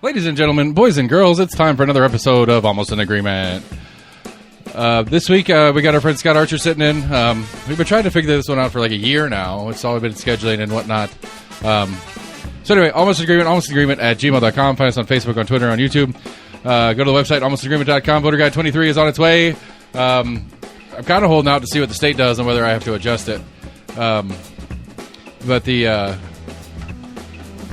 Ladies and gentlemen, boys and girls, it's time for another episode of Almost an Agreement. This week, we got our friend Scott Archer sitting in. We've been trying to figure this one out for like a year now. It's all been scheduling and whatnot. So anyway, Almost an Agreement at gmail.com. Find us on Facebook, on Twitter, on YouTube. Go to the website, almostagreement.com. Voter Guide 23 is on its way. I'm kind of holding out to see what the state does and whether I have to adjust it. But the...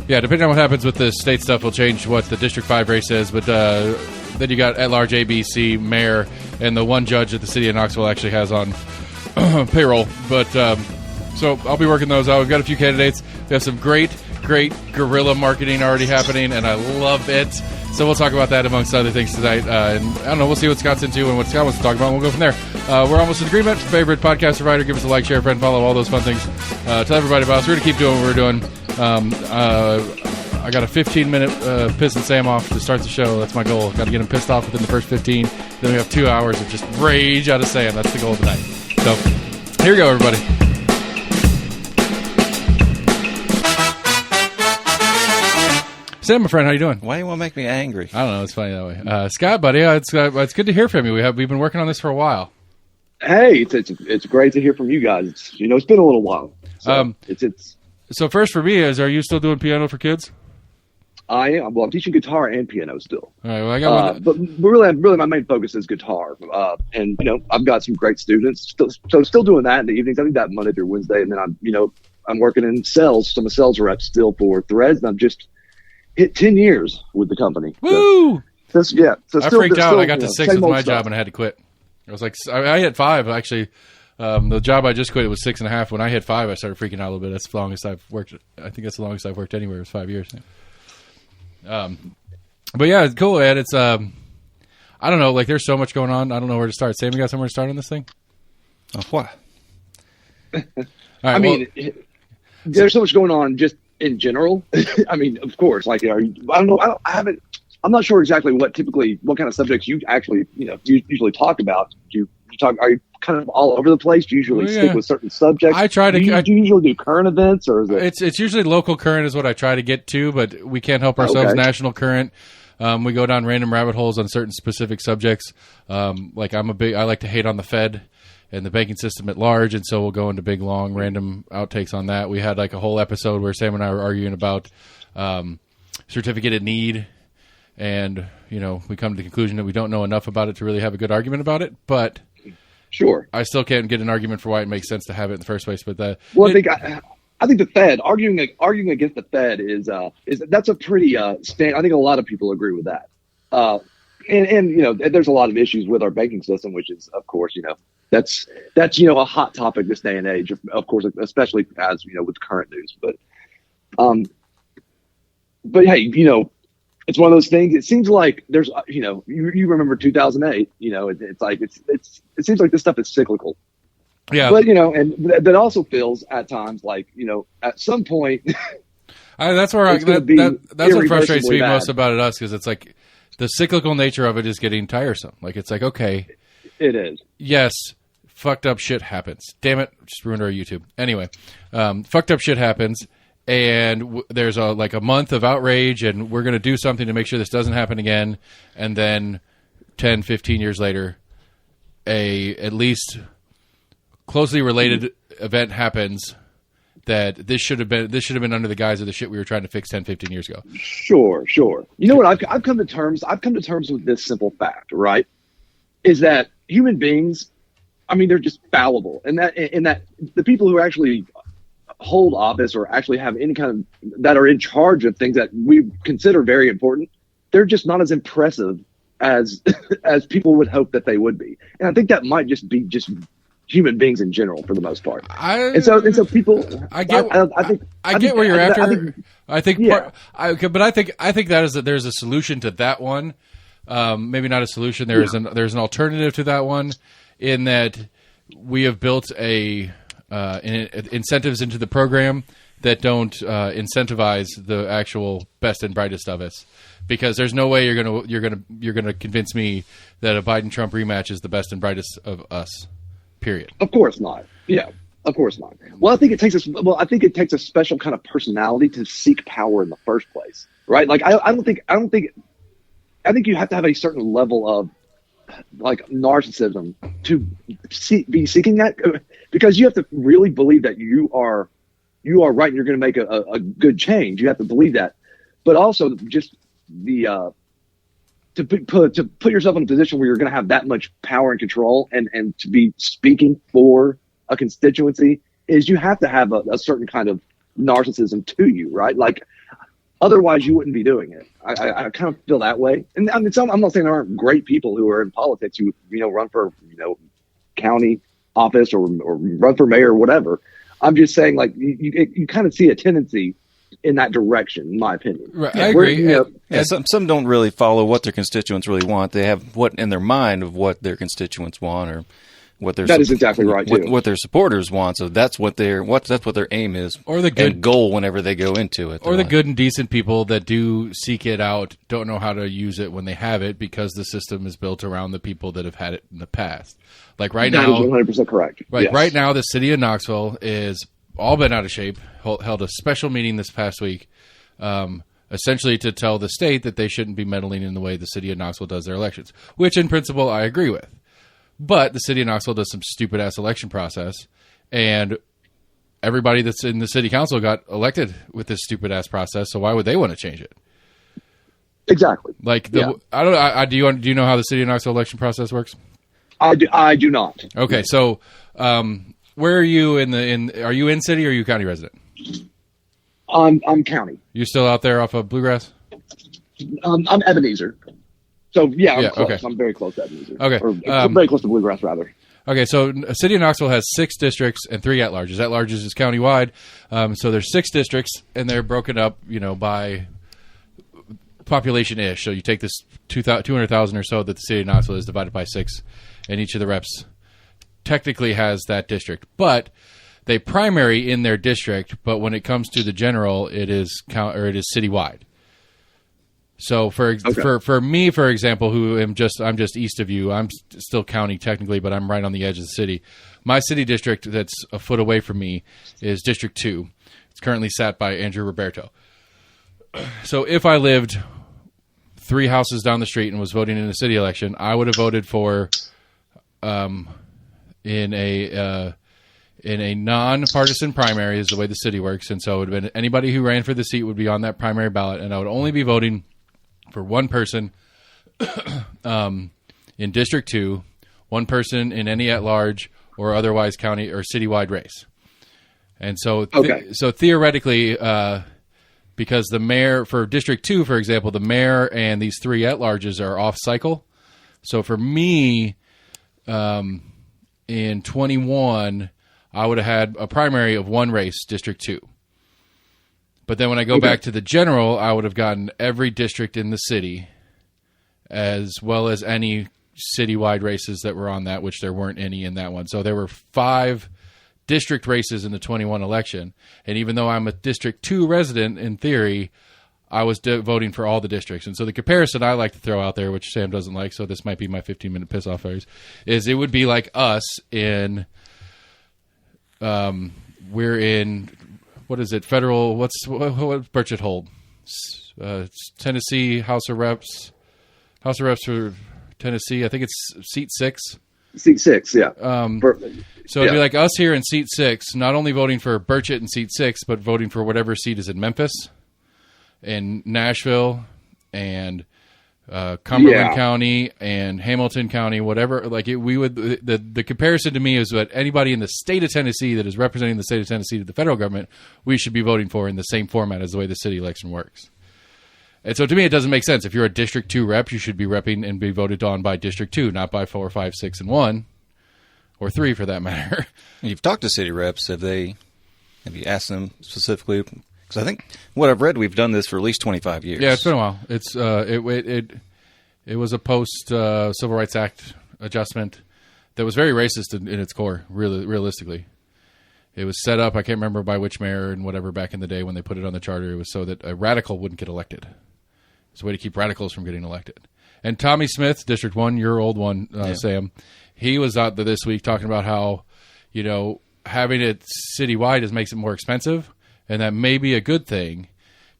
Yeah, depending on what happens with the state stuff, will change what the District 5 race is. But then you got at-large ABC, mayor, and the one judge that the city of Knoxville actually has on payroll. But so I'll be working those out. We've got a few candidates. We have some great guerrilla marketing already happening, and I love it. So we'll talk about that amongst other things tonight. And I don't know, we'll see what Scott's into and what Scott wants to talk about, and we'll go from there. We're Almost in Agreement. Favorite podcast provider. Give us a like, share, friend, follow, all those fun things. Tell everybody about us. We're going to keep doing what we're doing. I got a 15-minute piss and Sam off to start the show. That's my goal. Got to get him pissed off within the first 15. Then we have 2 hours of just rage out of Sam. That's the goal of the night. So here we go, everybody. Sam, my friend, how you doing? Why do you want to make me angry? I don't know. It's funny that way. Scott, buddy, it's good to hear from you. We've been working on this for a while. Hey, it's great to hear from you guys. It's been a little while. So So first for me are you still doing piano for kids? I am. Well, I'm teaching guitar and piano still. All right. Well, I got one. But really, my main focus is guitar. And I've got some great students. Still doing that in the evenings. I do that Monday through Wednesday, and then I'm working in sales. So I'm a sales rep still for Threads, and I've just hit 10 years with the company. Woo! So I freaked out. I got to 6 with my job and I had to quit. I was like, I hit 5 actually. The job I just quit, it was 6.5. When I hit 5, I started freaking out a little bit. That's the longest I've worked. I think that's the longest I've worked anywhere. It was 5 years. But yeah, it's cool, Ed. It's I don't know. Like, there's so much going on. I don't know where to start. Sam, you got somewhere to start on this thing? Oh, what? All right, there's so much going on just in general. I mean, of course. Like, I don't know. I'm not sure exactly what kind of subjects you actually usually talk about. Are you kind of all over the place? Do you usually stick with certain subjects? I try to. Do you usually do current events, or is it? It's usually local current is what I try to get to, but we can't help ourselves. Okay. National current. We go down random rabbit holes on certain specific subjects. Like I like to hate on the Fed and the banking system at large, and so we'll go into big, long, random outtakes on that. We had like a whole episode where Sam and I were arguing about certificate of need. And, we come to the conclusion that we don't know enough about it to really have a good argument about it. But sure, I still can't get an argument for why it makes sense to have it in the first place. But I think the Fed arguing against the Fed is that's a pretty stand. I think a lot of people agree with that. And there's a lot of issues with our banking system, which is, of course, that's a hot topic this day and age. Of course, especially as with current news. But hey, it's one of those things. It seems like there's, you remember 2008. It seems like this stuff is cyclical. Yeah. But and that also feels at times like at some point. That's where that's what frustrates me most about us, because it's like the cyclical nature of it is getting tiresome. Like it's like, okay, it is. Yes, fucked up shit happens. Damn it, just ruined our YouTube. Anyway, fucked up shit happens. And there's a month of outrage, and we're going to do something to make sure this doesn't happen again. And then 10, 15 years later, at least closely related event happens that this should have been under the guise of the shit we were trying to fix 10, 15 years ago. Sure. You know what? I've come to terms with this simple fact, right? Is that human beings, I mean, they're just fallible, and that the people who actually hold office or actually have any kind of that are in charge of things that we consider very important, they're just not as impressive as people would hope that they would be. And I think that might just be human beings in general for the most part. And so people, I get where you're after. I think that there's a solution to that one. Maybe not a solution. There's an alternative to that one, in that we have built incentives into the program that don't incentivize the actual best and brightest of us, because there's no way you're gonna convince me that a Biden-Trump rematch is the best and brightest of us. Period. Of course not. Yeah, of course not. Well, I think it takes a special kind of personality to seek power in the first place, right? Like I think you have to have a certain level of like narcissism to be seeking that, because you have to really believe that you are right and you're going to make a good change. You have to believe that, but also just the to put yourself in a position where you're going to have that much power and control and to be speaking for a constituency is you have to have a certain kind of narcissism to you, right? Like otherwise you wouldn't be doing it. I kind of feel that way. And I mean, I'm not saying there aren't great people who are in politics who, run for, county office or run for mayor or whatever. I'm just saying, like, you kind of see a tendency in that direction, in my opinion. Right, I agree. Some don't really follow what their constituents really want. They have what in their mind of what their constituents want, or what their that is exactly right too. What their supporters want. So that's what their aim is, or the good goal whenever they go into it. Or the good and decent people that do seek it out don't know how to use it when they have it, because the system is built around the people that have had it in the past. Like right now, that is 100% correct. Right, yes. Right now, the city of Knoxville is all been out of shape. Held a special meeting this past week, essentially to tell the state that they shouldn't be meddling in the way the city of Knoxville does their elections, which in principle I agree with. But the city of Knoxville does some stupid-ass election process, and everybody that's in the city council got elected with this stupid-ass process, so why would they want to change it? Exactly. Like, do you know how the city of Knoxville election process works? I do not. Okay, so where are you are you in city or are you county resident? I'm county. You still out there off of Bluegrass? I'm Ebenezer. So, I'm close. Okay. I'm very close to Ebenezer. Okay. Or very close to Bluegrass, rather. Okay, so the city of Knoxville has 6 districts and 3 at-larges. At-larges is countywide. So there's 6 districts, and they're broken up, by population-ish. So you take this 200,000 or so that the city of Knoxville is divided by 6, and each of the reps technically has that district. But they primary in their district, but when it comes to the general, it is citywide. So for me, for example, I'm just east of you. I'm still county technically, but I'm right on the edge of the city. My city district that's a foot away from me is District 2. It's currently sat by Andrew Roberto. So if I lived 3 houses down the street and was voting in a city election, I would have voted for in a non-partisan primary is the way the city works, and so it would have been anybody who ran for the seat would be on that primary ballot, and I would only be voting for one person in District 2, one person in any at-large or otherwise county or citywide race. And so, so theoretically, because the mayor for District 2, for example, the mayor and these 3 at-larges are off-cycle. So for me, in 21, I would have had a primary of one race, District 2. But then when I go back to the general, I would have gotten every district in the city, as well as any citywide races that were on that, which there weren't any in that one. So there were 5 district races in the 21 election. And even though I'm a District 2 resident, in theory, I was voting for all the districts. And so the comparison I like to throw out there, which Sam doesn't like, so this might be my 15-minute piss-off phase, is it would be like us in... we're in... What is it? Federal? What Burchett hold? Tennessee House of Reps. House of Reps for Tennessee. I think it's seat 6. Seat 6, yeah. So it'd be like us here in seat 6, not only voting for Burchett in seat 6, but voting for whatever seat is in Memphis, and Nashville, and Cumberland County, and Hamilton County, whatever. Like the comparison to me is that anybody in the state of Tennessee that is representing the state of Tennessee to the federal government, we should be voting for in the same format as the way the city election works. And so to me, it doesn't make sense. If you're a District 2 rep, you should be repping and be voted on by District 2, not by 4, 5, 6, and 1, or 3 for that matter. You've talked to city reps. Have you asked them specifically? Because I think what I've read, we've done this for at least 25 years. Yeah, it's been a while. It's it was a post Civil Rights Act adjustment that was very racist in its core. Really, realistically, it was set up. I can't remember by which mayor and whatever back in the day when they put it on the charter. It was so that a radical wouldn't get elected. It's a way to keep radicals from getting elected. And Tommy Smith, District 1, your old one, Sam, he was out there this week talking about how, having it citywide makes it more expensive, and that may be a good thing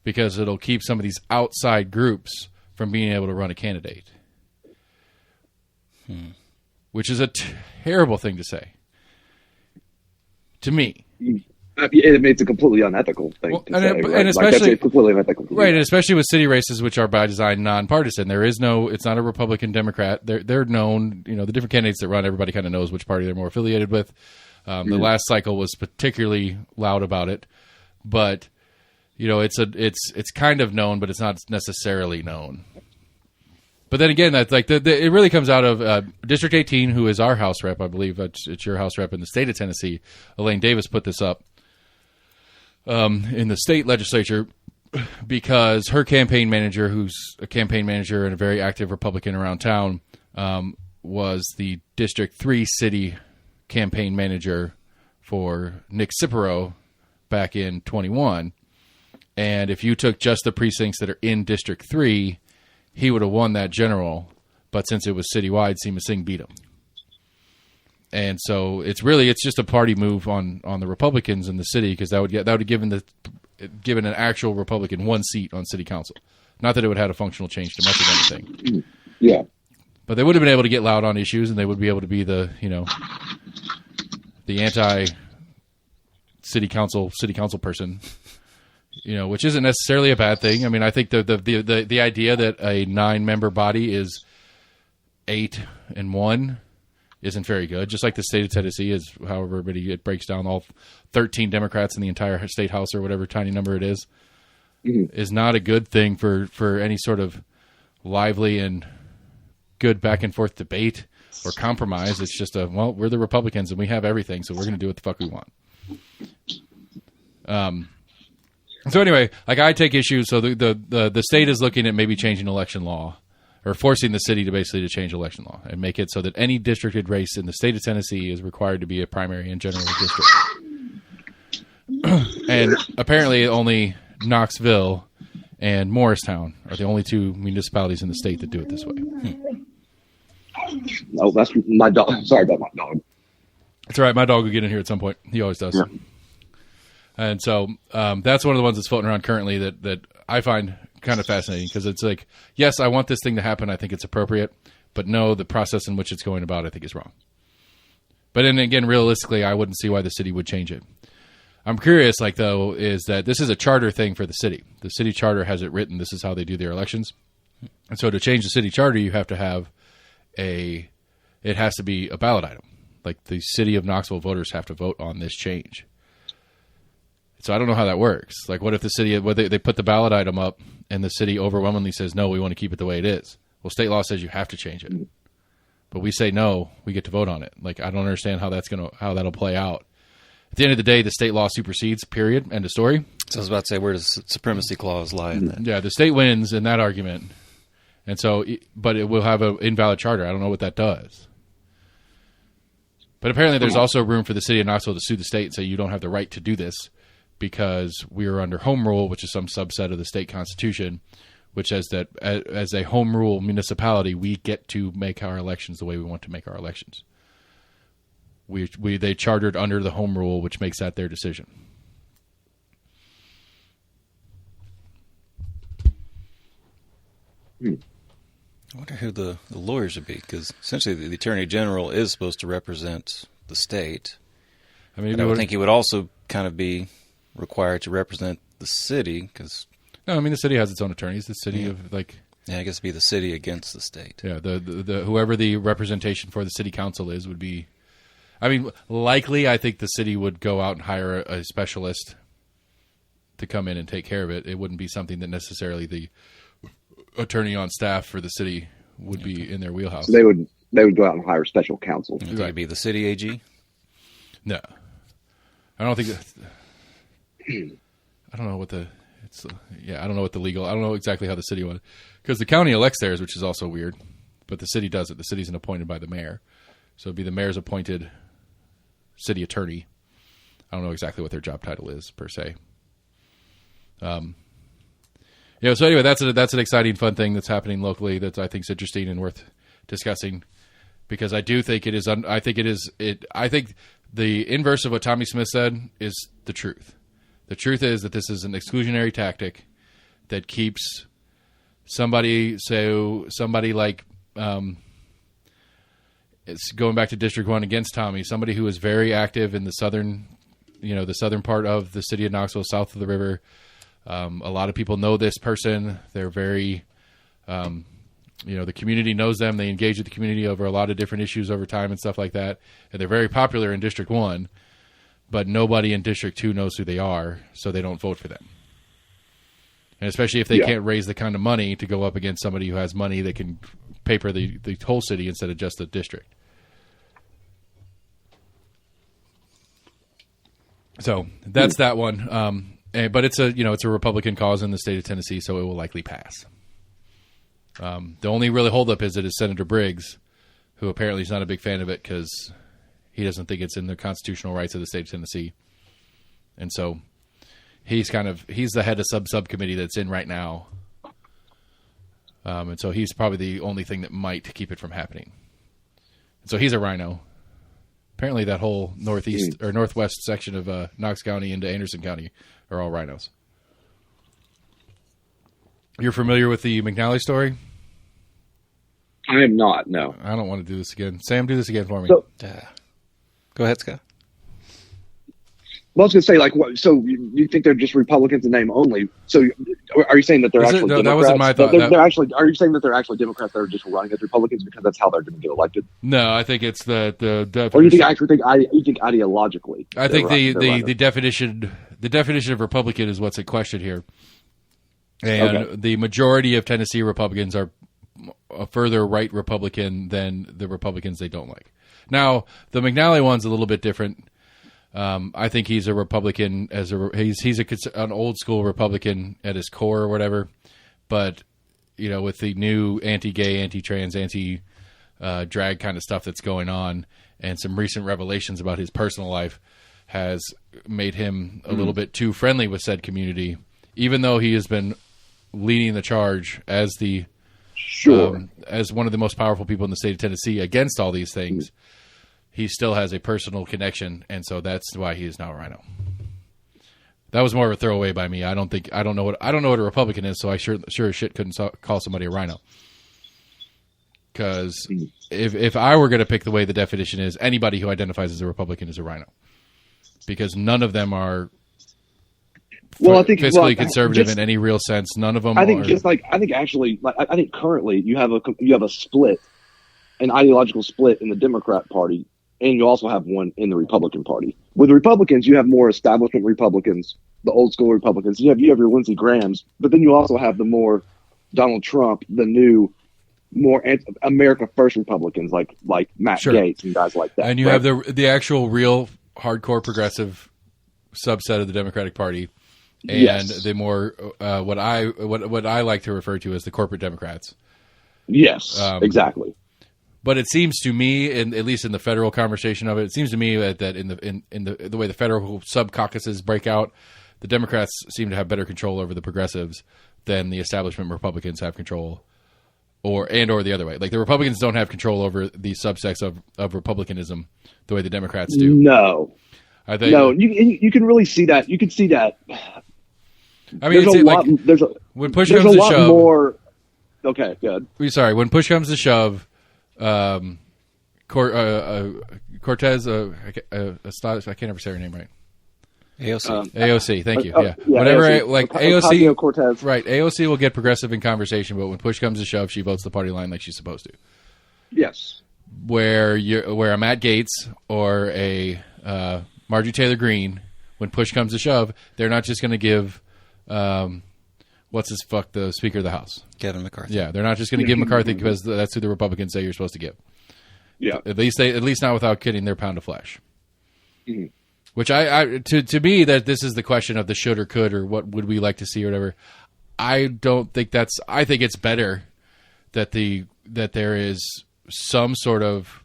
because it'll keep some of these outside groups from being able to run a candidate. Which is a terrible thing to say. To me. It's a completely unethical thing to say. And especially, that's completely unethical. Right, and especially with city races, which are by design nonpartisan. It's not a Republican, Democrat. They're known, the different candidates that run, everybody kind of knows which party they're more affiliated with. The last cycle was particularly loud about it, but it's kind of known, but it's not necessarily known. But then again, that's like it really comes out of District 18, who is our House rep, I believe. It's your House rep in the state of Tennessee. Elaine Davis put this up in the state legislature because her campaign manager, who's a campaign manager and a very active Republican around town, was the District 3 city campaign manager for Nick Cipero back in 21. And if you took just the precincts that are in District 3, he would have won that general, but since it was citywide, Sima Singh beat him. And so it's just a party move on the Republicans in the city, because that would have given an actual Republican one seat on city council. Not that it would have had a functional change to much of anything. Yeah. But they would have been able to get loud on issues, and they would be able to be the anti city council person. Which isn't necessarily a bad thing. I mean, I think the idea that a 9-member body is 8-1 isn't very good. Just like the state of Tennessee is, however many it breaks down, all 13 Democrats in the entire state house or whatever tiny number it is not a good thing for any sort of lively and good back and forth debate or compromise. It's just we're the Republicans and we have everything, so we're going to do what the fuck we want. So anyway, I take issue. So the state is looking at maybe changing election law, or forcing the city to change election law and make it so that any districted race in the state of Tennessee is required to be a primary and general district. And apparently only Knoxville and Morristown are the only 2 municipalities in the state that do it this way. Oh, that's my dog. Sorry about my dog. That's all right. My dog will get in here at some point. He always does. Yeah. And so that's one of the ones that's floating around currently that I find kind of fascinating, because it's like, yes, I want this thing to happen. I think it's appropriate. But no, the process in which it's going about, I think, is wrong. But then again, realistically, I wouldn't see why the city would change it. I'm curious, though, is that this is a charter thing for the city. The city charter has it written. This is how they do their elections. And so to change the city charter, you have to have it has to be a ballot item. Like the city of Knoxville voters have to vote on this change. So I don't know how that works. Like, what if the city, they put the ballot item up and the city overwhelmingly says, no, we want to keep it the way it is. Well, state law says you have to change it. But we say no, we get to vote on it. Like, I don't understand how how that'll play out. At the end of the day, the state law supersedes, period, end of story. So I was about to say, where does the supremacy clause lie in that? Yeah, the state wins in that argument. And so, but it will have an invalid charter. I don't know what that does. But apparently there's also room for the city of Knoxville to sue the state and say you don't have the right to do this, because we are under home rule, which is some subset of the state constitution, which says that as a home rule municipality, we get to make our elections the way we want to make our elections. They chartered under the home rule, which makes that their decision. I wonder who the lawyers would be, because essentially the Attorney General is supposed to represent the state. I mean, I would think he would also kind of be required to represent the city, because no, I mean the city has its own attorneys. The city of I guess it'd be the city against the state. Yeah, the whoever the representation for the city council would be. I mean, likely, I think the city would go out and hire a specialist to come in and take care of it. It wouldn't be something that necessarily the attorney on staff for the city would be in their wheelhouse. So they would go out and hire special counsel. You think it'd be the city AG? No, I don't think. I don't know what I don't know what the legal. I don't know exactly how the city would, because the county elects theirs, which is also weird, but the city does it. The city's appointed by the mayor, so it'd be the mayor's appointed city attorney. I don't know exactly what their job title is per se. So anyway, that's an exciting, fun thing that's happening locally that I think is interesting and worth discussing, because I do think it is. I think the inverse of what Tommy Smith said is the truth. The truth is that this is an exclusionary tactic, that keeps somebody like it's going back to District 1 against Tommy, somebody who is very active in the southern part of the city of Knoxville, south of the river. A lot of people know this person. They're very, the community knows them. They engage with the community over a lot of different issues over time and stuff like that. And they're very popular in District 1, but nobody in District 2 knows who they are, so they don't vote for them. And especially if they can't raise the kind of money to go up against somebody who has money that can paper the whole city instead of just the district. So that's that one. But it's a Republican cause in the state of Tennessee, so it will likely pass. The only really holdup is Senator Briggs, who apparently is not a big fan of it because he doesn't think it's in the constitutional rights of the state of Tennessee. And so he's the head of subcommittee that's in right now. And so he's probably the only thing that might keep it from happening. And so he's a rhino. Apparently that whole northeast or northwest section of Knox County into Anderson County are all rhinos. You're familiar with the McNally story? I am not, no. I don't want to do this again. Sam, do this again for me. So, go ahead, Scott. Well, I was going to say, what, so you think they're just Republicans in name only? So are you saying that they're actually Democrats? That wasn't my thought. Are you saying that they're actually Democrats that are just running as Republicans because that's how they're going to get elected? No, I think it's the or you think ideologically? I think the definition of Republican is what's in question here. And the majority of Tennessee Republicans are a further right Republican than the Republicans they don't like. Now, the McNally one's a little bit different. I think he's a Republican he's an old school Republican at his core or whatever, but with the new anti-gay, anti-trans, anti-drag kind of stuff that's going on, and some recent revelations about his personal life has made him a little bit too friendly with said community, even though he has been leading the charge as as one of the most powerful people in the state of Tennessee against all these things. He still has a personal connection, and so that's why he is now a rhino. That was more of a throwaway by me. I don't know what a Republican is, so I sure as shit couldn't call somebody a rhino. Because if I were going to pick the way the definition is, anybody who identifies as a Republican is a rhino, because none of them are fiscally conservative in any real sense. None of them. I think currently you have a split, an ideological split in the Democrat Party. And you also have one in the Republican Party. With the Republicans, you have more establishment Republicans, the old school Republicans. You have your Lindsey Grahams, but then you also have the more Donald Trump, the new, more America First Republicans like Matt Gaetz and guys like that. And you have the actual real hardcore progressive subset of the Democratic Party, and the more what I like to refer to as the corporate Democrats. Yes, exactly. But it seems to me, at least in the federal conversation of it, it seems to me that in the way the federal sub caucuses break out, the Democrats seem to have better control over the progressives than the establishment Republicans have control, or the other way. Like the Republicans don't have control over the subsects of Republicanism the way the Democrats do. No, you can really see that. You can see that. I mean, when push comes to shove. More. Okay, good. Sorry, when push comes to shove. Cortez, I can't ever say her name right. AOC, thank you. Whatever, AOC, Cortez. Right, AOC will get progressive in conversation, but when push comes to shove, she votes the party line like she's supposed to. Yes. Where a Matt Gaetz or a Marjorie Taylor Greene, when push comes to shove, they're not just going to give the Speaker of the House, Kevin McCarthy. Yeah, they're not just going to give McCarthy because that's who the Republicans say you're supposed to give. Yeah, at least not without kidding their pound of flesh. Mm-hmm. Which to me that this is the question of the should or could or what would we like to see or whatever. I don't think that's. I think it's better that there is some sort of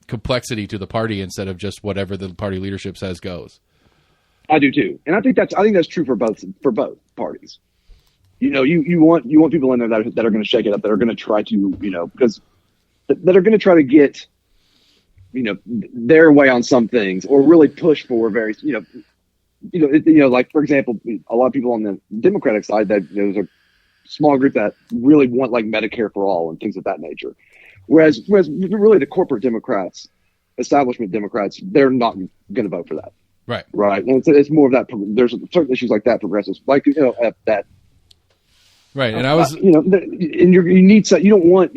complexity to the party instead of just whatever the party leadership says goes. I do too, and I think that's true for both parties. You want people in there that are going to shake it up, that are going to try to because that are going to try to get their way on some things, or really push for various like for example, a lot of people on the Democratic side that there's a small group that really want like Medicare for all and things of that nature. Whereas really the corporate Democrats, establishment Democrats, they're not going to vote for that. Right. And it's more of that. There's certain issues like that, progressives, like that. Right. And I was, and you don't want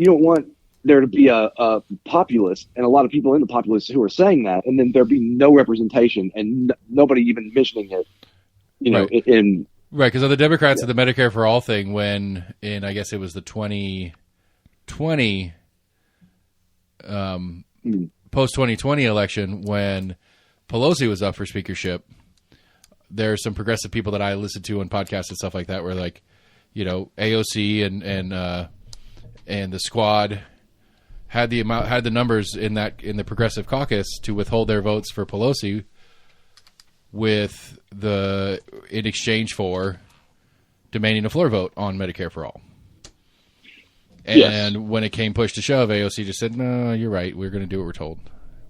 there to be a populace and a lot of people in the populace who are saying that, and then there be no representation and nobody even mentioning it. Right, because the Democrats did the Medicare for All thing when, I guess it was the 2020, post-2020 election when Pelosi was up for speakership. There are some progressive people that I listened to on podcasts and stuff like that where, like, AOC and the squad had the numbers in the Progressive Caucus to withhold their votes for Pelosi in exchange for demanding a floor vote on Medicare for all. And when it came push to shove, AOC just said, "No, you're right. We're going to do what we're told."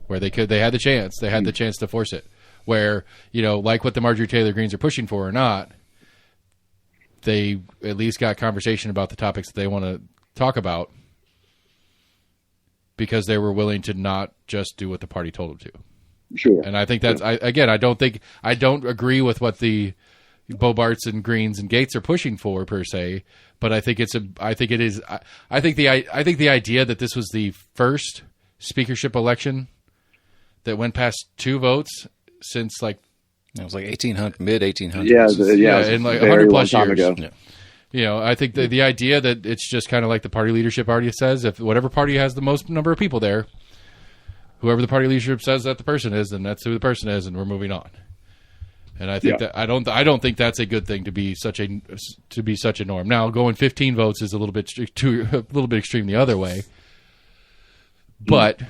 Where they had the chance. They had the chance to force it. Where, like what the Marjorie Taylor Greens are pushing for or not, they at least got conversation about the topics that they want to talk about because they were willing to not just do what the party told them to. Sure. And I think that's, I don't agree with what the Bobarts and Greens and Gates are pushing for per se, but I think the idea that this was the first speakership election that went past 2 votes since like it was like 1800, mid 1800s. In like 100 plus years ago. Yeah. I think the idea that it's just kind of like the party leadership already says, if whatever party has the most number of people there, whoever the party leadership says that the person is, then that's who the person is, and we're moving on. And I think that I don't think that's a good thing to be such a norm. Now, going 15 votes is a little bit extreme the other way, but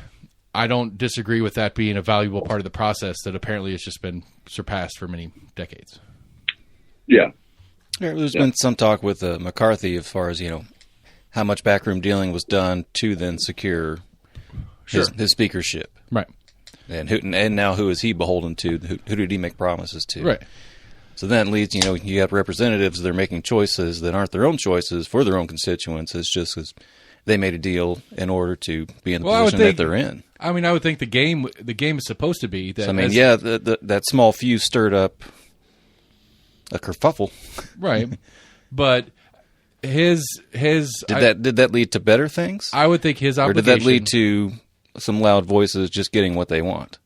I don't disagree with that being a valuable part of the process that apparently has just been surpassed for many decades. Yeah. There's been some talk with McCarthy as far as how much backroom dealing was done to then secure his speakership, right? And now who is he beholden to? Who did he make promises to? Right. So that leads, you have representatives that are making choices that aren't their own choices for their own constituents. It's just because they made a deal in order to be in the position that they're in. I mean, I would think the game is supposed to be that. So, that small few stirred up a kerfuffle, right? But did that lead to better things? I would think his obligation, or did that lead to some loud voices just getting what they want?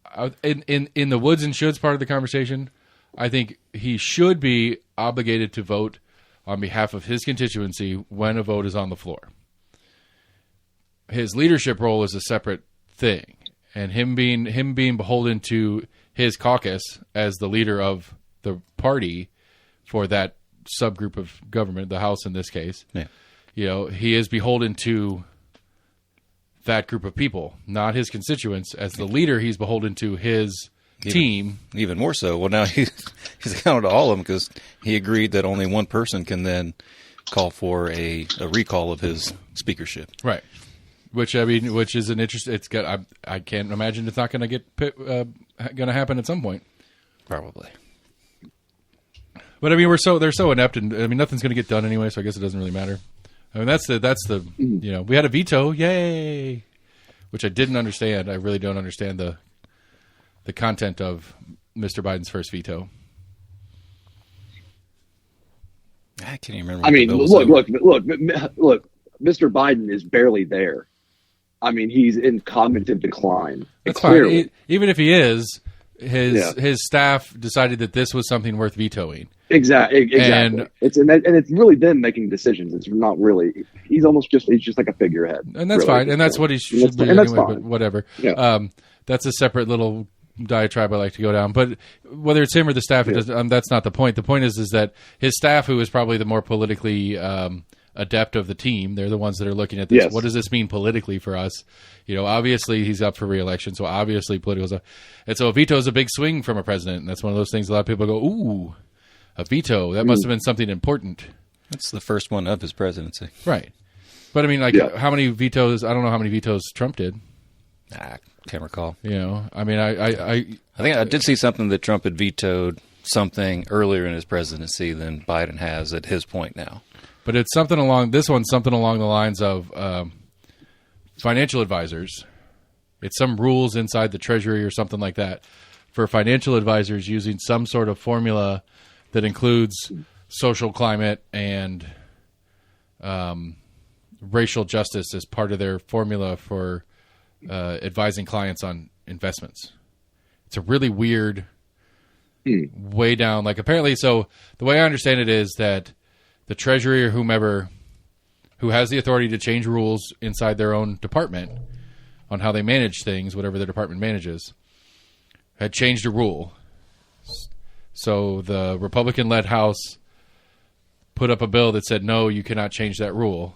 In the woulds and shoulds part of the conversation, I think he should be obligated to vote on behalf of his constituency when a vote is on the floor. His leadership role is a separate thing, and him being beholden to his caucus as the leader of the party for that subgroup of government, the House in this case, he is beholden to that group of people, not his constituents. As the leader, he's beholden to his team. Even more so. Well, now he's accountable to all of them because he agreed that only one person can then call for a recall of his speakership. Right. Which is an interest. It's got. I can't imagine it's not going to going to happen at some point. Probably. But I mean, they're so inept, and I mean, nothing's going to get done anyway. So I guess it doesn't really matter. I mean, that's the we had a veto, yay, which I didn't understand. I really don't understand the content of Mr. Biden's first veto. I can't even remember. I mean, look, Mr. Biden is barely there. I mean, he's in cognitive decline. That's fine. Even if he is, his staff decided that this was something worth vetoing. Exactly. And it's really them making decisions. It's not really. He's just like a figurehead. And that's fine. And that's what he should be anyway. But whatever. Yeah. That's a separate little diatribe I like to go down. But whether it's him or the staff, that's not the point. The point is that his staff, who is probably the more politically adept of the team, they're the ones that are looking at this. Yes. What does this mean politically for us? Obviously he's up for re-election, so obviously political. And so a veto is a big swing from a president, and that's one of those things a lot of people go, ooh, a veto. That must have been something important. That's the first one of his presidency. Right. But I mean, how many vetoes? I don't know how many vetoes Trump did. I can't recall. I mean, I think I did see something that Trump had vetoed something earlier in his presidency than Biden has at his point now. But it's something along the lines of financial advisors. It's some rules inside the Treasury or something like that for financial advisors using some sort of formula that includes social climate and racial justice as part of their formula for advising clients on investments. It's a really weird way down. Like apparently, so the way I understand it is that the Treasury or whomever who has the authority to change rules inside their own department on how they manage things, whatever the department manages, had changed a rule. So the Republican-led House put up a bill that said, no, you cannot change that rule,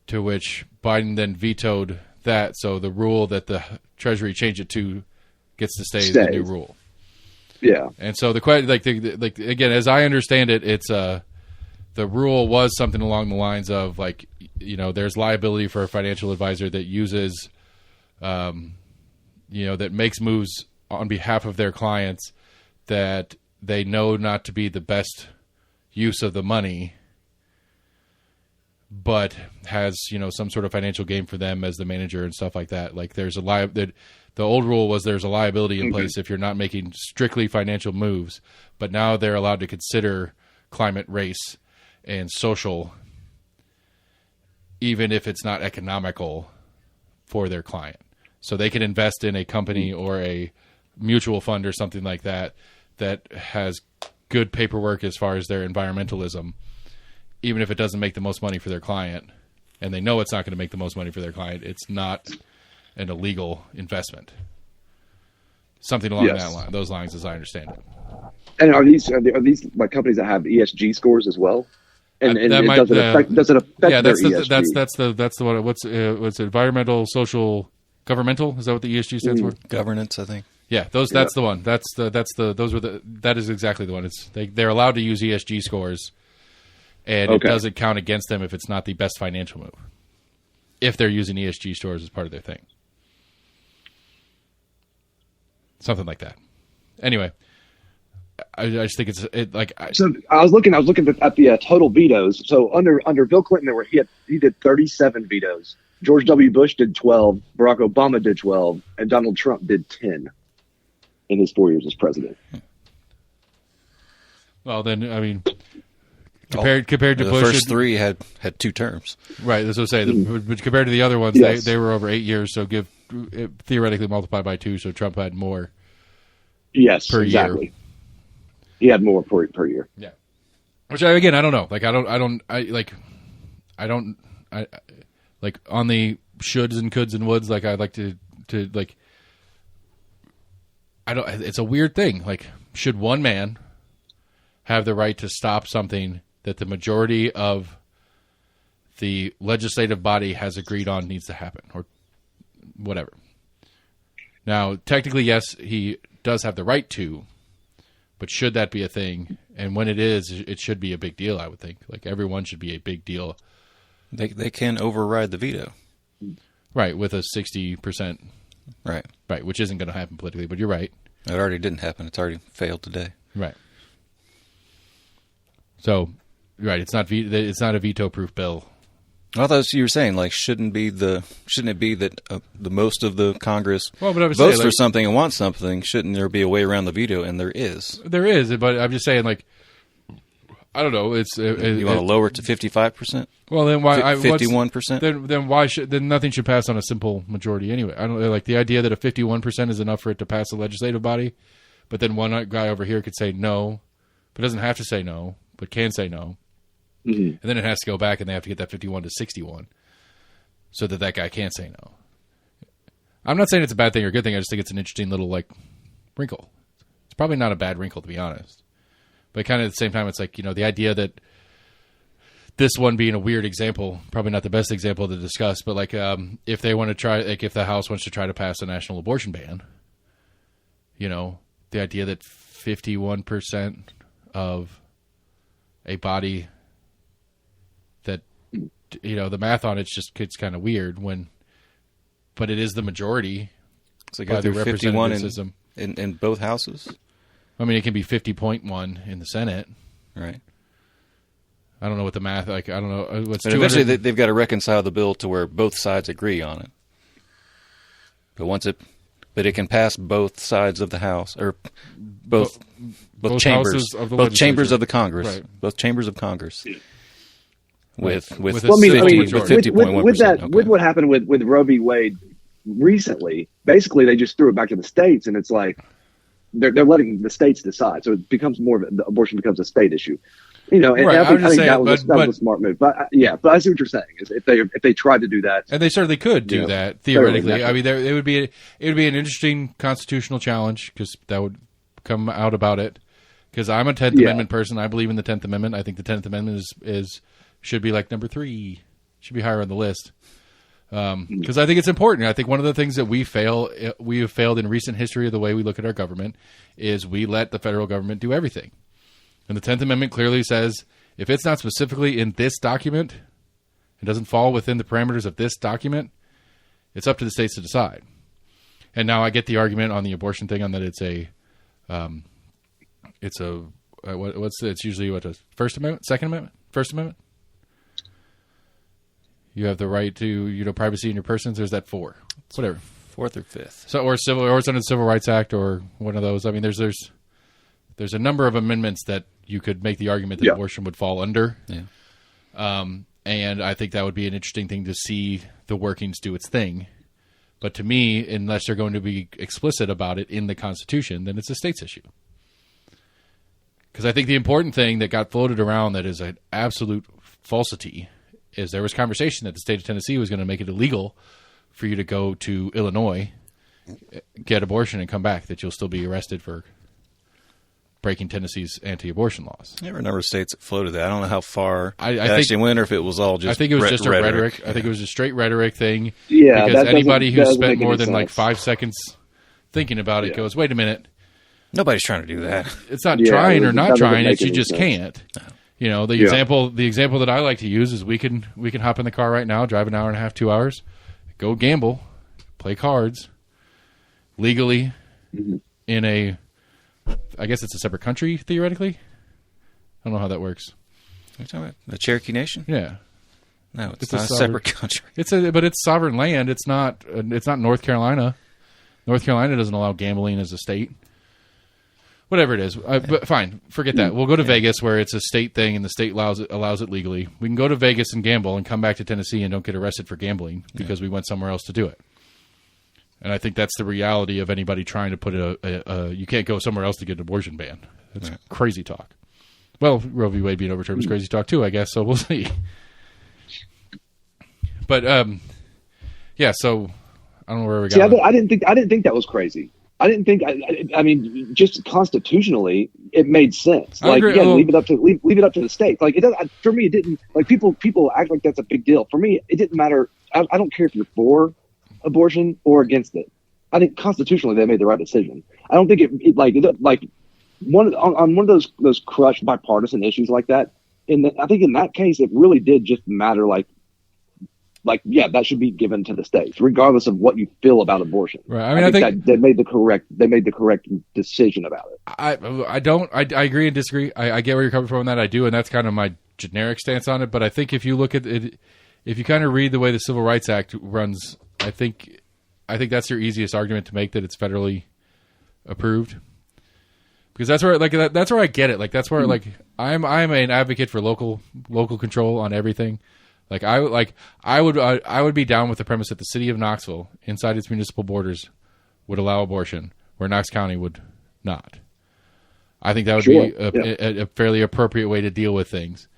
to which Biden then vetoed that. So the rule that the Treasury changed it to gets to stay the new rule. Yeah. And so again, as I understand it, it's the rule was something along the lines of like, you know, there's liability for a financial advisor that uses, that makes moves on behalf of their clients that they know not to be the best use of the money, but has, some sort of financial gain for them as the manager and stuff like that. Like there's the old rule was there's a liability in place if you're not making strictly financial moves, but now they're allowed to consider climate, race, and social, even if it's not economical for their client. So they can invest in a company or a mutual fund or something like that that has good paperwork as far as their environmentalism, even if it doesn't make the most money for their client, and they know it's not going to make the most money for their client. It's not an illegal investment. Something along those lines, as I understand it. And are these like companies that have ESG scores as well? And does it affect their ESG? That's the one. What's environmental, social, governmental? Is that what the ESG stands for? Governance, I think. Yeah, that's the one. That is exactly the one. They're allowed to use ESG scores, and it doesn't count against them if it's not the best financial move, if they're using ESG scores as part of their thing. Something like that. Anyway, I just think So I was looking at the total vetoes. So under Bill Clinton, he did 37 vetoes. George W. Bush did 12. Barack Obama did 12, and Donald Trump did 10 in his 4 years as president. Well, then I mean, compared to the Bush, first three had 2 terms. Right. That's what I say. But compared to the other ones, they were over 8 years. So theoretically multiply by 2. So Trump had more. Yes, per exactly. year. He had more per year. Yeah. Which I don't know. Like like on the shoulds and coulds and woulds. Like I'd like to like. It's a weird thing. Like, should one man have the right to stop something that the majority of the legislative body has agreed on needs to happen, or whatever? Now, technically, yes, he does have the right to, but should that be a thing? And when it is, it should be a big deal, I would think. Like, everyone should be a big deal. They can override the veto. Right, with a 60%. Right, which isn't going to happen politically, but you're right. It already didn't happen. It's already failed today. Right. So, right, it's not a veto-proof bill. I thought you were saying, like, shouldn't it be that the most of the Congress votes for something and wants something? Shouldn't there be a way around the veto? And there is. There is, but I'm just saying, like, I don't know. You want to lower it to 55%? Well, then why 51%? Then nothing should pass on a simple majority anyway. I don't like the idea that a 51% is enough for it to pass a legislative body, but then one guy over here could say no, but doesn't have to say no, but can say no. Mm-hmm. And then it has to go back, and they have to get that 51 to 61, so that guy can't say no. I'm not saying it's a bad thing or a good thing. I just think it's an interesting little wrinkle. It's probably not a bad wrinkle, to be honest, but kind of at the same time, it's like the idea that this one being a weird example, probably not the best example to discuss, but if they want to try, if the House wants to try to pass a national abortion ban, the idea that 51% of a body that the math on it's kind of weird but it is the majority. So by the 51 in both houses. I mean, it can be 50.1 in the Senate. Right. I don't know what the math, like, I don't know. What's and eventually they've got to reconcile the bill to where both sides agree on it. But it can pass both sides of the House, or both chambers of the chambers of the Congress, right. Both chambers of Congress. With 50.1%. With what happened with Roe v. Wade recently, basically they just threw it back to the states, and it's like they're letting the states decide. So it becomes abortion becomes a state issue. And right. I think that was a smart move. But but I see what you're saying. Is if they tried to do that, and they certainly could do that theoretically. Exactly. I mean, it would be an interesting constitutional challenge because that would come out about it. Because I'm a 10th Amendment person. I believe in the 10th Amendment. I think the 10th Amendment should be like number 3. Should be higher on the list. Because I think it's important. I think one of the things that we have failed in recent history of the way we look at our government is we let the federal government do everything. And the 10th Amendment clearly says if it's not specifically in this document, it doesn't fall within the parameters of this document, it's up to the states to decide. And now I get the argument on the abortion thing on that it's usually a First Amendment, Second Amendment, First Amendment. You have the right to privacy in your persons. There's that 4, whatever, 4th or 5th. So or it's under the Civil Rights Act or one of those. I mean, there's a number of amendments that you could make the argument that abortion would fall under. Yeah. And I think that would be an interesting thing to see the workings do its thing. But to me, unless they're going to be explicit about it in the Constitution, then it's a state's issue. Because I think the important thing that got floated around that is an absolute falsity is there was conversation that the state of Tennessee was going to make it illegal for you to go to Illinois, get abortion, and come back, that you'll still be arrested for breaking Tennessee's anti-abortion laws. There were a number of states that floated that. I don't know how far it actually went or if it was all just I think it was just a rhetoric. I think it was a straight rhetoric thing. Yeah, because anybody who spent more than like 5 seconds thinking about it goes, wait a minute. Nobody's trying to do that. It's not trying or not trying. It's you just can't. No. The example that I like to use is we can hop in the car right now, drive an hour and a half, 2 hours, go gamble, play cards legally in a, I guess it's a separate country theoretically. I don't know how that works. You're talking about the Cherokee Nation? Yeah. No, it's not a separate country. But it's sovereign land. It's not North Carolina. North Carolina doesn't allow gambling as a state. Whatever it is, but fine, forget that. We'll go to Vegas where it's a state thing and the state allows it legally. We can go to Vegas and gamble and come back to Tennessee and don't get arrested for gambling because we went somewhere else to do it. And I think that's the reality of anybody trying to put you can't go somewhere else to get an abortion ban. That's crazy talk. Well, Roe v. Wade being overturned was crazy talk too, I guess, so we'll see. But, so I don't know where we got. I didn't think that was crazy. I didn't think. I mean, just constitutionally, it made sense. Like, leave it up to the states. Like, it doesn't. For me, it didn't. Like, people act like that's a big deal. For me, it didn't matter. I don't care if you're for abortion or against it. I think constitutionally they made the right decision. I don't think on one of those crushed bipartisan issues like that. I think in that case, it really did just matter. That should be given to the states, regardless of what you feel about abortion. Right. I mean, I think they made the correct decision about it. I agree and disagree. I get where you're coming from on that. I do, and that's kind of my generic stance on it. But I think if you look at it, if you kind of read the way the Civil Rights Act runs, I think that's your easiest argument to make, that it's federally approved. Because that's where that's where I get it. Like, that's where I'm an advocate for local control on everything. I would be down with the premise that the city of Knoxville, inside its municipal borders, would allow abortion, where Knox County would not. I think that would be a fairly appropriate way to deal with things,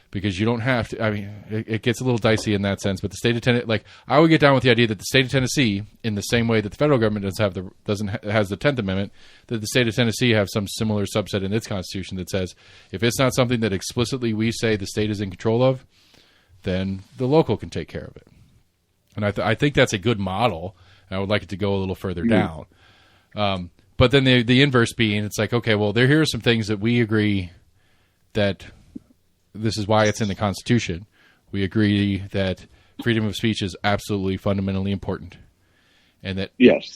because you don't have to. I mean, it gets a little dicey in that sense. But the state of Tennessee, I would get down with the idea that the state of Tennessee, in the same way that the federal government has the 10th Amendment, that the state of Tennessee have some similar subset in its constitution that says if it's not something that explicitly we say the state is in control of, then the local can take care of it. And I think that's a good model. And I would like it to go a little further down. But then the inverse being, it's like, okay, well, here are some things that we agree that this is why it's in the Constitution. We agree that freedom of speech is absolutely fundamentally important. And that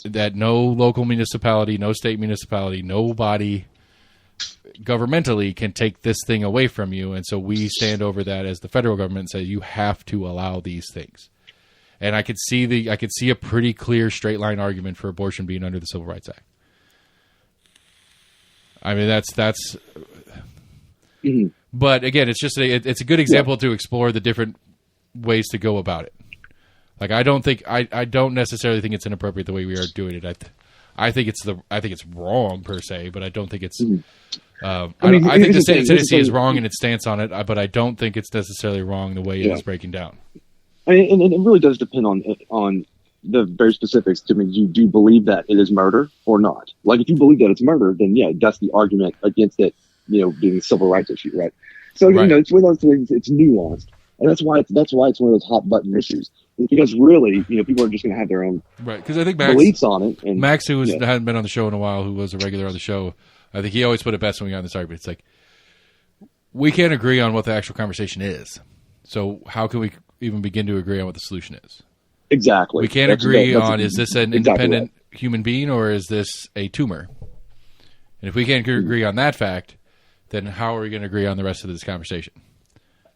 that no local municipality, no state municipality, no body governmentally can take this thing away from you, and so we stand over that as the federal government and say you have to allow these things. And I could see a pretty clear straight line argument for abortion being under the Civil Rights Act. I mean, that's. Mm-hmm. But again, it's just it's a good example to explore the different ways to go about it. Like I don't necessarily think it's inappropriate the way we are doing it. I think it's wrong per se, but I don't think it's. I think the state of Tennessee is wrong in its stance on it, but I don't think it's necessarily wrong the way it is breaking down. And it really does depend on the very specifics. To me, you do believe that it is murder or not? Like, if you believe that it's murder, then yeah, that's the argument against it, being a civil rights issue, right? So it's one of those things. It's nuanced, and that's why it's one of those hot button issues. Because really, people are just going to have their own Because I think beliefs on it. And Max, who hadn't been on the show in a while, who was a regular on the show, I think he always put it best when we got in this argument. It's like, we can't agree on what the actual conversation is. So how can we even begin to agree on what the solution is? Exactly. We can't agree on, is this an independent human being or is this a tumor? And if we can't agree on that fact, then how are we going to agree on the rest of this conversation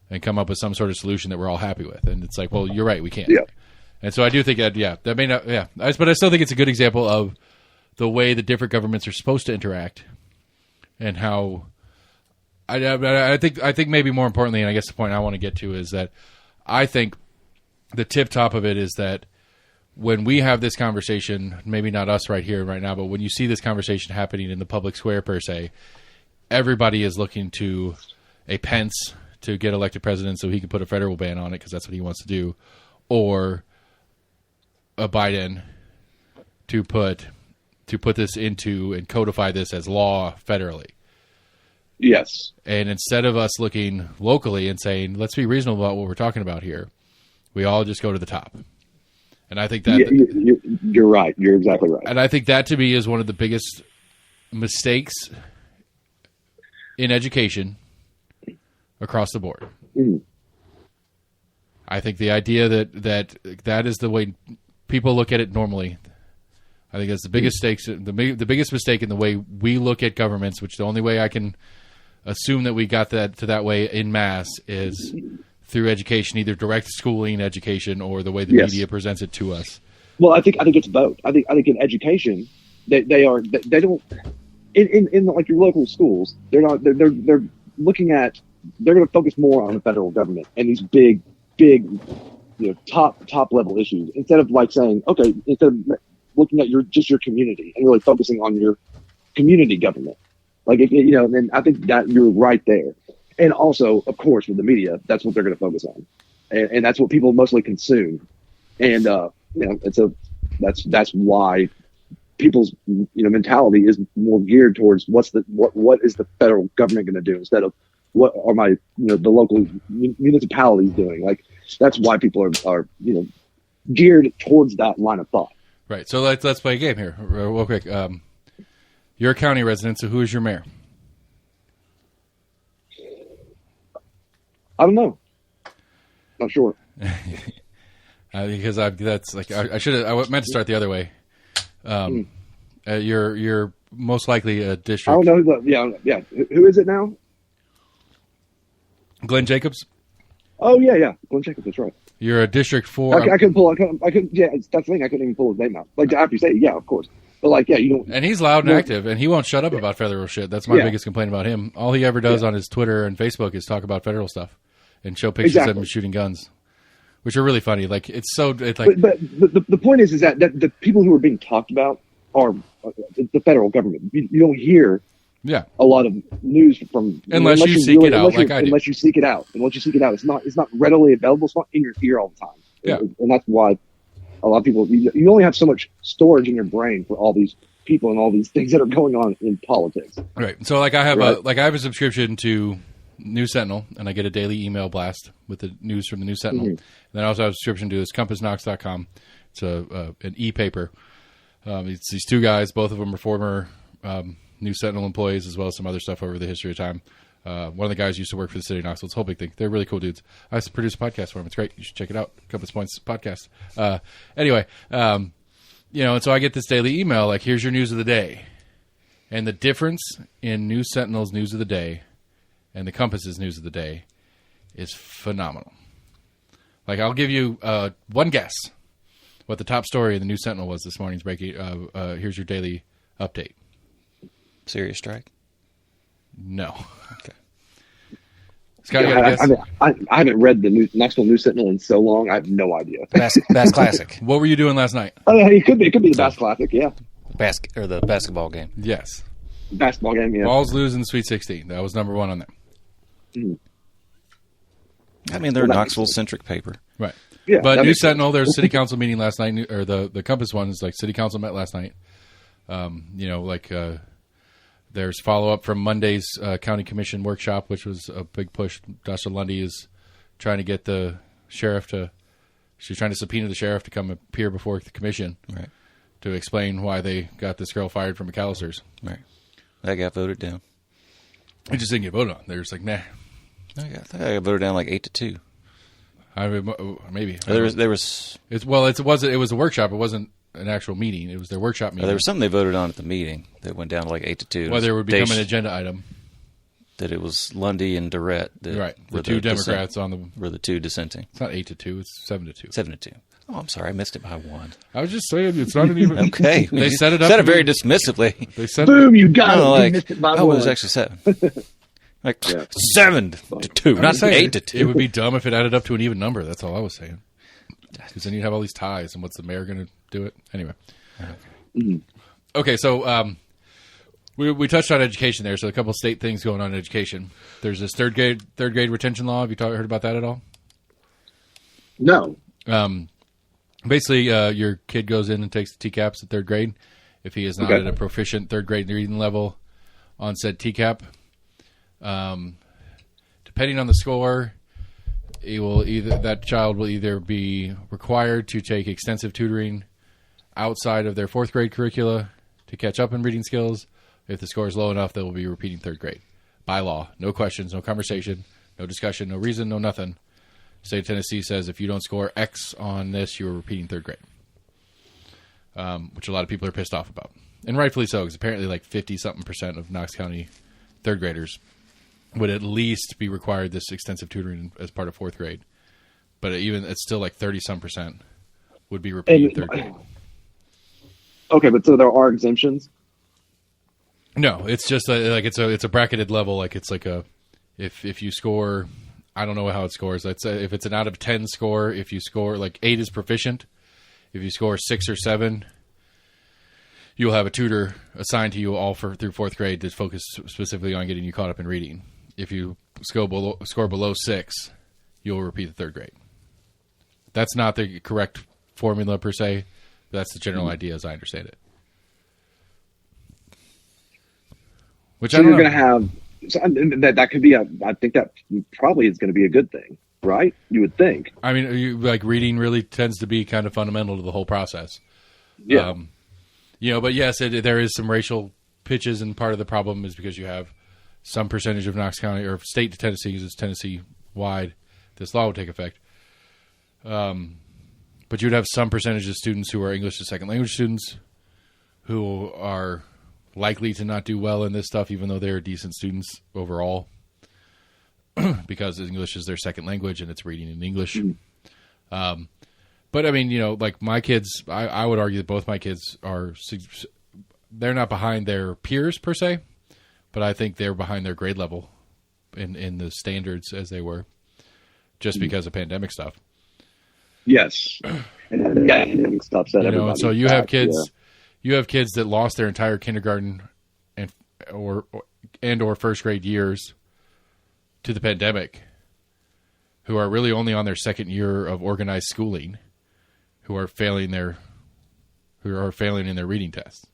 and come up with some sort of solution that we're all happy with? And it's like, well, you're right, we can't. Yeah. And so I do think that may not, but I still think it's a good example of the way the different governments are supposed to interact and how I think maybe more importantly, and I guess the point I want to get to is that I think the tip top of it is that when we have this conversation, maybe not us right here right now, but when you see this conversation happening in the public square per se, everybody is looking to a Pence to get elected president so he can put a federal ban on it because that's what he wants to do, or a Biden to put this into and codify this as law federally. Yes. And instead of us looking locally and saying, let's be reasonable about what we're talking about here, we all just go to the top. And I think that... You're right. You're exactly right. And I think that, to me, is one of the biggest mistakes in education across the board. Mm. I think the idea that is the way people look at it normally. I think that's the biggest the biggest mistake in the way we look at governments, which the only way I can assume that we got that to that way in mass is through education, either direct schooling education or the way the media presents it to us. Well, I think it's both. I think in education, they don't in like your local schools, they're looking at, they're going to focus more on the federal government and these big top level issues instead of like saying, okay, instead of looking at your community and really focusing on your community government. Like, and I think that you're right there. And also, of course, with the media, that's what they're going to focus on. And that's what people mostly consume. And, that's why people's, mentality is more geared towards what is the federal government going to do instead of what are my, the local municipalities doing. Like, that's why people are geared towards that line of thought. Right. So let's play a game here real quick. You're a county resident, so who is your mayor? I don't know. Not sure. Because I meant to start the other way. You're most likely a district. I don't know. Yeah. Who is it now? Glenn Jacobs. Oh yeah. Glenn Jacobs. That's right. You're a District 4. I couldn't. Yeah, that's the thing. I couldn't even pull his name out. Like, after you say, yeah, of course. But like, yeah, you don't. And he's loud and active, and he won't shut up about federal shit. That's my biggest complaint about him. All he ever does on his Twitter and Facebook is talk about federal stuff and show pictures of him shooting guns, which are really funny. Like, it's like. But the point is that the people who are being talked about are the federal government. You don't hear. Yeah, a lot of news from unless you seek it out, like I do. Unless you seek it out, and once you seek it out, it's not readily available. It's not in your ear all the time. Yeah, and that's why a lot of people, you only have so much storage in your brain for all these people and all these things that are going on in politics. Right. So like I have a subscription to News Sentinel, and I get a daily email blast with the news from the News Sentinel. Mm-hmm. And then I also have a subscription to this CompassKnox.com. It's an e-paper. It's these two guys. Both of them are former News Sentinel employees, as well as some other stuff over the history of time. One of the guys used to work for the city of Knoxville. It's a whole big thing. They're really cool dudes. I used to produce a podcast for them. It's great. You should check it out. Compass Points podcast. Anyway, and so I get this daily email like, here's your news of the day. And the difference in News Sentinel's News of the Day and the Compass's News of the Day is phenomenal. Like, I'll give you one guess what the top story in the News Sentinel was this morning's breaking. Here's your daily update. Serious strike? No. Okay. Scott, you got a guess? I haven't read the Knoxville News Sentinel in so long. I have no idea. Bass Classic. What were you doing last night? It could be the Bass Classic. Yeah. The basketball game. Yes. Basketball game. Yeah. Vols lose in the Sweet 16. That was number one on there. Mm. I mean, they're a Knoxville-centric paper. Right. Yeah, but News Sentinel, there's a city council meeting last night, or the Compass one is like city council met last night. There's follow-up from Monday's county commission workshop, which was a big push. Dasha Lundy is trying to get the sheriff she's trying to subpoena the sheriff to come appear before the commission to explain why they got this girl fired from McAllister's. Right. That got voted down. It just didn't get voted on. They were just like, nah. I got voted down like 8-2. Maybe. It was a workshop. It wasn't an actual meeting. It was their workshop meeting. There was something they voted on at the meeting that went down to like 8-2. Whether it would become an agenda item. That it was Lundy and Durrett. Right. The two Democrats were the two dissenting. It's not 8-2. It's 7-2. 7-2. Oh, I'm sorry. I missed it by one. I was just saying it's not even. Okay. They set it up. Said it very dismissively. They said boom, you got it. You missed it by one. Oh, it was actually 7. 7-2, not 8-2. It would be dumb if it added up to an even number. That's all I was saying. Because then you'd have all these ties, and what's the mayor going to do it? Anyway. Okay, so we touched on education there, so a couple of state things going on in education. There's this third grade retention law. Have you heard about that at all? No. Basically, your kid goes in and takes the TCAPs at third grade. If he is not at a proficient third grade reading level on said TCAP, depending on the score, that child will either be required to take extensive tutoring outside of their fourth grade curricula to catch up in reading skills. If the score is low enough, they will be repeating third grade by law. No questions, no conversation, no discussion, no reason, no nothing. State of Tennessee says if you don't score X on this, you are repeating third grade, which a lot of people are pissed off about, and rightfully so, because apparently like 50-something% of Knox County third graders would at least be required this extensive tutoring as part of fourth grade. But it's still like 30-some% would be repeating third grade. Okay, but so there are exemptions? No, it's just it's a bracketed level. Like it's like if you score, I don't know how it scores. Let's say if it's an out of 10 score, if you score like 8 is proficient. If you score 6 or 7, you'll have a tutor assigned to you all through fourth grade to focus specifically on getting you caught up in reading. If you score below 6, you'll repeat the third grade. That's not the correct formula per se, but that's the general idea as I understand it. So you're going to have that could be I think that probably is going to be a good thing, right? You would think. I mean, reading really tends to be kind of fundamental to the whole process. Yeah. But yes, there is some racial pitches, and part of the problem is because you have some percentage of Knox County or state to Tennessee, because it's Tennessee wide, this law would take effect. But you'd have some percentage of students who are English as second language students who are likely to not do well in this stuff, even though they're decent students overall, because English is their second language and it's reading in English. But I mean, like my kids, I would argue that both my kids they're not behind their peers per se, but I think they're behind their grade level in the standards as they were, just because of pandemic stuff. Yes. And pandemic stuff set everybody. So you have kids. Yeah. You have kids that lost their entire kindergarten and or first grade years to the pandemic, who are really only on their second year of organized schooling, who are failing in their reading tests.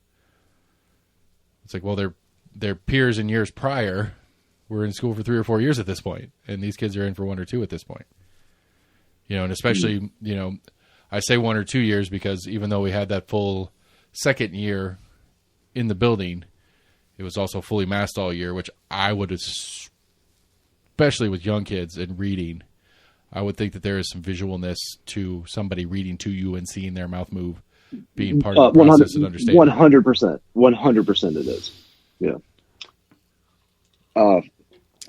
It's like, well, their peers in years prior were in school for 3 or 4 years at this point, and these kids are in for 1 or 2 at this point. And especially, I say 1 or 2 years because even though we had that full second year in the building, it was also fully masked all year, which I would, especially with young kids and reading, I would think that there is some visualness to somebody reading to you and seeing their mouth move being part of the process and understanding. 100%. 100% it is. Yeah.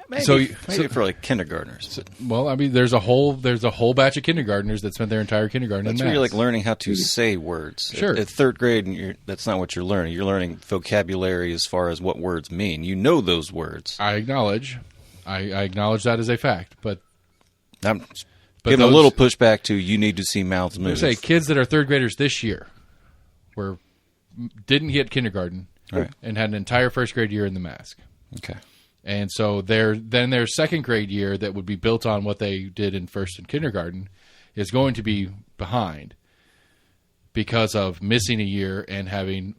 Maybe for like kindergartners. Well, I mean, there's a whole batch of kindergartners that spent their entire kindergarten in math. That's where you're like learning how to say words. Sure. At third grade, that's not what you're learning. You're learning vocabulary as far as what words mean. You know those words. I acknowledge that as a fact, but I'm giving a little pushback to you need to see mouths move. Say kids that are third graders this year didn't hit kindergarten and had an entire first grade year in the mask. Okay. And so their second grade year that would be built on what they did in first and kindergarten is going to be behind because of missing a year and having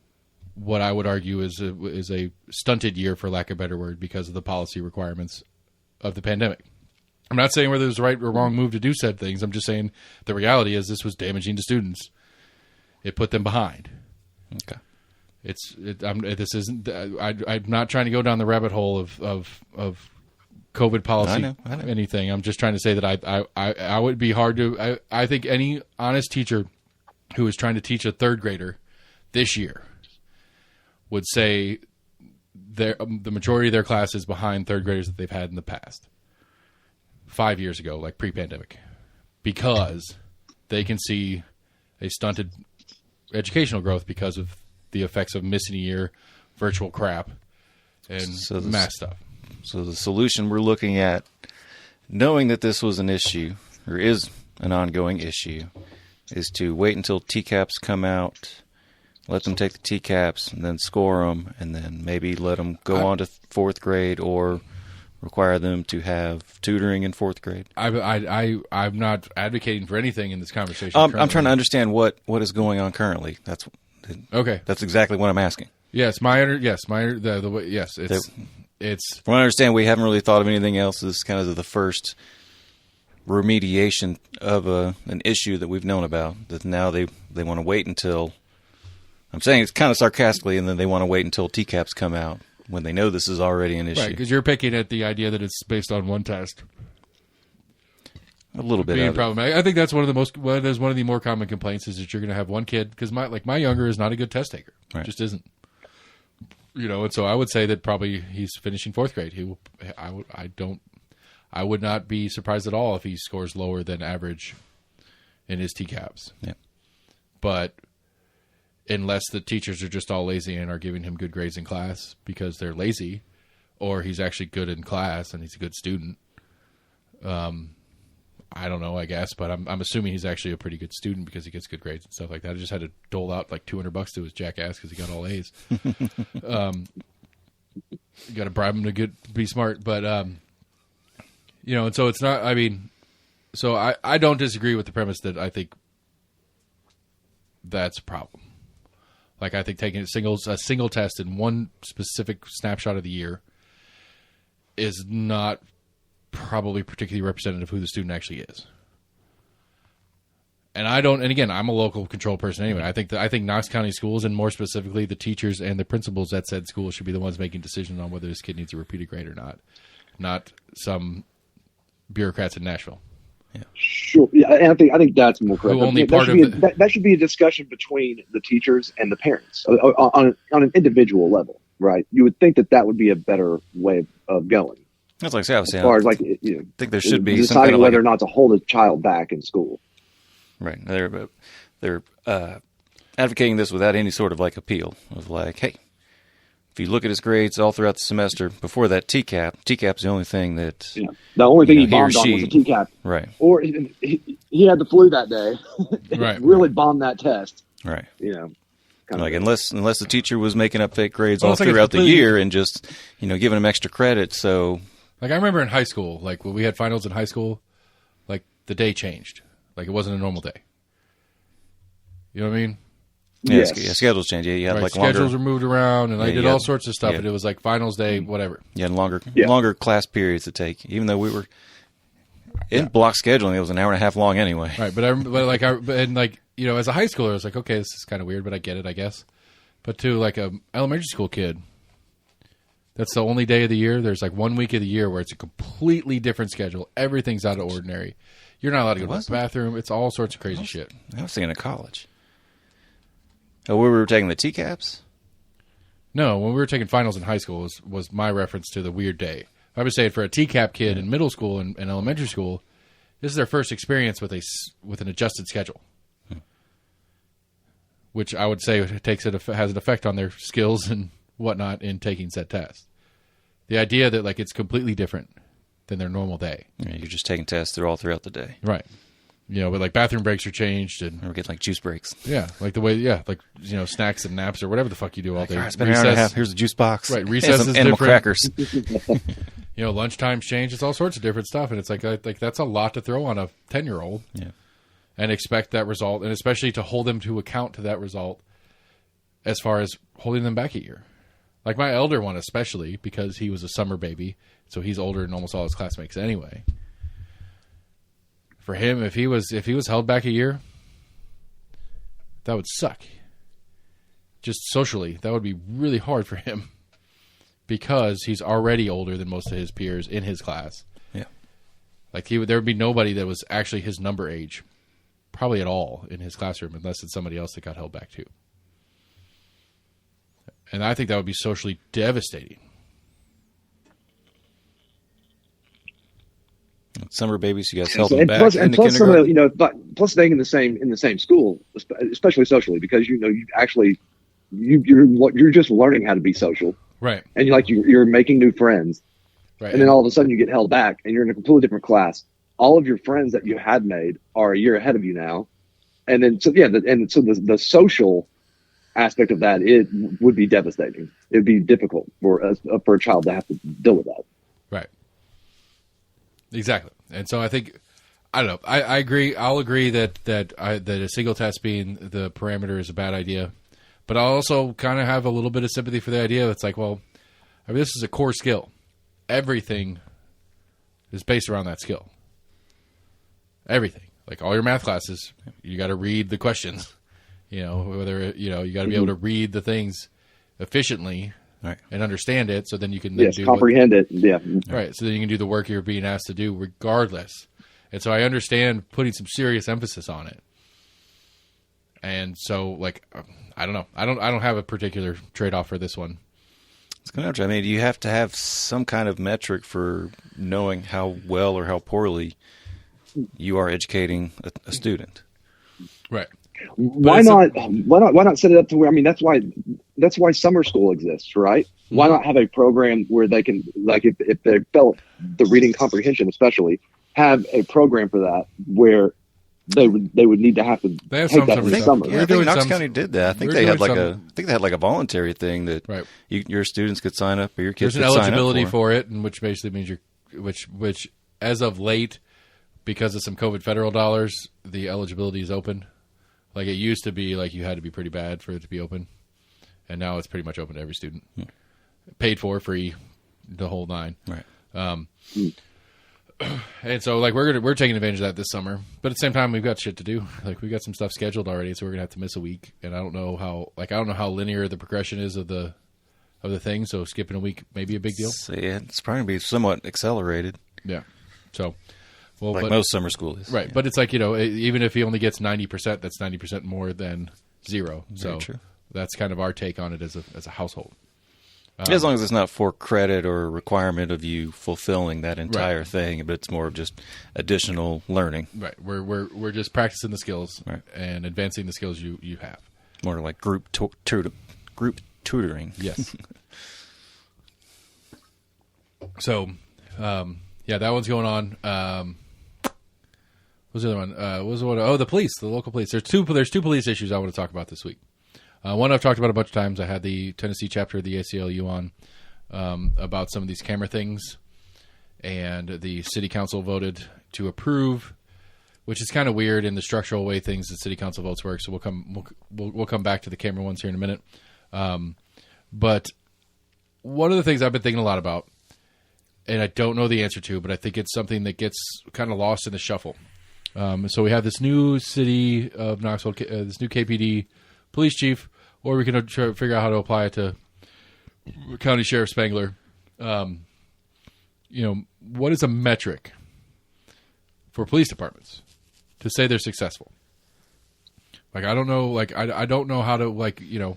what I would argue is a stunted year, for lack of a better word, because of the policy requirements of the pandemic. I'm not saying whether it was the right or wrong move to do said things. I'm just saying the reality is this was damaging to students. It put them behind. Okay. I'm not trying to go down the rabbit hole of COVID policy. I know. Anything. I'm just trying to say that I would be hard to. I think any honest teacher who is trying to teach a third grader this year would say the majority of their class is behind third graders that they've had in the past 5 years ago, like pre-pandemic, because they can see a stunted educational growth because of the effects of missing a year, virtual crap, and math stuff. So the solution we're looking at, knowing that this was an issue, or is an ongoing issue, is to wait until TCAPs come out, let them take the TCAPs, and then score them, and then maybe let them go on to fourth grade, or require them to have tutoring in fourth grade. I'm not advocating for anything in this conversation. I'm trying to understand what is going on currently. That's okay. That's exactly what I'm asking. Yes, it's. From what I understand, we haven't really thought of anything else. This is kind of the first remediation of an issue that we've known about. That now they want to wait until. I'm saying it's kind of sarcastically, and then they want to wait until TCAPs come out when they know this is already an issue. Right, because you're picking at the idea that it's based on one test. A little bit. Being problematic. I think that's one of the more common complaints is that you're going to have one kid, because my younger is not a good test taker, just isn't. And so I would say that probably he's finishing fourth grade. I would not be surprised at all if he scores lower than average in his TCAPs. Yeah, but unless the teachers are just all lazy and are giving him good grades in class because they're lazy, or he's actually good in class and he's a good student. I don't know, I guess, but I'm assuming he's actually a pretty good student because he gets good grades and stuff like that. I just had to dole out like $200 to his jackass because he got all A's. You got to bribe him to be smart, but and so it's not. I mean, so I don't disagree with the premise that I think that's a problem. Like I think taking a single test in one specific snapshot of the year is not probably particularly representative of who the student actually is. And again, I'm a local control person anyway. I think Knox County schools, and more specifically the teachers and the principals at said school, should be the ones making decisions on whether this kid needs a repeated grade or not some bureaucrats in Nashville. Yeah. Sure. Yeah, and I think that's more correct. That should be a discussion between the teachers and the parents on an individual level, right? You would think that would be a better way of going. That's like I was saying. As far as I think there should be deciding whether or not to hold a child back in school. Right. They're advocating this without any sort of like appeal of like, hey, if you look at his grades all throughout the semester before that TCAP's the only thing that the only thing he bombed on was a TCAP. Right. Or he had the flu that day. Right. Really bombed that test. Right. Like unless the teacher was making up fake grades all throughout the year and just giving them extra credit. So like I remember in high school, like when we had finals in high school, like the day changed. Like it wasn't a normal day. You know what I mean? Yeah, yes. Schedules change. Yeah, you had like schedules were moved around, and I did all sorts of stuff. And it was like finals day, whatever. Yeah, and longer class periods to take. Even though we were in block scheduling, it was an hour and a half long anyway. Right, but as a high schooler, I was like, okay, this is kind of weird, but I get it, I guess. But to like a elementary school kid, that's the only day of the year. There's like 1 week of the year where it's a completely different schedule. Everything's out of ordinary. You're not allowed to go to the bathroom. It's all sorts of crazy shit. I was thinking of college. Oh, we were taking the TCAPs? No, when we were taking finals in high school was my reference to the weird day. I would say for a TCAP kid in middle school and elementary school, this is their first experience with an adjusted schedule, which I would say has an effect on their skills and whatnot in taking said test. The idea that like it's completely different than their normal day. Yeah, you're just taking tests throughout the day, right? But like bathroom breaks are changed, and we're getting like juice breaks. Yeah, like the way, like snacks and naps or whatever the fuck you do all day. It's been an hour and a half. Here's a juice box. Right, recess is animal different. Crackers. Lunchtime's changed. It's all sorts of different stuff, and it's like that's a lot to throw on a 10-year-old. Yeah, and expect that result, and especially to hold them to account to that result, as far as holding them back a year. Like my elder one, especially because he was a summer baby, so he's older than almost all his classmates anyway. For him, if he was held back a year, that would suck. Just socially, that would be really hard for him because he's already older than most of his peers in his class. Yeah, like there would be nobody that was actually his number age, probably at all in his classroom, unless it's somebody else that got held back too. And I think that would be socially devastating. Summer babies, you guys held them back. Plus, some of plus staying in the same school, especially socially, because you're just learning how to be social, right? And you're making new friends, right? And then all of a sudden you get held back, and you're in a completely different class. All of your friends that you had made are a year ahead of you now, and then so the social aspect of that, it would be devastating. It would be difficult for a child to have to deal with that. Right. Exactly. And so I think, I don't know, I agree. I'll agree that a single test being the parameter is a bad idea. But I also kind of have a little bit of sympathy for the idea. It's like, well, I mean, this is a core skill. Everything is based around that skill. Everything. Like all your math classes, you got to read the questions. You got to be able to read the things efficiently. Right. And understand it, so then you can comprehend it. Yeah, right. So then you can do the work you're being asked to do, regardless. And so I understand putting some serious emphasis on it. And so, like, I don't know. I don't have a particular trade-off for this one. It's kind of. I mean, you have to have some kind of metric for knowing how well or how poorly you are educating a student. Right. Why not set it up to where, I mean, that's why summer school exists, right? Mm-hmm. Why not have a program where they can, like, if they felt the reading comprehension, especially, have a program for that where they would need to have to take that in the summer. Yeah, I think Knox County did that. I think they had like a voluntary thing that your students could sign up or your kids could sign up for. There's an eligibility for it, and which basically means which as of late, because of some COVID federal dollars, the eligibility is open. Like it used to be, like you had to be pretty bad for it to be open, and now it's pretty much open to every student, paid for, free, the whole nine. Right. And so, like we're taking advantage of that this summer, but at the same time, we've got shit to do. Like we got some stuff scheduled already, so we're gonna have to miss a week. And I don't know how linear the progression is of the thing. So skipping a week may be a big deal. So yeah, it's probably gonna be somewhat accelerated. Yeah. So. Well, like most summer school is. Right, yeah. But it's like, even if he only gets 90%, that's 90% more than zero. So that's kind of our take on it as a household. As long as it's not for credit or a requirement of you fulfilling that entire thing, but it's more of just additional learning. Right, we're just practicing the skills and advancing the skills you have. More like group tutoring. Yes. So, that one's going on. What was the other one? What was the one? Oh, the police, the local police. There's two police issues I want to talk about this week. One I've talked about a bunch of times. I had the Tennessee chapter of the ACLU on about some of these camera things, and the city council voted to approve, which is kind of weird in the structural way things the city council votes work. So we'll come back to the camera ones here in a minute. But one of the things I've been thinking a lot about, and I don't know the answer to, but I think it's something that gets kind of lost in the shuffle. So we have this new city of Knoxville, this new KPD police chief, or we can try to figure out how to apply it to County Sheriff Spangler. What is a metric for police departments to say they're successful? Like, I don't know. Like, I don't know how to,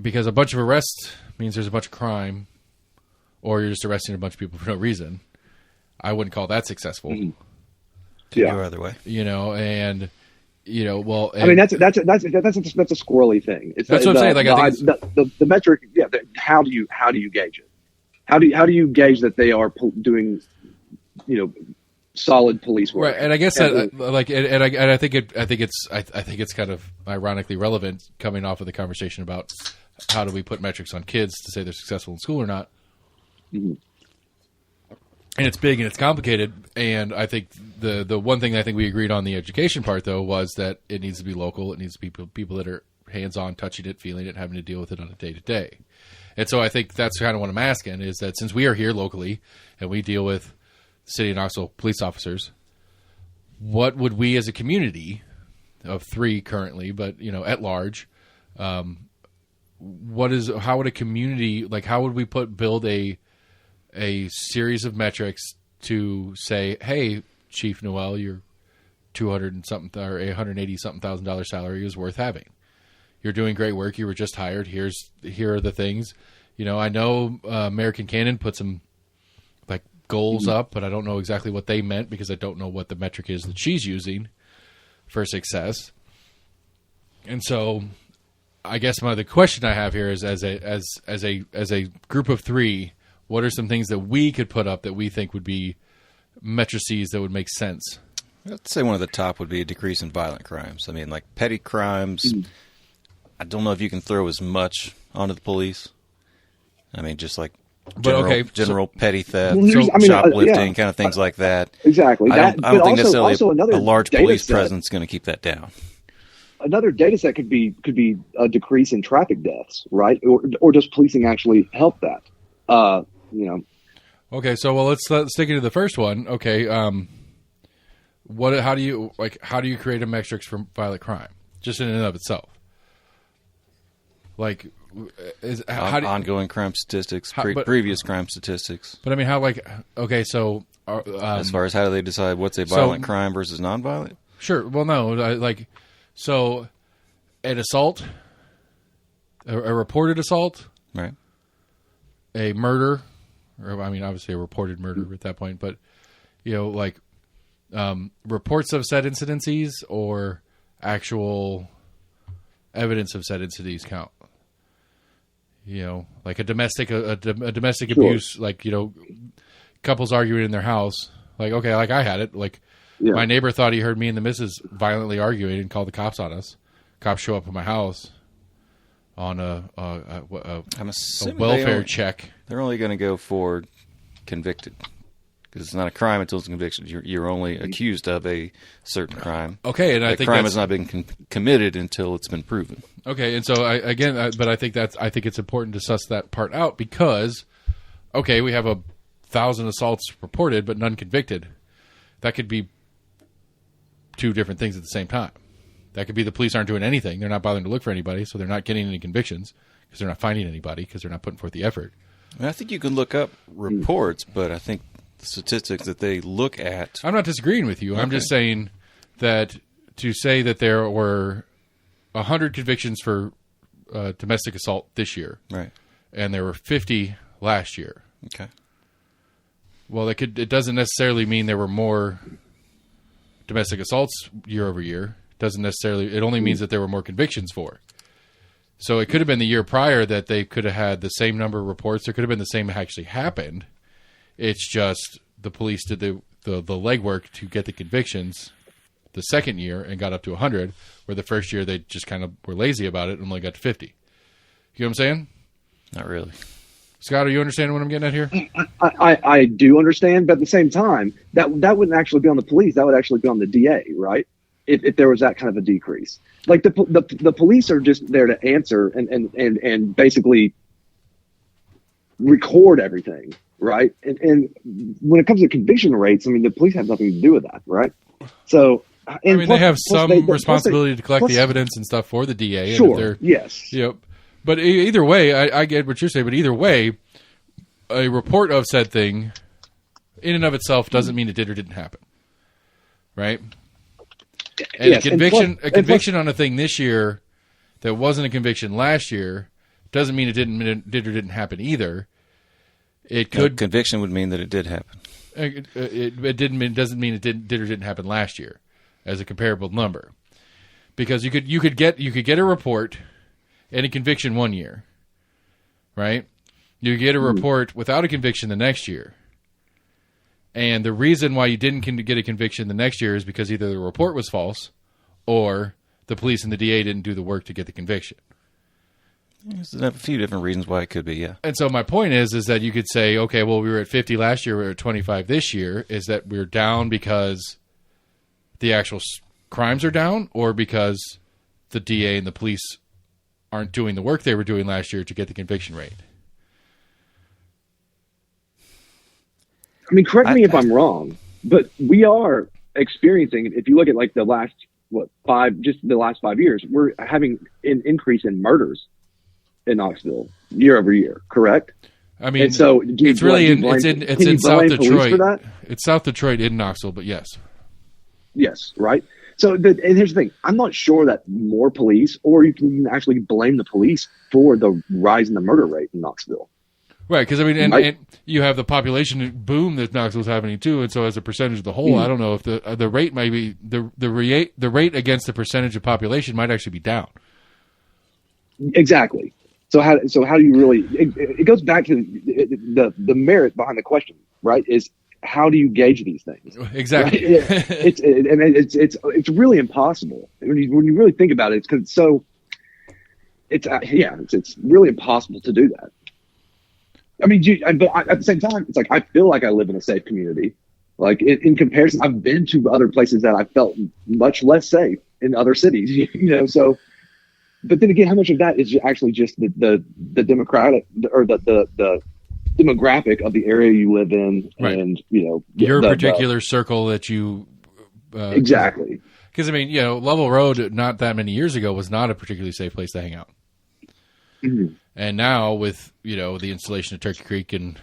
because a bunch of arrests means there's a bunch of crime, or you're just arresting a bunch of people for no reason. I wouldn't call that successful. Mm-hmm. Yeah, go either way. And well, I mean that's a squirrely thing. That's what I'm saying. Like I think the metric. Yeah, how do you gauge it? How do you gauge that they are doing, solid police work? Right, and I guess that I think it's kind of ironically relevant coming off of the conversation about how do we put metrics on kids to say they're successful in school or not. Mm-hmm. And it's big and it's complicated, and I think the one thing I think we agreed on the education part, though, was that it needs to be local. It needs to be people that are hands-on, touching it, feeling it, having to deal with it on a day-to-day. And so I think that's kind of what I'm asking, is that since we are here locally and we deal with the city of Knoxville police officers, what would we as a community of 3 currently, but, at large, how would a community, how would we build a series of metrics to say, hey, Chief Noel, your $200 and something or $180 something $1,000 salary is worth having. You're doing great work. You were just hired. Here are the things. I know American Cannon put some goals up, but I don't know exactly what they meant because I don't know what the metric is that she's using for success. And so, I guess the question I have here is, as a group of 3. What are some things that we could put up that we think would be matrices that would make sense? I'd say one of the top would be a decrease in violent crimes. I mean, petty crimes. I don't know if you can throw as much onto the police. I mean, just general petty theft, shoplifting, kind of things like that. Exactly. I don't think necessarily a large police presence is going to keep that down. Another data set could be a decrease in traffic deaths, right? Or does policing actually help that? Okay, so let's stick into the first one. Okay, how do you create a metrics for violent crime just in and of itself? Ongoing crime statistics, previous crime statistics. But I mean, so as far as how do they decide what's a violent crime versus nonviolent? Sure. Well, no, so an assault, a reported assault, right? A murder, or obviously a reported murder at that point, but reports of said incidences or actual evidence of said incidences count. A domestic abuse, couples arguing in their house. I had it. My neighbor thought he heard me and the missus violently arguing and called the cops on us. Cops show up at my house on a welfare check. They're only going to go for convicted because it's not a crime until it's a conviction. You're only accused of a certain crime. Okay, and I think crime has not been committed until it's been proven. Okay, and so I think it's important to suss that part out because, we have 1,000 assaults reported but none convicted. That could be 2 different things at the same time. That could be the police aren't doing anything. They're not bothering to look for anybody, so they're not getting any convictions because they're not finding anybody because they're not putting forth the effort. I think you can look up reports, but I think the statistics that they look at... I'm not disagreeing with you. Okay. I'm just saying that to say that there were 100 convictions for domestic assault this year, right, and there were 50 last year. Okay. Well, it doesn't necessarily mean there were more domestic assaults year over year. It only means that there were more convictions for. So it could have been the year prior that they could have had the same number of reports. There could have been the same actually happened. It's just the police did the legwork to get the convictions the second year and got up to 100, where the first year they just kind of were lazy about it and only got to 50. You know what I'm saying? Not really. Scott, are you understanding what I'm getting at here? I do understand, but at the same time, that wouldn't actually be on the police. That would actually be on the DA, right? If there was that kind of a decrease. The police are just there to answer and basically record everything, right? And when it comes to conviction rates, the police have nothing to do with that, right? So, they have some responsibility to collect the evidence and stuff for the DA. Sure. Yes. Yep. But either way, I get what you're saying. But either way, a report of said thing, in and of itself, doesn't mean it did or didn't happen, right? And a conviction on a thing this year that wasn't a conviction last year doesn't mean it didn't happen either. It could conviction would mean that it did happen. Doesn't mean it did or didn't happen last year as a comparable number, because you could get a report and a conviction one year, right? You get a report without a conviction the next year. And the reason why you didn't get a conviction the next year is because either the report was false or the police and the DA didn't do the work to get the conviction. There's a few different reasons why it could be, yeah. And so my point is that you could say, okay, well, we were at 50 last year, we're at 25 this year. Is that we're down because the actual crimes are down, or because the DA and the police aren't doing the work they were doing last year to get the conviction rate? I mean, correct me if I'm wrong, but we are experiencing, if you look at like the last, the last 5 years, we're having an increase in murders in Knoxville year over year, correct? I mean, and so it's really it's in South Detroit. It's South Detroit in Knoxville, but yes. Yes, right? So and here's the thing. I'm not sure that more police, or you can actually blame the police for the rise in the murder rate in Knoxville. Right, because I mean, and you have the population boom that Knoxville's happening too, and so as a percentage of the whole, I don't know if the rate might be the rate against the percentage of population might actually be down. Exactly. So how do you really? It goes back to the merit behind the question, right? Is how do you gauge these things? Exactly. Right? It's really impossible when you really think about it. It's it's really impossible to do that. I mean, but at the same time, it's like I feel like I live in a safe community. Like in comparison, I've been to other places that I felt much less safe in other cities. You know, so. But then again, how much of that is actually just the democratic or the demographic of the area you live in, right. And you know your particular circle that you exactly. Because I mean, you know, Lovell Road not that many years ago was not a particularly safe place to hang out. Mm-hmm. And now with, you know, the installation of Turkey Creek and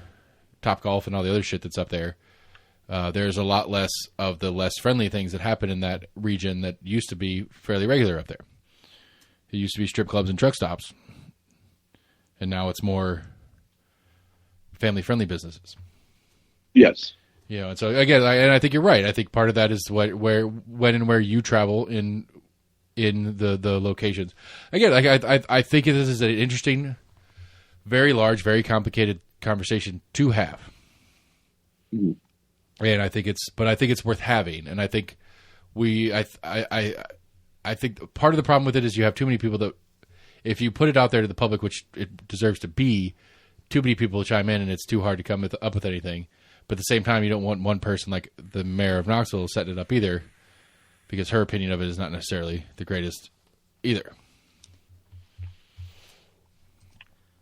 Topgolf and all the other shit that's up there, there's a lot less of the less friendly things that happen in that region that used to be fairly regular up there. It used to be strip clubs and truck stops. And now it's more family-friendly businesses. Yes. You know, and so again, I think you're right. I think part of that is when and where you travel in the locations. Again, I think this is an interesting, very large, very complicated conversation to have. Mm-hmm. And I think it's worth having. And I think I think part of the problem with it is you have too many people that, if you put it out there to the public, which it deserves to be, too many people will chime in and it's too hard to come up with anything. But at the same time, you don't want one person like the mayor of Knoxville setting it up either, because her opinion of it is not necessarily the greatest either.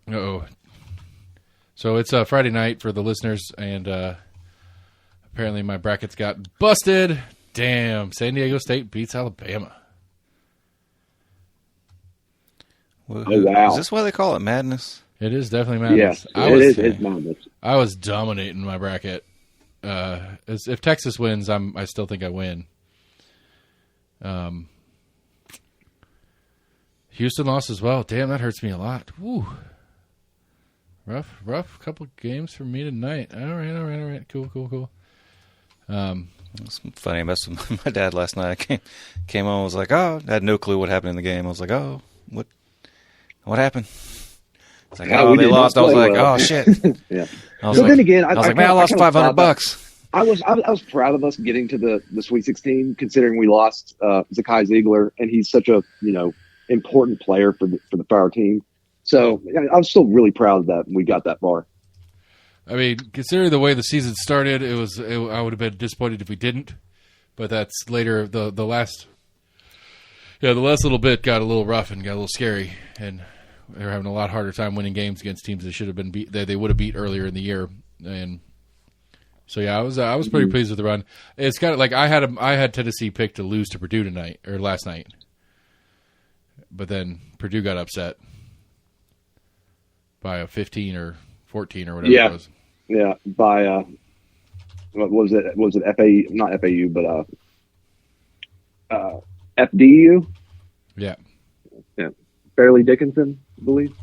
Uh-oh. So it's Friday night for the listeners, and apparently my brackets got busted. Damn, San Diego State beats Alabama. Well, oh, wow. Is this why they call it madness? It is definitely madness. Yes, it's madness. I was dominating my bracket. If Texas wins, I still think I win. Houston lost as well. Damn, that hurts me a lot. Woo. Rough couple games for me tonight. All right. Cool. It's funny. I messed with my dad last night. I came on and was like, oh, I had no clue what happened in the game. I was like, oh, what happened? It's like, oh, they lost. I was like, oh, shit. Yeah. Then again, I was like, man, I lost $500. I was proud of us getting to the Sweet 16, considering we lost Zakai Ziegler, and he's such a important player for the Fire team. So I was still really proud that we got that far. I mean, considering the way the season started, I would have been disappointed if we didn't. But that's later. The last little bit got a little rough and got a little scary, and they were having a lot harder time winning games against teams that should have been beat. They would have beat earlier in the year, and so yeah, I was pretty pleased with the run. It's kind of like I had Tennessee picked to lose to Purdue last night, but then Purdue got upset by a 15 or 14 or whatever it was. Yeah, by what was it? Was it FAU? Not FAU, but FDU. Yeah. Fairleigh Dickinson, I believe.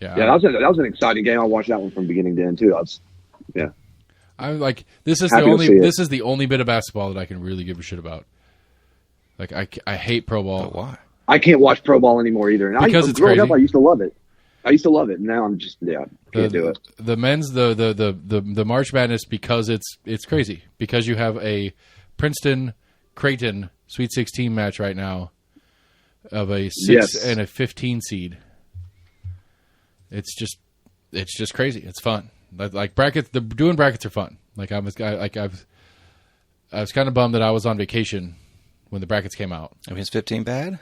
Yeah, that was an exciting game. I watched that one from beginning to end too. I'm like, this is the only bit of basketball that I can really give a shit about. Like, I hate pro ball. But why? I can't watch pro ball anymore either. And because it's growing crazy. up, I used to love it. And now I'm just can't do it. The men's the March Madness, because it's crazy, because you have a Princeton Creighton Sweet 16 match right now of a 6 and a 15 seed. It's just crazy. It's fun. Like brackets, doing brackets are fun. Like I was kind of bummed that I was on vacation when the brackets came out. I mean, is 15 bad?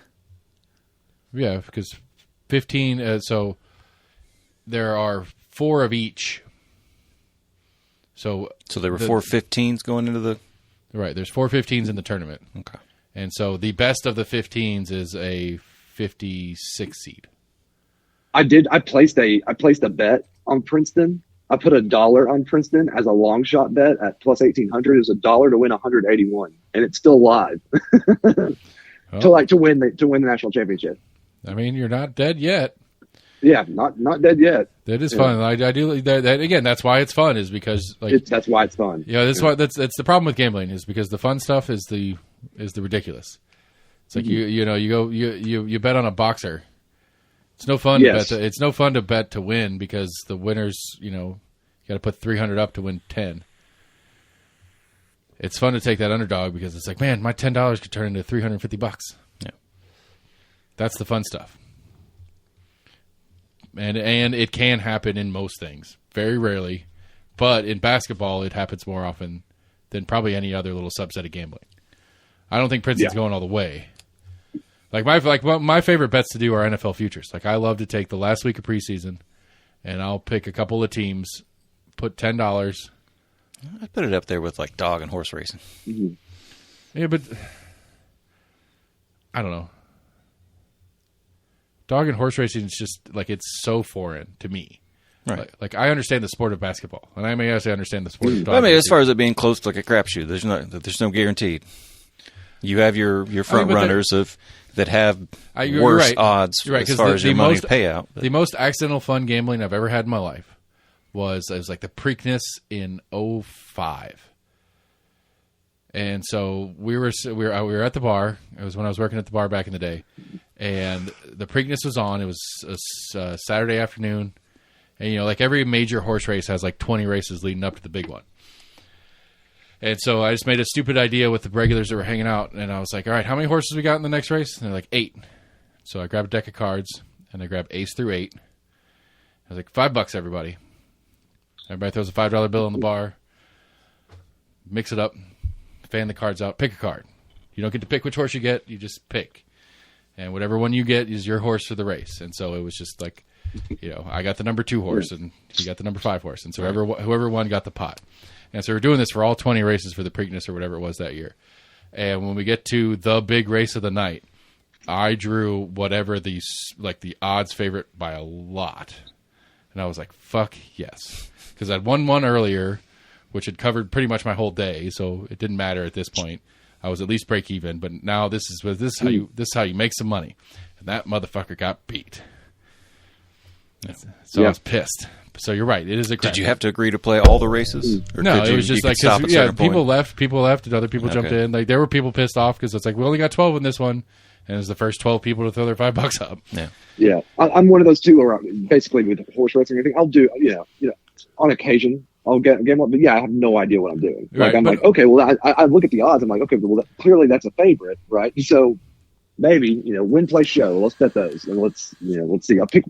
Yeah, because 15. So there are 4 of each. So there were 4 15s going into the right. There's 4 15s in the tournament. Okay, and so the best of the 15s is a 56 seed. I placed a bet on Princeton. I put $1 on Princeton as a long shot bet at plus 1,800. It was $1 to win 181, and it's still live to win the national championship. I mean, you're not dead yet. Yeah, not dead yet. That is fun. I do that again. That's why it's fun. Is because that's why it's fun. Yeah, that's why that's the problem with gambling, is because the fun stuff is the ridiculous. It's like you bet on a boxer. It's no fun to bet. It's no fun to bet to win, because the winners, you got to put 300 up to win 10. It's fun to take that underdog, because it's like, man, my $10 could turn into $350. Yeah, that's the fun stuff. And it can happen in most things, very rarely, but in basketball it happens more often than probably any other little subset of gambling. I don't think Princeton's going all the way. Like my favorite bets to do are NFL futures. Like, I love to take the last week of preseason, and I'll pick a couple of teams, put $10. I'd put it up there with like dog and horse racing. Mm-hmm. Yeah, but I don't know. Dog and horse racing is just like, it's so foreign to me. Right. Like I understand the sport of basketball, and I may also understand the sport of dog. I mean, as far as it being close to like a crapshoot, there's no guaranteed. You have your front runners that have worse odds as far as your money payout. But. The most accidental fun gambling I've ever had in my life was like the Preakness in 2005. And so we were at the bar. It was when I was working at the bar back in the day, and the Preakness was on. It was a Saturday afternoon, and like every major horse race has like 20 races leading up to the big one. And so I just made a stupid idea with the regulars that were hanging out, and I was like, all right, how many horses we got in the next race? And they're like, 8. So I grabbed a deck of cards, and I grabbed ace through 8. I was like, $5, everybody. Everybody throws a $5 bill on the bar. Mix it up. Fan the cards out. Pick a card. You don't get to pick which horse you get. You just pick. And whatever one you get is your horse for the race. And so it was just like, I got the number 2 horse, and he got the number 5 horse. And so whoever won got the pot. And so we're doing this for all 20 races for the Preakness or whatever it was that year. And when we get to the big race of the night, I drew whatever the odds favorite by a lot. And I was like, fuck yes. Because I'd won one earlier, which had covered pretty much my whole day, so it didn't matter at this point. I was at least break even, but now this is how you make some money. And that motherfucker got beat. So I was pissed. So you're right. It is a crap. Did you have to agree to play all the races? Or no, it was just like, people left and other people jumped in. Like, there were people pissed off because it's like, we only got 12 in this one, and it was the first 12 people to throw their $5 up. Yeah. I'm one of those two around. Basically, with horse racing and everything, I'll do on occasion I'll get one, but I have no idea what I'm doing. Like, I'm like, okay, well, I look at the odds. I'm like, okay, well, clearly that's a favorite, right? So maybe win, play, show. Let's bet those, and let's see. I'll pick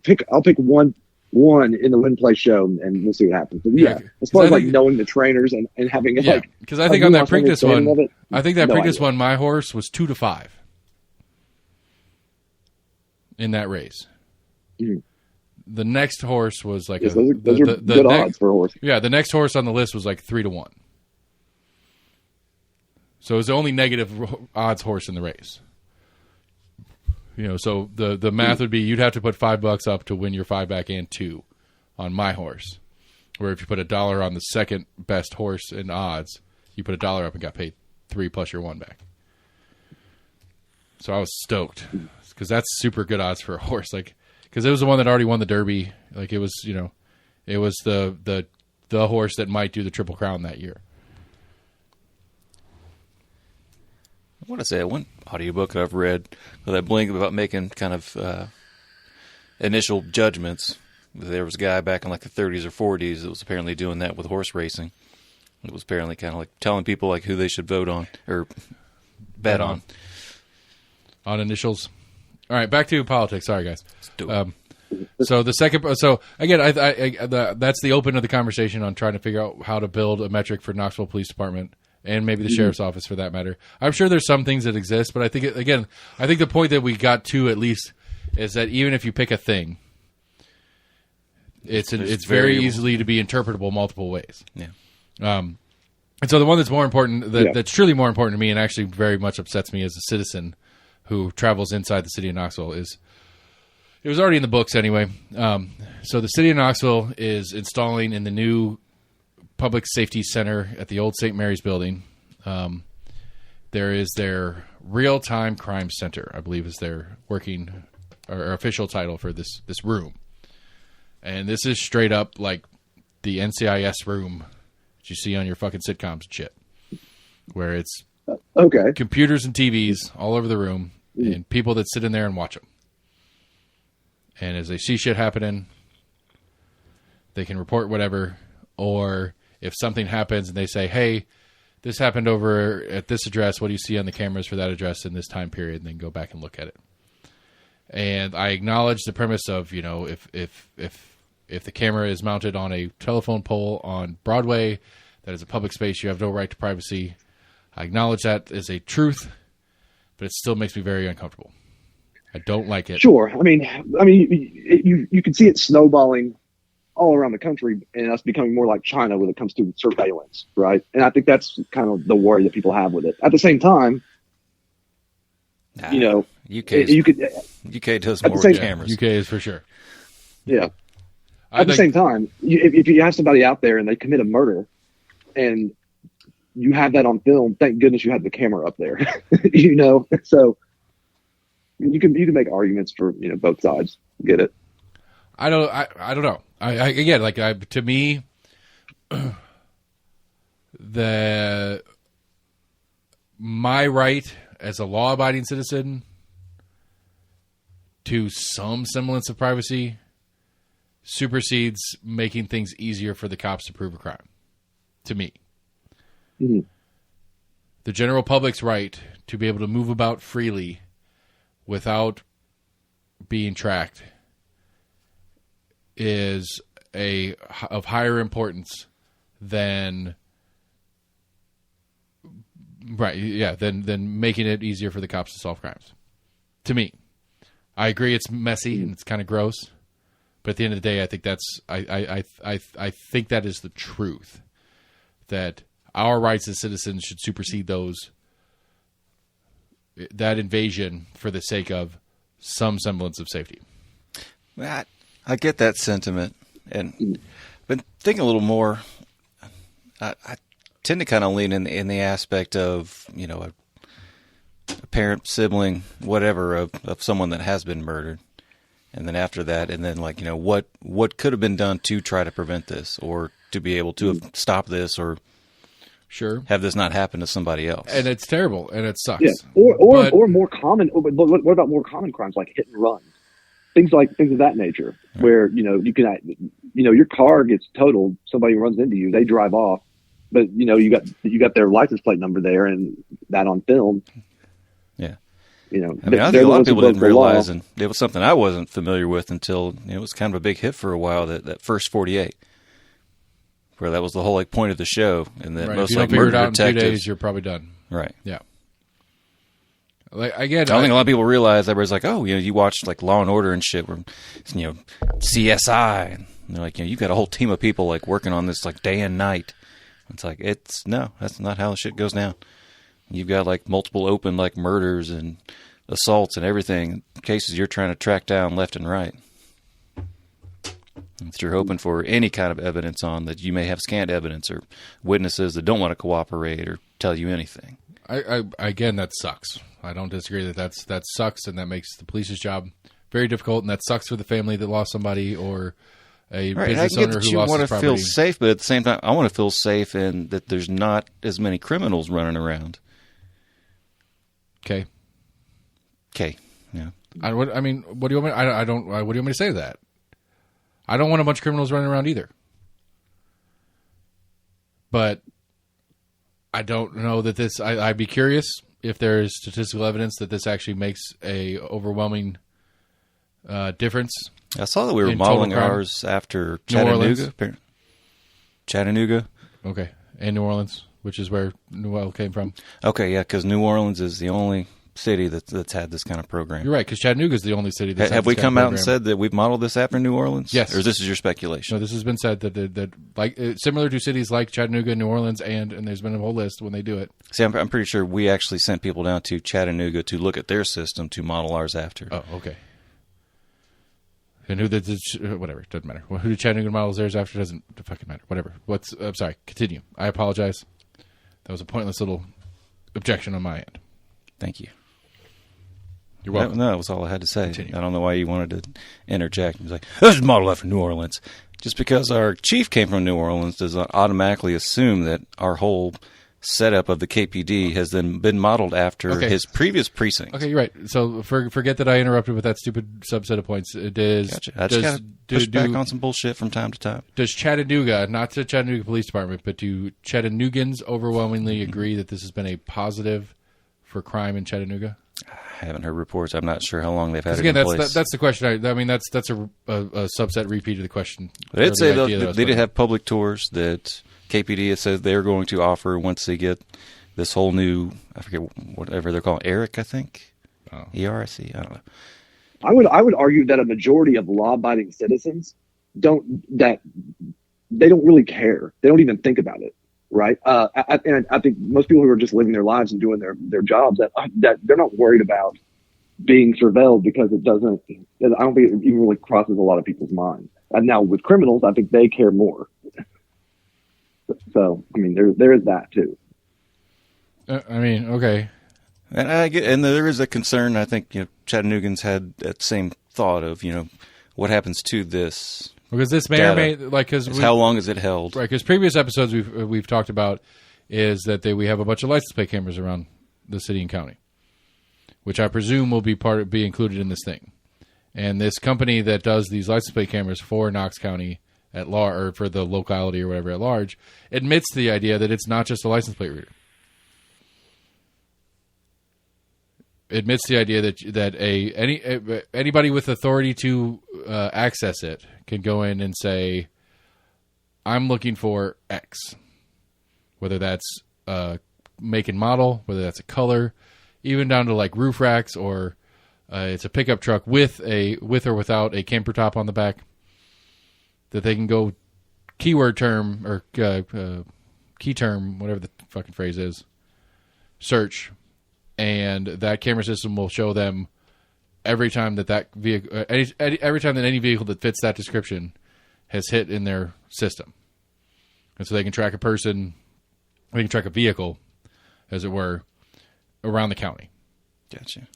one in the win, play, show, and we'll see what happens. But as far as knowing the trainers and having because I think on that Preakness one, my horse was 2 to 5 in that race. Mm-hmm. The next horse was like those are good odds for a horse. Yeah, the next horse on the list was like 3 to 1. So it was the only negative odds horse in the race. So the math would be, you'd have to put $5 up to win your 5 back and 2 on my horse. Where if you put $1 on the second best horse in odds, you put $1 up and got paid 3 plus your 1 back. So I was stoked because that's super good odds for a horse. Like, because it was the one that already won the Derby. Like it was, it was the horse that might do the Triple Crown that year. I want to say one audiobook that I've read with that Blink about making kind of initial judgments. There was a guy back in like the 30s or 40s that was apparently doing that with horse racing. It was apparently kind of like telling people like who they should vote on or bet on. On initials. All right, back to politics. Sorry, guys. So the second, so again, that's the open of the conversation on trying to figure out how to build a metric for Knoxville Police Department and maybe the sheriff's office for that matter. I'm sure there's some things that exist, but I think the point that we got to at least is that even if you pick a thing, it's very easily to be interpretable multiple ways. Yeah. And so the one that's more important, that's truly more important to me, and actually very much upsets me as a citizen who travels inside the city of Knoxville, is it was already in the books anyway. So the city of Knoxville is installing in the new Public Safety Center at the old St. Mary's building. There is their real-time crime center, I believe is their working or official title for this room. And this is straight up like the NCIS room that you see on your fucking sitcoms and shit, where it's computers and TVs all over the room and people that sit in there and watch them. And as they see shit happening, they can report whatever, or if something happens and they say, hey, this happened over at this address, what do you see on the cameras for that address in this time period? And then go back and look at it. And I acknowledge the premise of, if the camera is mounted on a telephone pole on Broadway, that is a public space, you have no right to privacy. I acknowledge that as a truth, but it still makes me very uncomfortable. I don't like it. Sure. I mean, you can see it snowballing all around the country and us becoming more like China when it comes to surveillance, right? And I think that's kind of the worry that people have with it. At the same time, UK does more with cameras. UK is for sure. Yeah. At the same time, if you have somebody out there and they commit a murder and you have that on film, thank goodness you have the camera up there, so you can make arguments for, both sides. Get it? I don't know. To me, my right as a law-abiding citizen to some semblance of privacy supersedes making things easier for the cops to prove a crime. To me, the general public's right to be able to move about freely without being tracked is of higher importance than than making it easier for the cops to solve crimes. To me, I agree it's messy and it's kind of gross, but at the end of the day, I think I think that is the truth, that our rights as citizens should supersede that invasion for the sake of some semblance of safety. I get that sentiment, and been thinking a little more. I tend to kind of lean in the aspect of a parent, sibling, whatever of someone that has been murdered, and then after that, and then what could have been done to try to prevent this, or to be able to have stopped this, or have this not happen to somebody else. And it's terrible, and it sucks. Yeah, or more common. What about more common crimes like hit and run? Things of that nature, right, where you can your car gets totaled, somebody runs into you, they drive off, but you got their license plate number there and that on film. Yeah, I think a lot of people didn't realize, and it was something I wasn't familiar with until it was kind of a big hit for a while. That first 48, where that was the whole point of the show, and that most murder detectives. In 2 days, you're probably done. Right. Yeah. I think a lot of people realize everybody's like, oh, you watch like Law and Order and shit, where CSI, and they're like, you've got a whole team of people like working on this like day and night. It's like no, that's not how the shit goes down. You've got like multiple open like murders and assaults and everything, cases you're trying to track down left and right. If you're hoping for any kind of evidence on that, you may have scant evidence or witnesses that don't want to cooperate or tell you anything. Again, that sucks. I don't disagree that sucks, and that makes the police's job very difficult, and that sucks for the family that lost somebody or a right, business owner who lost his property. You want to feel safe, but at the same time, I want to feel safe in that there's not as many criminals running around. Okay. Yeah. I mean, what do you want me? I don't. What do you want me to say to that? I don't want a bunch of criminals running around either. But I don't know that this. I'd be curious if there is statistical evidence that this actually makes a overwhelming difference. I saw that we were modeling ours after Chattanooga. Chattanooga. Okay, and New Orleans, which is where New Orleans came from. Okay, yeah, because New Orleans is the only city that's had this kind of program. You're right, because Chattanooga is the only city that's have we come out and said that we've modeled this after New Orleans? Yes. Or this is your speculation? No, this has been said that like similar to cities like Chattanooga, New Orleans, and there's been a whole list when they do it. See, I'm pretty sure we actually sent people down to Chattanooga to look at their system to model ours after. Oh, okay. And who did whatever, doesn't matter. Who did Chattanooga models theirs after doesn't fucking matter. Whatever. I'm sorry. Continue. I apologize. That was a pointless little objection on my end. Thank you. You're welcome. No, that was all I had to say. Continue. I don't know why you wanted to interject. He was like, this is modeled after New Orleans. Just because our chief came from New Orleans does not automatically assume that our whole setup of the KPD has then been modeled after his previous precinct. Okay, you're right. So forget that I interrupted with that stupid subset of points. It is, gotcha. I just got to push back on some bullshit from time to time. Does Chattanooga, not the Chattanooga Police Department, but do Chattanoogans overwhelmingly agree that this has been a positive for crime in Chattanooga? I haven't heard reports. I'm not sure how long they've had it in place. That's the question. I mean, that's a subset repeat of the question. But I'd say they did have public tours that KPD says they're going to offer once they get this whole new, I forget whatever they're calling, ERIC, I think. Oh. ERIC, I don't know. I would argue that a majority of law-abiding citizens don't really care. They don't even think about it, right? And I think most people who are just living their lives and doing their jobs that they're not worried about being surveilled because it doesn't. I don't think it even really crosses a lot of people's minds. And now with criminals, I think they care more. So, I mean, there is that too. I mean, okay. And there is a concern. I think Chattanoogans had that same thought of what happens to this because this may or may how long is it held? Right, because previous episodes we've talked about is that we have a bunch of license plate cameras around the city and county, which I presume will be included in this thing. And this company that does these license plate cameras for Knox County at large, or for the locality or whatever at large, admits to the idea that it's not just a license plate reader. Admits the idea that anybody with authority to access it can go in and say, I'm looking for X. Whether that's make and model, whether that's a color, even down to like roof racks, or it's a pickup truck with or without a camper top on the back. That they can go keyword term or key term, whatever the fucking phrase is, search, and that camera system will show them every time that vehicle, every time that any vehicle that fits that description has hit in their system, and so they can track a person, they can track a vehicle, as it were, around the county. Gotcha.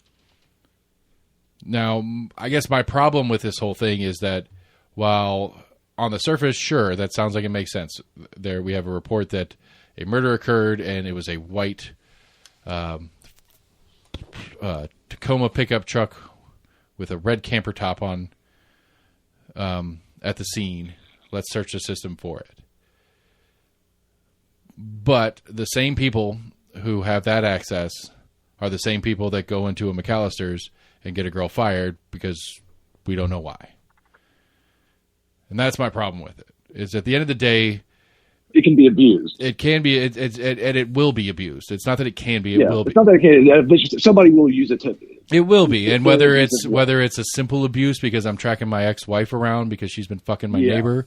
Now, I guess my problem with this whole thing is that while on the surface, sure, that sounds like it makes sense. There we have a report that a murder occurred, and it was a white Tacoma pickup truck with a red camper top on at the scene. Let's search the system for it. But the same people who have that access are the same people that go into a McAllister's and get a girl fired because we don't know why. And that's my problem with it. Is at the end of the day, it can be abused. It can be, and it will be abused. It's not that it can be; it will be. It's not that it can. Somebody will use it to. It will be, and whether it's a simple abuse because I'm tracking my ex-wife around because she's been fucking my neighbor,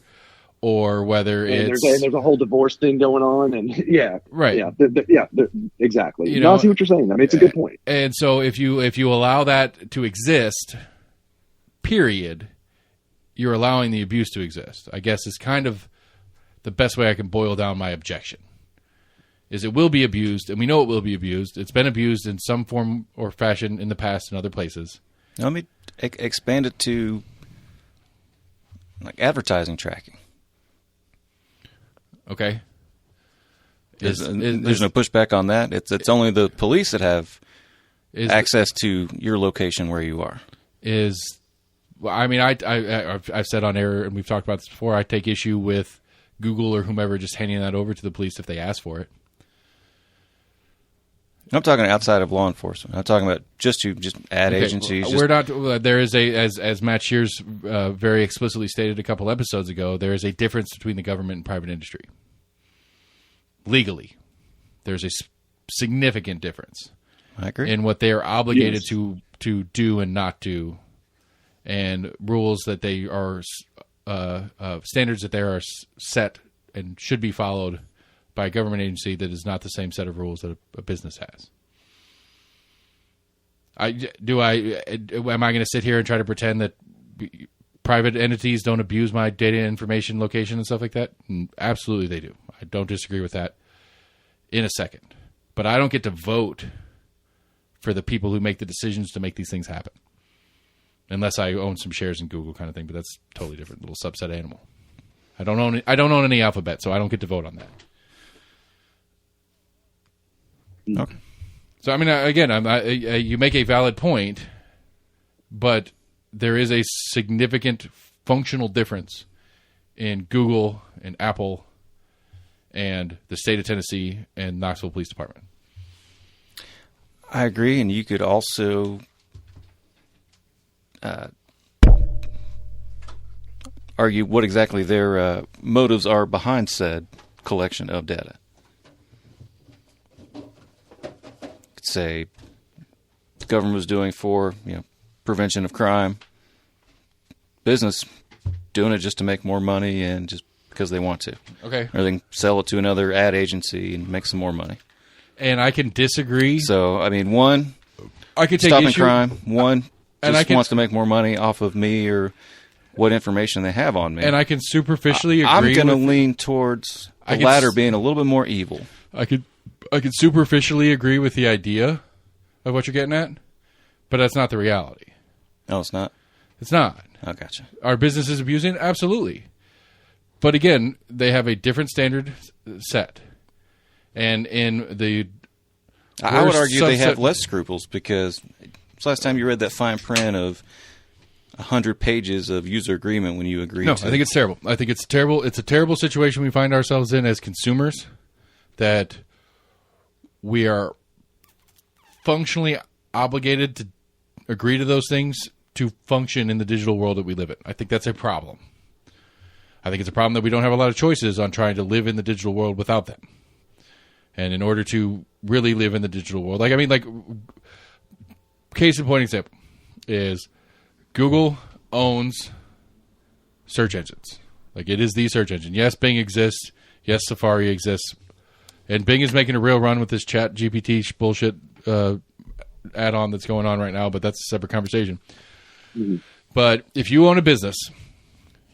or whether there's a whole divorce thing going on, and right, exactly. I see what you're saying. I mean, it's a good point. And so if you allow that to exist, period. You're allowing the abuse to exist, I guess, is kind of the best way I can boil down my objection. Is it will be abused, and we know it will be abused. It's been abused in some form or fashion in the past in other places. Let me expand it to like advertising tracking. Okay. There's no pushback on that. It's only the police that have access to your location where you are. I've said on air, and we've talked about this before, I take issue with Google or whomever just handing that over to the police if they ask for it. I'm talking outside of law enforcement. I'm talking about just ad agencies. We're not. There is as Matt Shears very explicitly stated a couple episodes ago, there is a difference between the government and private industry. Legally, there's a significant difference. I agree. In what they are obligated to do and not do, and rules that they are standards that they are set and should be followed by a government agency that is not the same set of rules that a business has. Am I going to sit here and try to pretend that private entities don't abuse my data, information, location, and stuff like that? Absolutely they do. I don't disagree with that in a second. But I don't get to vote for the people who make the decisions to make these things happen. Unless I own some shares in Google kind of thing, but that's a totally different little subset animal. I don't own any Alphabet, so I don't get to vote on that. Okay. So, I mean, again, you make a valid point, but there is a significant functional difference in Google and Apple and the state of Tennessee and Knoxville Police Department. I agree, and you could also argue what exactly their motives are behind said collection of data. Say the government was doing for prevention of crime, business doing it just to make more money and just because they want to. Okay. Or they can sell it to another ad agency and make some more money. And I can disagree. So, I mean, one, I could take stopping issue. crime. One just wants to make more money off of me or what information they have on me. And I can superficially agree. I'm going to lean towards the latter being a little bit more evil. I could superficially agree with the idea of what you're getting at, but that's not the reality. No, it's not? It's not. Oh, gotcha. Are businesses abusing it? Absolutely. But again, they have a different standard set. And in the... I would argue they have less scruples because last time you read that fine print of 100 pages of user agreement when you agreed to... No, I think it's terrible. I think it's terrible. It's a terrible situation we find ourselves in as consumers, that we are functionally obligated to agree to those things to function in the digital world that we live in. I think that's a problem. I think it's a problem that we don't have a lot of choices on trying to live in the digital world without them. And in order to really live in the digital world, case in point example is Google owns search engines. Like, it is the search engine. Yes, Bing exists. Yes, Safari exists. And Bing is making a real run with this Chat GPT bullshit add-on that's going on right now, but that's a separate conversation. Mm-hmm. But if you own a business,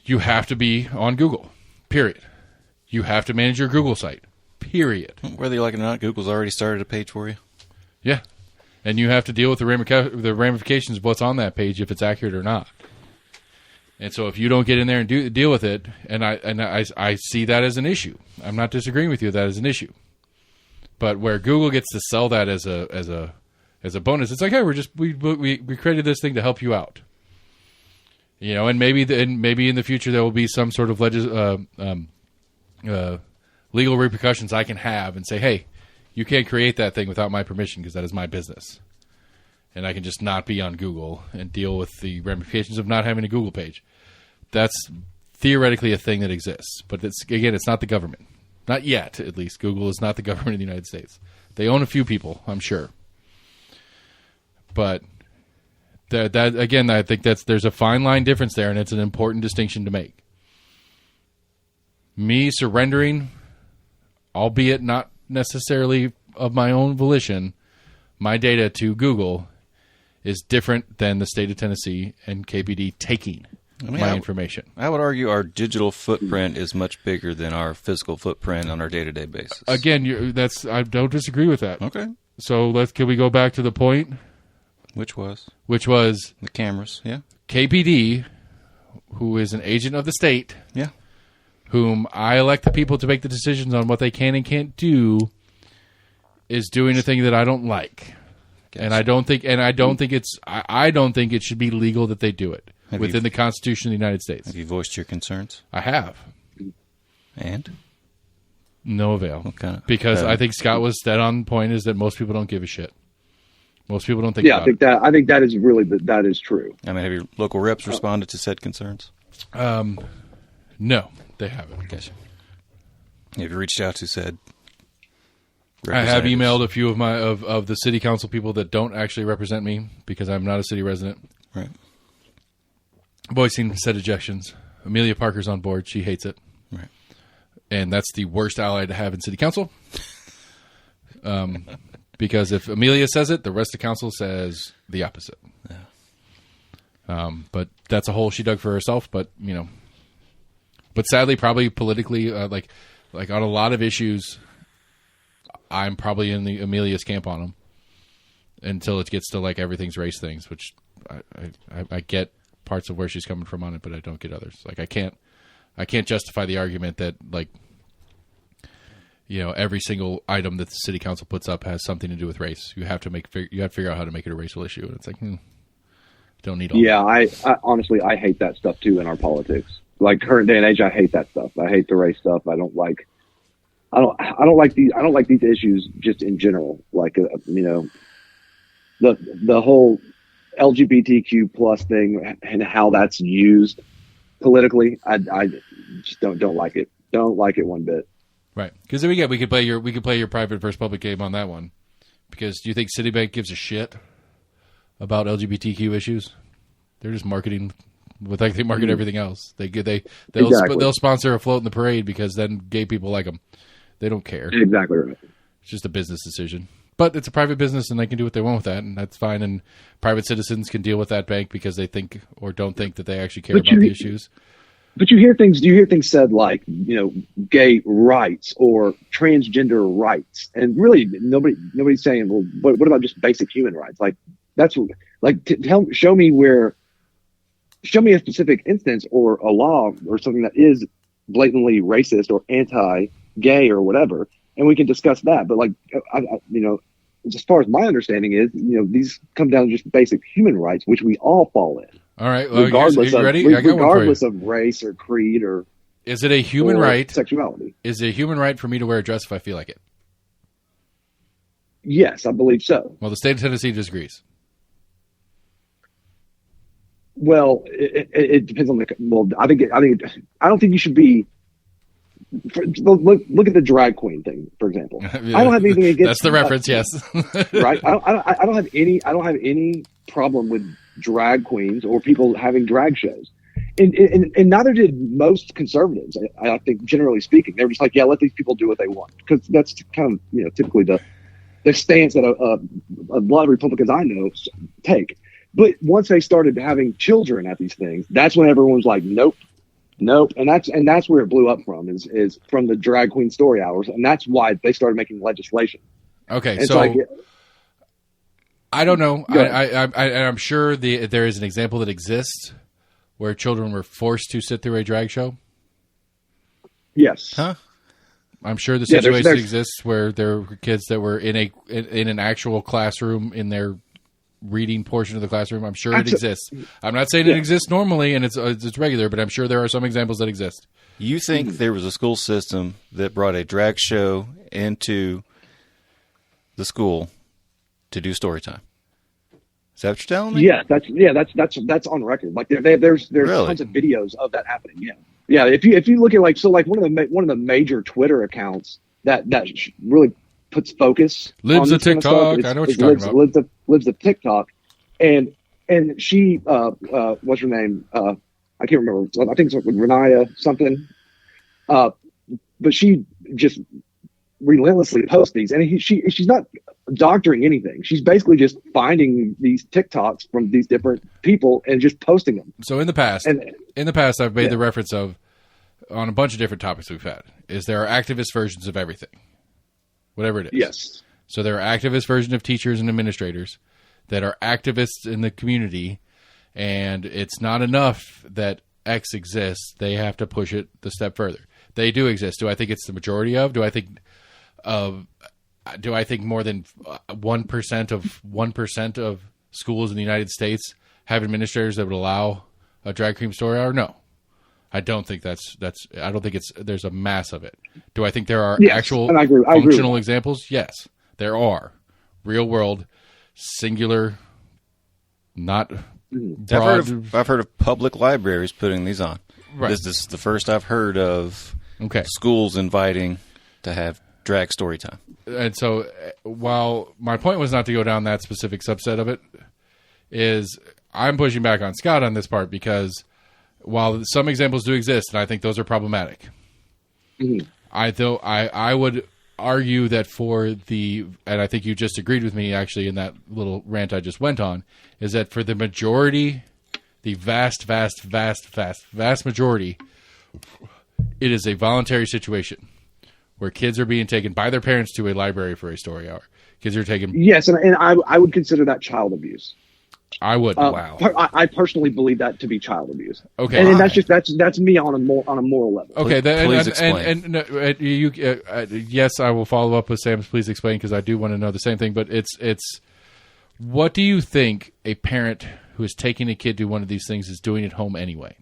you have to be on Google, period. You have to manage your Google site, period. Whether you like it or not, Google's already started a page for you. Yeah. And you have to deal with the ramifications of what's on that page, if it's accurate or not. And so if you don't get in there and deal with it, and I see that as an issue. I'm not disagreeing with you, that is an issue. But where Google gets to sell that as a bonus, it's like, hey, we created this thing to help you out. And maybe in the future there will be some sort of legal repercussions I can have and say, hey, you can't create that thing without my permission because that is my business. And I can just not be on Google and deal with the ramifications of not having a Google page. That's theoretically a thing that exists. But it's not the government. Not yet, at least. Google is not the government of the United States. They own a few people, I'm sure. But that again, I think there's a fine line difference there, and it's an important distinction to make. Me surrendering, albeit not necessarily of my own volition, my data to Google is different than the state of Tennessee and KPD taking my information. I would argue our digital footprint is much bigger than our physical footprint on our day-to-day basis. Again, I don't disagree with that. Okay. So can we go back to the point Which was the cameras, yeah. KPD, who is an agent of the state, yeah, whom I elect the people to make the decisions on what they can and can't do, is doing a thing that I don't like. And I don't think it should be legal that they do it within the Constitution of the United States. Have you voiced your concerns? I have. And? No avail. Because I think Scott was dead on point is that most people don't give a shit. Most people don't think about it. I think that is really that is true. I mean, have your local reps responded to said concerns? No, they haven't. Gotcha. Have you reached out to said I have emailed a few of my of the city council people that don't actually represent me because I'm not a city resident. Right. Voicing said ejections. Amelia Parker's on board. She hates it. Right. And that's the worst ally to have in city council. Because if Amelia says it, the rest of council says the opposite. Yeah. But that's a hole she dug for herself. But but sadly, probably politically, like on a lot of issues, I'm probably in the Amelia's camp on them until it gets to like everything's race things, which I get parts of where she's coming from on it, but I don't get others. Like I can't justify the argument that like every single item that the city council puts up has something to do with race. You have to figure out how to make it a racial issue, and it's like don't need all. Yeah, I honestly I hate that stuff too in our politics. Like current day and age, I hate that stuff. I hate the race stuff. I don't like these issues just in general. Like the whole LGBTQ plus thing and how that's used politically. I just don't like it. Don't like it one bit. Right, because we could play your private versus public game on that one. Because do you think Citibank gives a shit about LGBTQ issues? They're just marketing. Like they market everything else. They'll sponsor a float in the parade because then gay people like them. They don't care. Exactly right. It's just a business decision. But it's a private business and they can do what they want with that, and that's fine. And private citizens can deal with that bank because they think or don't think that they actually care about the issues. But do you hear things said like, gay rights or transgender rights? And really nobody's saying, well, what about just basic human rights? Like that's like show me a specific instance or a law or something that is blatantly racist or anti-gay or whatever, and we can discuss that. But like, as far as my understanding is, these come down to just basic human rights, which we all fall in. All right, well, regardless of race or creed or is it a human right? Sexuality. Is it a human right for me to wear a dress if I feel like it? Yes, I believe so. Well, the state of Tennessee disagrees. Well, it depends on I don't think you should be. Look at the drag queen thing, for example. Yeah, I don't have anything against. That's the reference, yes. Right. I don't have any problem with drag queens or people having drag shows, and neither did most conservatives. I think, generally speaking, they're just like, yeah, let these people do what they want, because that's kind of typically the stance that a lot of Republicans I know take. But once they started having children at these things, that's when everyone was like, nope. And that's where it blew up from is from the drag queen story hours. And that's why they started making legislation. Okay. So I don't know. I'm sure there is an example that exists where children were forced to sit through a drag show. Yes. Huh? I'm sure the situation exists where there were kids that were in an actual classroom in their reading portion of the classroom. I'm sure it exists. I'm not saying it exists normally and it's regular, but I'm sure there are some examples that exist. You think there was a school system that brought a drag show into the school to do story time? Is that what you're telling me? Yeah, that's on record. Like there's really? Tons of videos of that happening. Yeah. If you look at one of the major Twitter accounts that really puts focus. Lives a TikTok. I know what you're talking about. Lives a TikTok, and she what's her name? I can't remember. I think it's Renaya something. But she just relentlessly posts these, and she's not doctoring anything. She's basically just finding these TikToks from these different people and just posting them. So in the past, I've made the reference of on a bunch of different topics we've had is there are activist versions of everything. Whatever it is. Yes. So there are activist versions of teachers and administrators. that are activists in the community, and it's not enough that X exists. They have to push it the step further. They do exist. Do I think it's the majority of? Do I think more than 1% of schools in the United States have administrators that would allow a drag queen story hour? No. I don't think I don't think there's a mass of it. Do I think there are actual functional examples? Yes, there are. Real world, singular, not broad. I've heard of public libraries putting these on. Right. This is the first I've heard of schools inviting to have drag story time. And so while my point was not to go down that specific subset of it, is I'm pushing back on Scott on this part because while some examples do exist, and I think those are problematic, I would argue that and I think you just agreed with me actually in that little rant I just went on, is that for the majority, the vast majority, it is a voluntary situation where kids are being taken by their parents to a library for a story hour. Kids are taken. Yes, and I would consider that child abuse. I would. Wow. I personally believe that to be child abuse. Okay, and that's me on a moral level. Okay, please explain. Yes, I will follow up with Sam's. Please explain, because I do want to know the same thing. But it's what do you think a parent who is taking a kid to one of these things is doing at home anyway?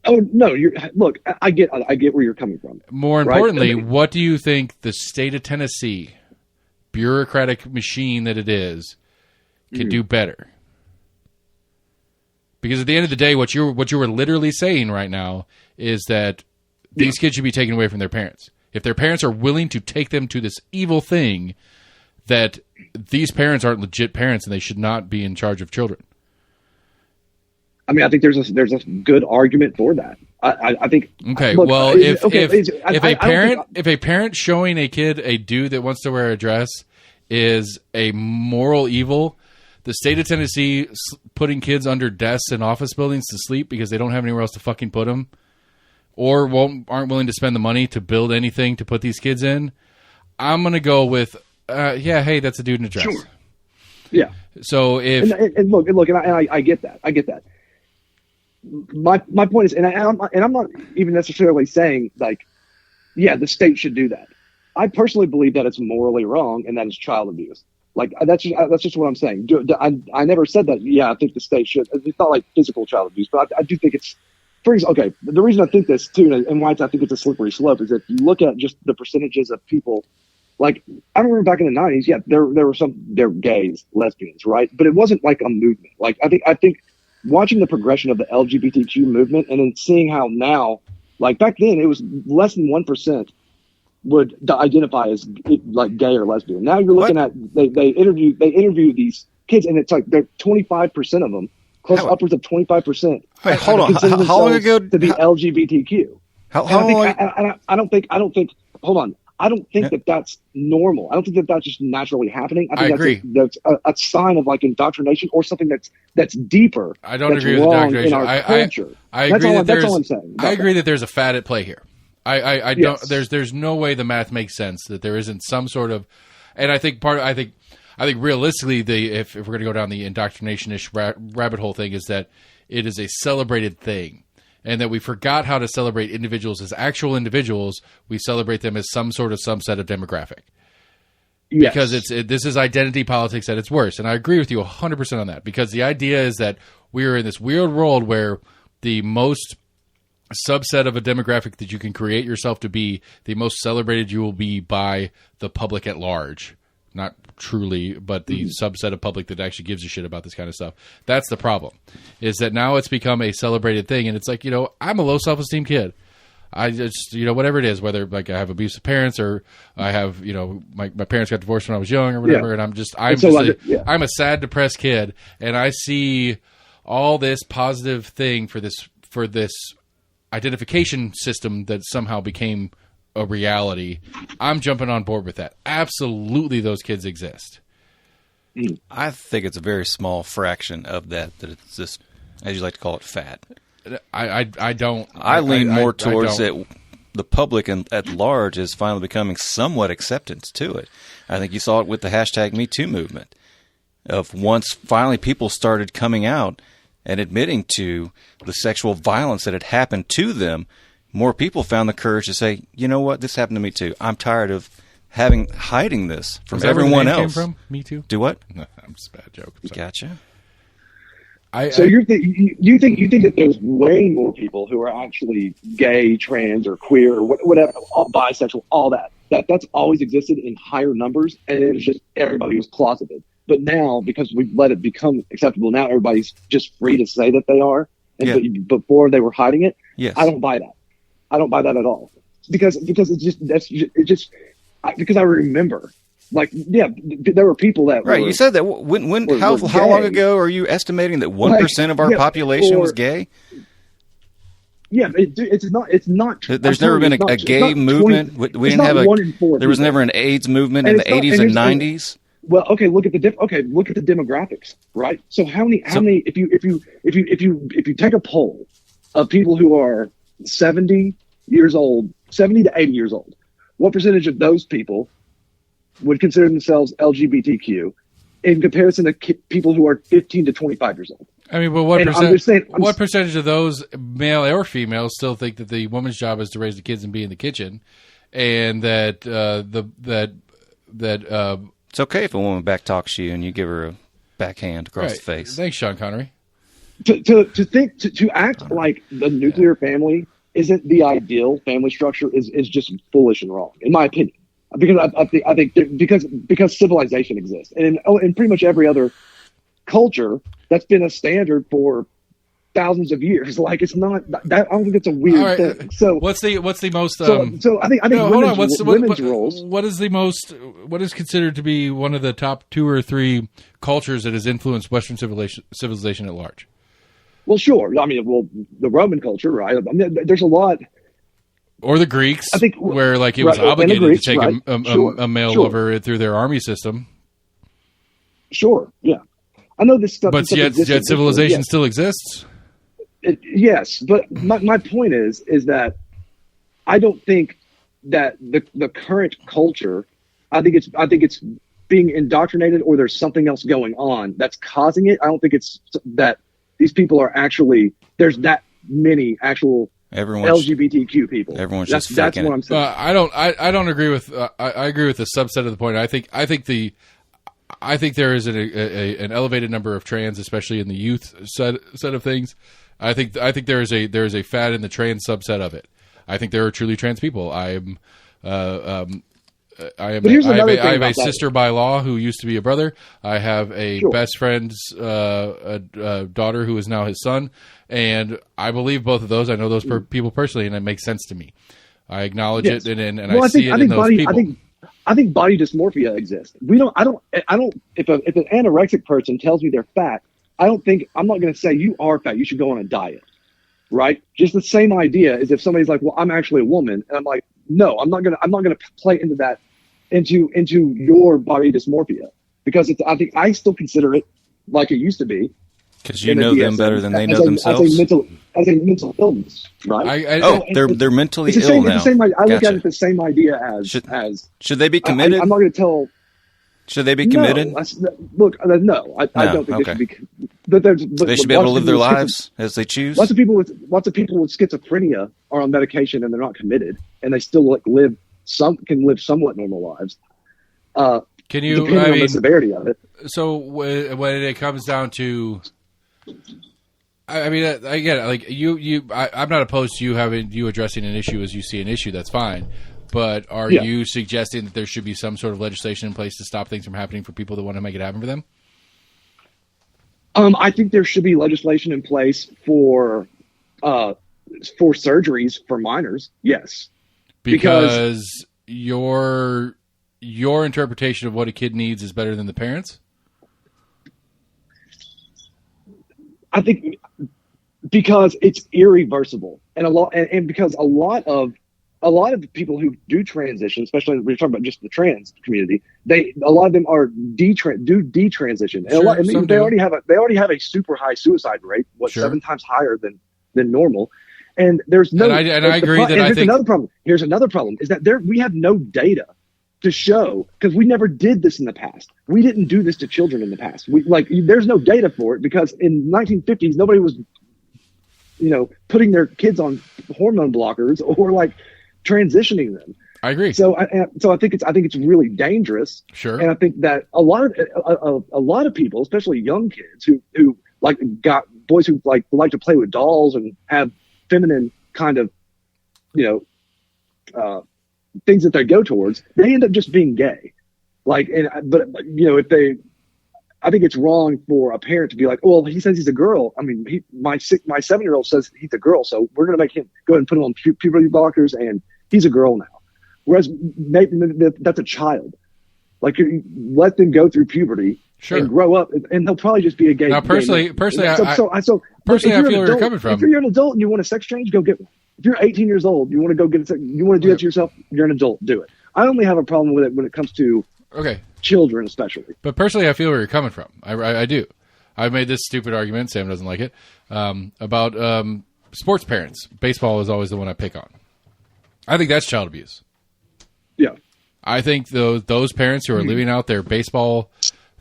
Oh no! Look. I get where you're coming from. More importantly, what do you think the state of Tennessee, bureaucratic machine that it is, could do better? Because at the end of the day, what you were literally saying right now is that these kids should be taken away from their parents. If their parents are willing to take them to this evil thing, that these parents aren't legit parents and they should not be in charge of children. I mean, I think there's a good argument for that. I think. Okay, look, well, if a parent showing a kid a dude that wants to wear a dress is a moral evil, the state of Tennessee putting kids under desks in office buildings to sleep because they don't have anywhere else to fucking put them, or aren't willing to spend the money to build anything to put these kids in, I'm going to go with, hey, that's a dude in a dress. Sure. Yeah. So if and look, and I get that. I get that. My point is, and I'm not even necessarily saying like, yeah, the state should do that. I personally believe that it's morally wrong and that it's child abuse. Like that's just what I'm saying. I never said that. Yeah, I think the state should. It's not like physical child abuse, but I do think it's. For example, okay, the reason I think this too, and why I think it's a slippery slope, is if you look at just the percentages of people. Like I remember back in the 90s, yeah, there were they're gays, lesbians, right? But it wasn't like a movement. Like I think watching the progression of the LGBTQ movement and then seeing how now, like back then, it was less than 1%. Would identify as like gay or lesbian. Now you're looking at they interview these kids, and it's like they're 25% of them, upwards of 25%. Wait, hold on. How long ago to be LGBTQ? I don't think. Hold on. I don't think that that's normal. I don't think that that's just naturally happening. I think agree. That's a sign of like indoctrination or something that's deeper. I don't agree with indoctrination. I agree that's all I'm saying. I agree that there's a fad at play here. I don't. There's no way the math makes sense that there isn't some sort of, and I think realistically, if we're going to go down the indoctrination-ish rabbit hole thing, is that it is a celebrated thing, and that we forgot how to celebrate individuals as actual individuals. We celebrate them as some sort of subset of demographic. Yes. Because this is identity politics at its worst, and I agree with you 100% on that. Because the idea is that we are in this weird world where the most subset of a demographic that you can create yourself to be, the most celebrated you will be by the public at large. Not truly, but the subset of public that actually gives a shit about this kind of stuff. That's the problem, is that now it's become a celebrated thing, and it's like, I'm a low self-esteem kid. I just, whatever it is, whether like I have abusive parents or I have, my parents got divorced when I was young or whatever, and I'm a sad, depressed kid, and I see all this positive thing for this identification system that somehow became a reality. I'm jumping on board with that. Absolutely, those kids exist. I think it's a very small fraction of that it's just, as you like to call it, fad. I don't. I lean more towards it. the public at large is finally becoming somewhat acceptance to it. I think you saw it with the hashtag #MeToo movement. Of once finally people started coming out and admitting to the sexual violence that had happened to them, more people found the courage to say, you know what, this happened to me too. I'm tired of hiding this from everyone else. Came from? Me Too? Do what? No, I'm just a bad joke. Gotcha. So you think that there's way more people who are actually gay, trans, or queer, or whatever, bisexual, all that's always existed in higher numbers, and it's just everybody was closeted. But now, because we've let it become acceptable, now everybody's just free to say that they are. And before they were hiding it. Yes. I don't buy that. I don't buy that at all. Because because I remember. Like, yeah, there were people that right. Were, you said that how long ago are you estimating that 1% of our population was gay? Yeah, it's not. There's never been a gay movement. We didn't have there was never an AIDS movement in the 80s and 90s. Well, okay, look at the demographics, right? So how many if you take a poll of people who are 70 to 80 years old, what percentage of those people would consider themselves LGBTQ in comparison to people who are 15 to 25 years old? I mean, but what percentage of those, male or female, still think that the woman's job is to raise the kids and be in the kitchen, and that it's okay if a woman backtalks you and you give her a backhand across the face. Thanks, Sean Connery. To act like the nuclear family isn't the ideal family structure is just foolish and wrong, in my opinion. Because I think because civilization exists, and in pretty much every other culture, that's been a standard for thousands of years. Like, it's not that. I don't think it's a weird thing. So what's the most? So I think women's roles. What is considered to be one of the top 2 or 3 cultures that has influenced Western civilization at large? Well, sure. I mean, the Roman culture, right? I mean, there's a lot. Or the Greeks, I think, where like it was obligated Greeks, to take a male lover through their army system. Sure, yeah, I know this stuff. But yet civilization still exists. Yes, but my point is that I don't think that the current culture. I think it's being indoctrinated, or there's something else going on that's causing it. I don't think it's that these people are actually. There's that many actual. LGBTQ people. Everyone's that's what I'm saying. I don't agree with. I agree with the subset of the point. I think there is an elevated number of trans, especially in the youth set of things. I think there is a fad in the trans subset of it. I think there are truly trans people. I have a sister by law who used to be a brother. I have a best friend's daughter who is now his son, and I believe both of those. I know those people personally, and it makes sense to me. I acknowledge it, and I see it in those people. I think body dysmorphia exists. I don't. If an anorexic person tells me they're fat, I'm not going to say you are fat. You should go on a diet, right? Just the same idea as if somebody's like, well, I'm actually a woman, and I'm like, no, I'm not gonna play into that, into your body dysmorphia, because I still consider it like it used to be. Because you know them better than they know themselves. As a mental illness, right? They're mentally ill now. I look at it the same idea as. Should they be committed? I'm not going to tell. Should they be committed? No, I don't think they should be. But they should be able to live their lives as they choose. Lots of people with schizophrenia are on medication and they're not committed, and they still can live somewhat normal lives. Can you? Depending on the severity of it. So when it comes down to, I mean, again, like I'm not opposed to you addressing an issue as you see an issue. That's fine. But are you suggesting that there should be some sort of legislation in place to stop things from happening for people that want to make it happen for them? I think there should be legislation in place for surgeries for minors. Yes, because your interpretation of what a kid needs is better than the parents. I think because it's irreversible, and because a lot of the people who do transition, especially when we're talking about just the trans community, a lot of them are detransition, and they already have a super high suicide rate, 7 times higher than normal, And there's no. And I agree that here's another problem. Here's another problem is that we have no data to show, because we never did this in the past. We didn't do this to children in the past. There's no data for it, because in 1950s nobody was, putting their kids on hormone blockers or like transitioning them. I agree. So I think it's really dangerous. Sure. And I think that a lot of people, especially young kids who like got boys who like to play with dolls and have feminine kind of, things that they go towards, they end up just being gay. I think it's wrong for a parent to be like, oh, well, he says he's a girl. I mean, my 7-year-old says he's a girl, so we're going to make him go ahead and put him on puberty blockers, and he's a girl now. Whereas that's a child. Like, you let them go through puberty and grow up, and they'll probably just be a gay. Now, personally, I feel where you're coming from. If you're an adult and you want a sex change, go get one. If you're 18 years old, you want to go get you want to do that to yourself, you're an adult, do it. I only have a problem with it when it comes to children, especially. But personally, I feel where you're coming from. I do. I've made this stupid argument. Sam doesn't like it. About sports parents. Baseball is always the one I pick on. I think that's child abuse. Yeah. I think those parents who are living out their baseball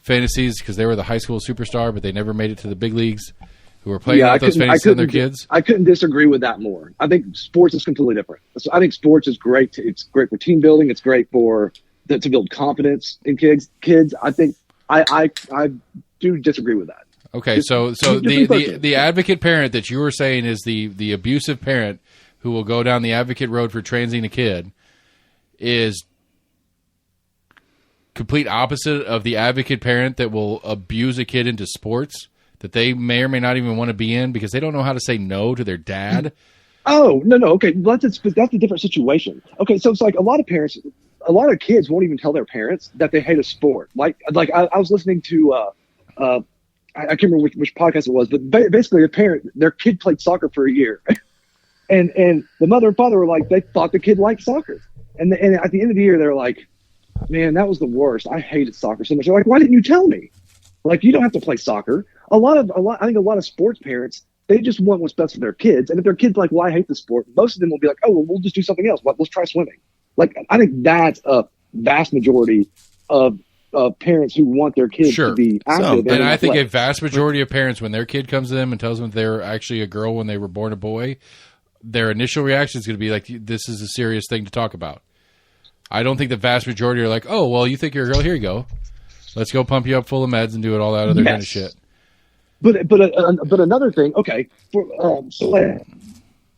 fantasies because they were the high school superstar, but they never made it to the big leagues, who were playing out those fantasies on their kids. I couldn't disagree with that more. I think sports is completely different. So I think sports is great. It's great for team building. It's great to build confidence in kids. I think I do disagree with that. Okay, so the advocate parent that you were saying is the abusive parent who will go down the advocate road for transing a kid is complete opposite of the advocate parent that will abuse a kid into sports that they may or may not even want to be in because they don't know how to say no to their dad. Oh, no. Okay. That's a different situation. Okay. So it's like a lot of kids won't even tell their parents that they hate a sport. Like I was listening to, I can't remember which podcast it was, but basically their kid played soccer for a year and the mother and father were like, they thought the kid liked soccer. And at the end of the year, they're like, man, that was the worst. I hated soccer so much. They're like, why didn't you tell me? Like, you don't have to play soccer. I think a lot of sports parents, they just want what's best for their kids. And if their kid's like, well, I hate the sport, most of them will be like, oh, well, we'll just do something else. Let's try swimming. Like, I think that's a vast majority of parents who want their kids to be active. And I think a vast majority of parents, when their kid comes to them and tells them they're actually a girl when they were born a boy, their initial reaction is going to be like, this is a serious thing to talk about. I don't think the vast majority are like, oh, well, you think you're a girl? Here you go. Let's go pump you up full of meds and do all that other kind of shit. But another thing, okay. What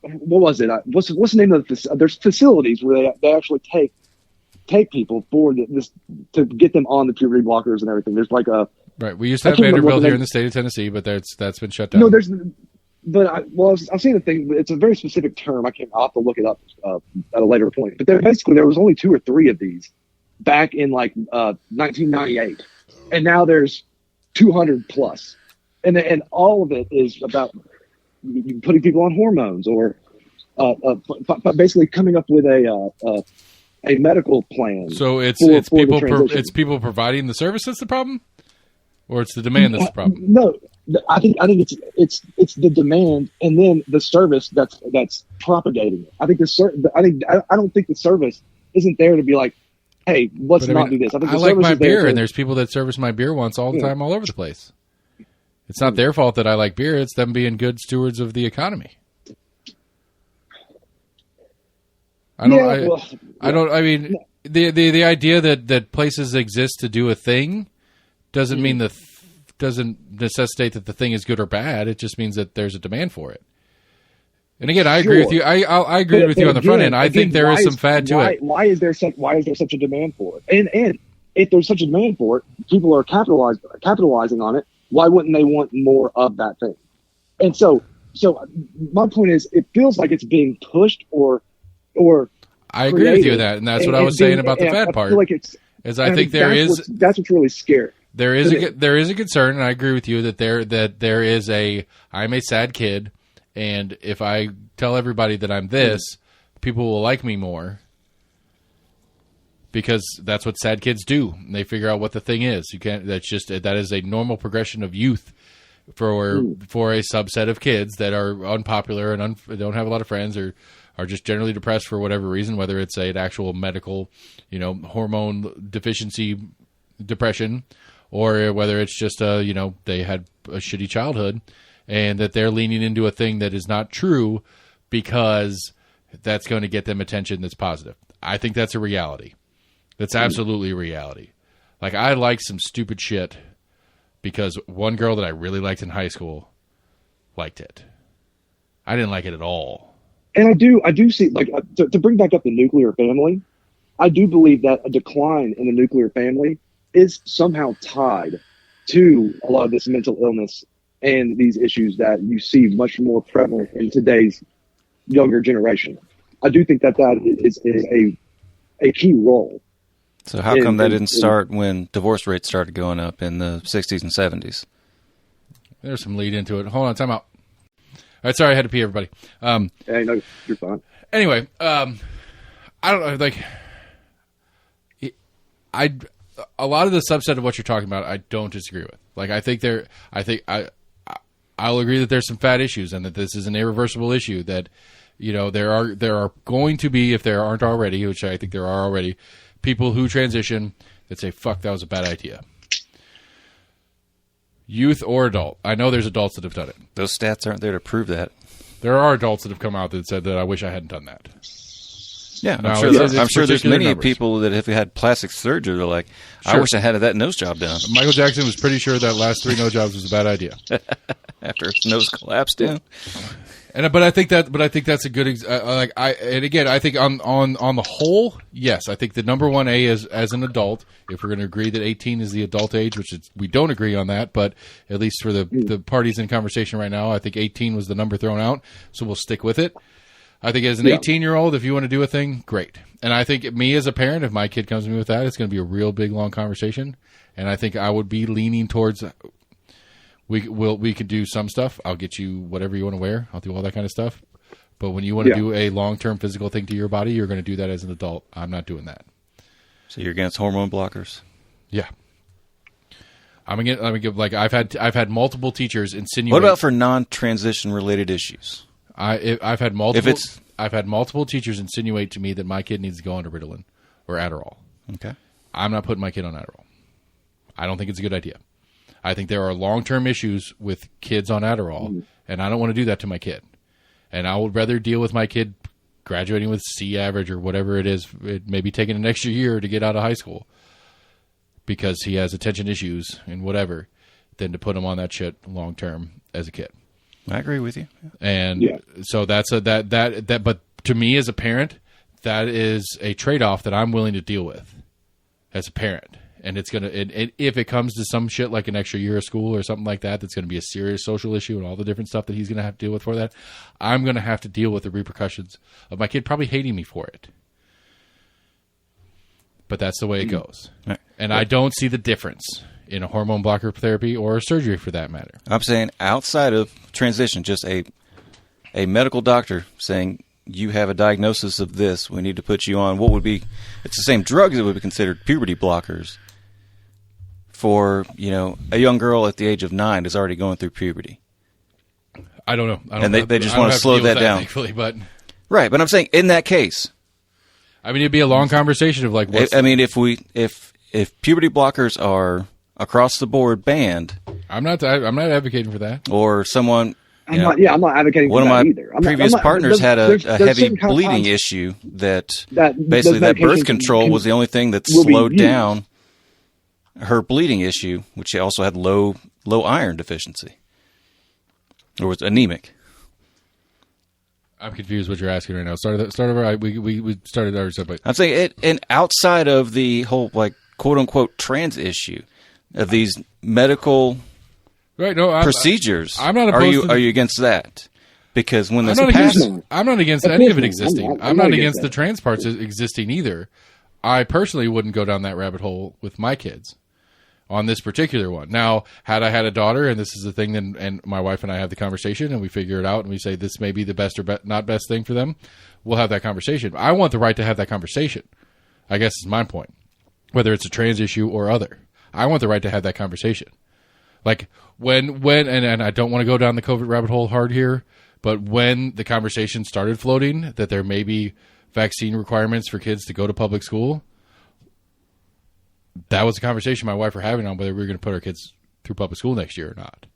was it? What's the name of this? There's facilities where they actually take people for this to get them on the puberty blockers and everything. There's like a right. We used to have Vanderbilt here in the state of Tennessee, but that's been shut down. No, I've seen the thing. It's a very specific term. I'll have to look it up at a later point. But there was only 2 or 3 of these back in 1998, and now there's 200 plus, and all of it is about putting people on hormones or basically coming up with a medical plan. So it's people providing the service that's the problem, or it's the demand that's the problem. No, I think it's the demand and then the service that's propagating it. I don't think the service isn't there to be like, hey, let's not do this. I like my beer, and there's people that service my beer once all the time all over the place. It's not their fault that I like beer. It's them being good stewards of the economy. The idea that places exist to do a thing doesn't mean doesn't necessitate that the thing is good or bad. It just means that there's a demand for it. And again, I agree with you. I agree with you on the front end. I think there is some fad to it. Why is there such a demand for it? And if there's such a demand for it, people are capitalizing on it. Why wouldn't they want more of that thing? And so my point is, it feels like it's being pushed or. I agree with you with that, and that's what I was saying about the fad part. I think that's what's really scary. There is a concern, and I agree with you that there is I'm a sad kid. And if I tell everybody that I'm this, people will like me more because that's what sad kids do. They figure out what the thing is. That is a normal progression of youth. for a subset of kids that are unpopular and don't have a lot of friends or are just generally depressed for whatever reason, whether it's an actual medical, hormone deficiency depression, or whether it's just they had a shitty childhood, and that they're leaning into a thing that is not true because that's going to get them attention that's positive. I think that's a reality. That's absolutely a reality. Like, I like some stupid shit because one girl that I really liked in high school liked it. I didn't like it at all. And I do see, like, to bring back up the nuclear family, I do believe that a decline in the nuclear family is somehow tied to a lot of this mental illness and these issues that you see much more prevalent in today's younger generation. I do think that is a key role. So how come that didn't start when divorce rates started going up in the 60s and 70s? There's some lead into it. Hold on, time out. All right, sorry, I had to pee, everybody. Hey, no, you're fine. Anyway, I don't know, like, a lot of the subset of what you're talking about, I don't disagree with. Like, I'll agree that there's some fat issues and that this is an irreversible issue that, there are going to be, if there aren't already, which I think there are already, people who transition that say, fuck, that was a bad idea. Youth or adult. I know there's adults that have done it. Those stats aren't there to prove that. There are adults that have come out that said that I wish I hadn't done that. Yeah, now, I'm sure there's many numbers. people that have had plastic surgery, they're like, I wish I had that nose job done. Michael Jackson was pretty sure that last 3 nose jobs was a bad idea. After his nose collapsed down. But I think that's a good I think on the whole, yes, I think the number one A is as an adult. If we're going to agree that 18 is the adult age, which we don't agree on that, but at least for the parties in conversation right now, I think 18 was the number thrown out, so we'll stick with it. I think as an 18-year-old, if you want to do a thing, great. And I think me as a parent, if my kid comes to me with that, it's going to be a real big, long conversation. And I think I would be leaning towards we could do some stuff. I'll get you whatever you want to wear. I'll do all that kind of stuff. But when you want to do a long-term physical thing to your body, you're going to do that as an adult. I'm not doing that. So you're against hormone blockers? Yeah. I've had multiple teachers insinuate. What about for non-transition related issues? I've had multiple teachers insinuate to me that my kid needs to go on to Ritalin or Adderall. Okay. I'm not putting my kid on Adderall. I don't think it's a good idea. I think there are long-term issues with kids on Adderall, and I don't want to do that to my kid. And I would rather deal with my kid graduating with C average or whatever it is, maybe taking an extra year to get out of high school because he has attention issues and whatever, than to put him on that shit long-term as a kid. I agree with you. And so that's but to me as a parent, that is a trade-off that I'm willing to deal with as a parent. And it's going to, if it comes to some shit like an extra year of school or something like that, that's going to be a serious social issue and all the different stuff that he's going to have to deal with for that, I'm going to have to deal with the repercussions of my kid probably hating me for it. But that's the way it goes. Right. And I don't see the difference in a hormone blocker therapy or surgery for that matter. I'm saying outside of transition, just a medical doctor saying, you have a diagnosis of this, we need to put you on what would be, it's the same drugs that would be considered puberty blockers for, a young girl at the age of 9 is already going through puberty. I don't know. And they just want to slow that down. Thankfully, but right, but I'm saying in that case. I mean, it'd be a long conversation of like what's if puberty blockers are across the board banned. I'm not advocating for that. Or someone... I'm not advocating for that either. One of my previous partners had a heavy bleeding issue that basically that birth control was the only thing that slowed down her bleeding issue, which she also had low iron deficiency. Or was anemic. I'm confused what you're asking right now. Start over. We started our subject. I'm saying it, and outside of the whole quote unquote trans issue of these medical procedures. I'm not opposed are you against that? Because when this I'm not against any of it existing. I'm not against the trans parts existing either. I personally wouldn't go down that rabbit hole with my kids on this particular one. Now, had I had a daughter, and this is the thing, and my wife and I have the conversation, and we figure it out, and we say this may be the best or not best thing for them, we'll have that conversation. I want the right to have that conversation, I guess is my point, whether it's a trans issue or other. I want the right to have that conversation. Like when and I don't want to go down the COVID rabbit hole hard here, but when the conversation started floating that there may be vaccine requirements for kids to go to public school, that was a conversation my wife were having on whether we were going to put our kids through public school next year or not.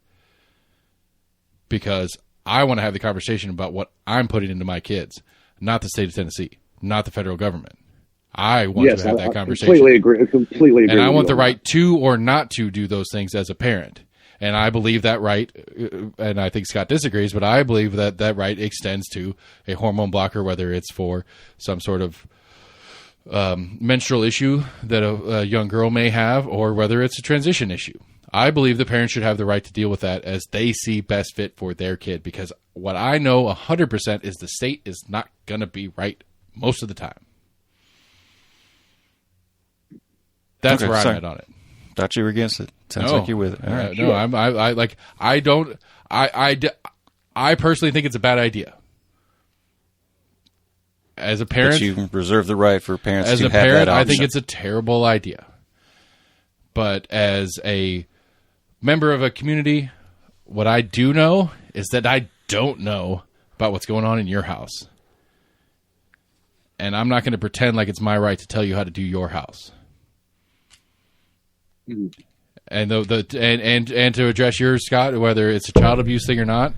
Because I want to have the conversation about what I'm putting into my kids, not the state of Tennessee, not the federal government. I want to have that conversation. Completely agree. And I want the right to or not to do those things as a parent. And I believe that right, and I think Scott disagrees, but I believe that that right extends to a hormone blocker, whether it's for some sort of menstrual issue that a young girl may have, or whether it's a transition issue. I believe the parents should have the right to deal with that as they see best fit for their kid, because what I know 100% is the state is not going to be right most of the time. That's where I'm at on it. Thought you were against it. Sounds like you're with it. All right. No, I personally think it's a bad idea. As a parent, but you reserve the right for parents to have that option. As a parent, I think it's a terrible idea. But as a member of a community, what I do know is that I don't know about what's going on in your house. And I'm not going to pretend like it's my right to tell you how to do your house. Mm-hmm. And and to address yours, Scott, whether it's a child abuse thing or not,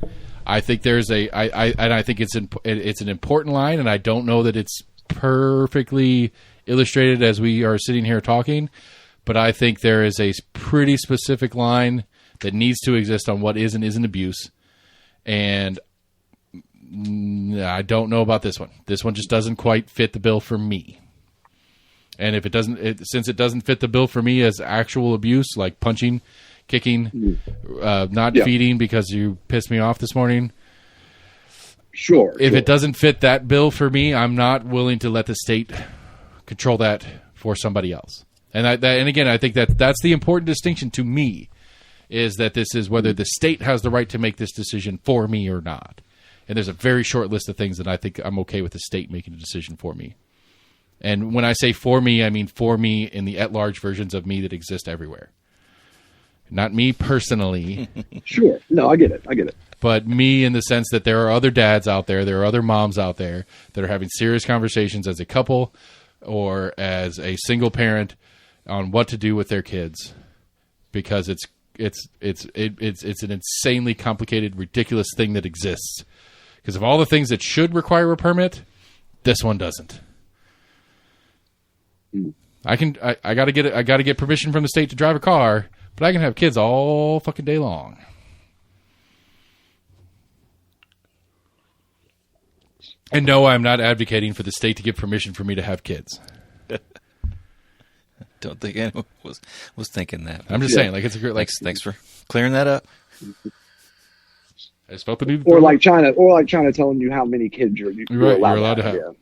I think there's I think it's an important line, and I don't know that it's perfectly illustrated as we are sitting here talking, but I think there is a pretty specific line that needs to exist on what is and isn't abuse, and I don't know about this one. This one just doesn't quite fit the bill for me. And if it doesn't, since it doesn't fit the bill for me as actual abuse, like punching, kicking, not feeding because you pissed me off this morning. Sure. If it doesn't fit that bill for me, I'm not willing to let the state control that for somebody else. And and again, I think that's the important distinction to me, is that this is whether the state has the right to make this decision for me or not. And there's a very short list of things that I think I'm okay with the state making a decision for me. And when I say for me, I mean for me in the at-large versions of me that exist everywhere. Not me personally. Sure. No, I get it. But me in the sense that there are other dads out there, there are other moms out there that are having serious conversations as a couple or as a single parent on what to do with their kids, because it's an insanely complicated, ridiculous thing that exists. Because of all the things that should require a permit, this one doesn't. I gotta get permission from the state to drive a car, but I can have kids all fucking day long. And no, I'm not advocating for the state to give permission for me to have kids. Don't think anyone was thinking that. I'm just saying, like, it's a great, like, thanks for clearing that up. I just felt the need. Or like China telling you how many kids you're allowed to have.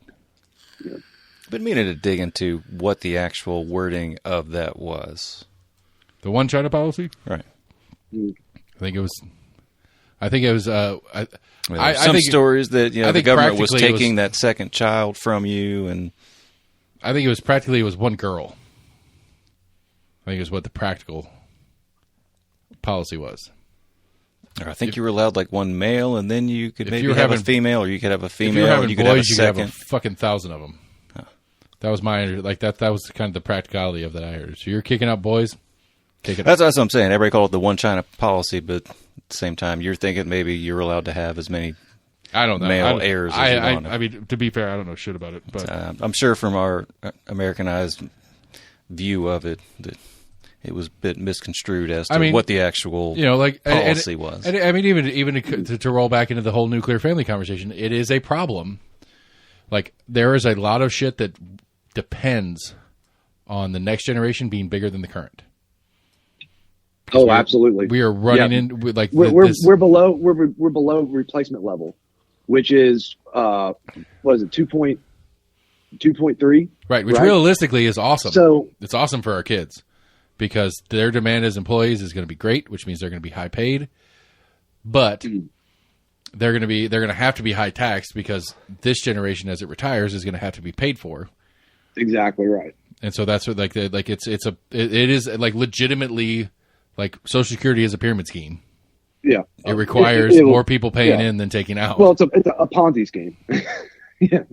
Yeah. I've been meaning to dig into what the actual wording of that was. The One China policy? Right. I think it was. Some stories that the government was taking that second child from you, and I think it was one girl. I think it was what the practical policy was. Or I think you were allowed like one male, and then you could maybe have a female, or you could have a female, and you could have a second. You could have a fucking 1,000 of them. Huh. That was that was kind of the practicality of that I heard. So you're kicking out boys. That's what I'm saying. Everybody called it the One China policy, but at the same time, you're thinking maybe you're allowed to have as many male heirs as you want. I mean, to be fair, I don't know shit about it. But I'm sure from our Americanized view of it that it was a bit misconstrued as to what the actual policy was. And I mean, even to roll back into the whole nuclear family conversation, it is a problem. Like, there is a lot of shit that depends on the next generation being bigger than the current. Oh, absolutely. We are running in with like we're below replacement level, which is what is it 2.3? Right, which realistically is awesome. So it's awesome for our kids because their demand as employees is going to be great, which means they're going to be high paid, but they're going to have to be high taxed because this generation, as it retires, is going to have to be paid for. Exactly right. And so that's what it is like legitimately like Social Security is a pyramid scheme. Yeah, it requires more people paying in than taking out. Well, it's a Ponzi scheme. Yeah,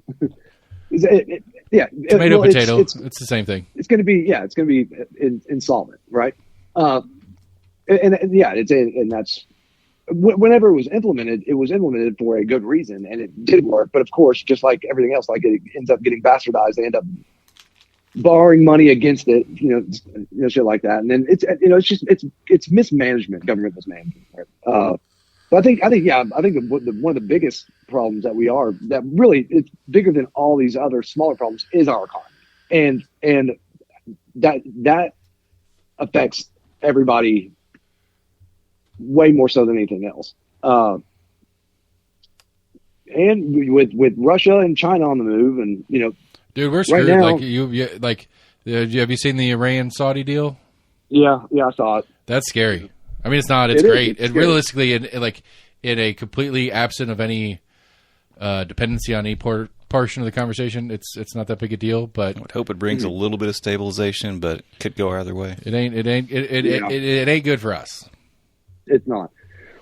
tomato potato. It's the same thing. It's going to be insolvent, right? And that's whenever it was implemented for a good reason, and it did work. But of course, just like everything else, like it ends up getting bastardized. They end up borrowing money against it, shit like that. And then it's mismanagement, government mismanagement. Right? But I think one of the biggest problems that really it's bigger than all these other smaller problems is our economy, and that affects everybody way more so than anything else. And with Russia and China on the move, and dude, we're screwed. Right now, have you seen the Iran-Saudi deal? Yeah, I saw it. That's scary. I mean, it's not. It's great. It's realistically, in a completely absent of any dependency on any portion of the conversation, it's not that big a deal. But I would hope it brings a little bit of stabilization, but it could go either way. It ain't good for us. It's not.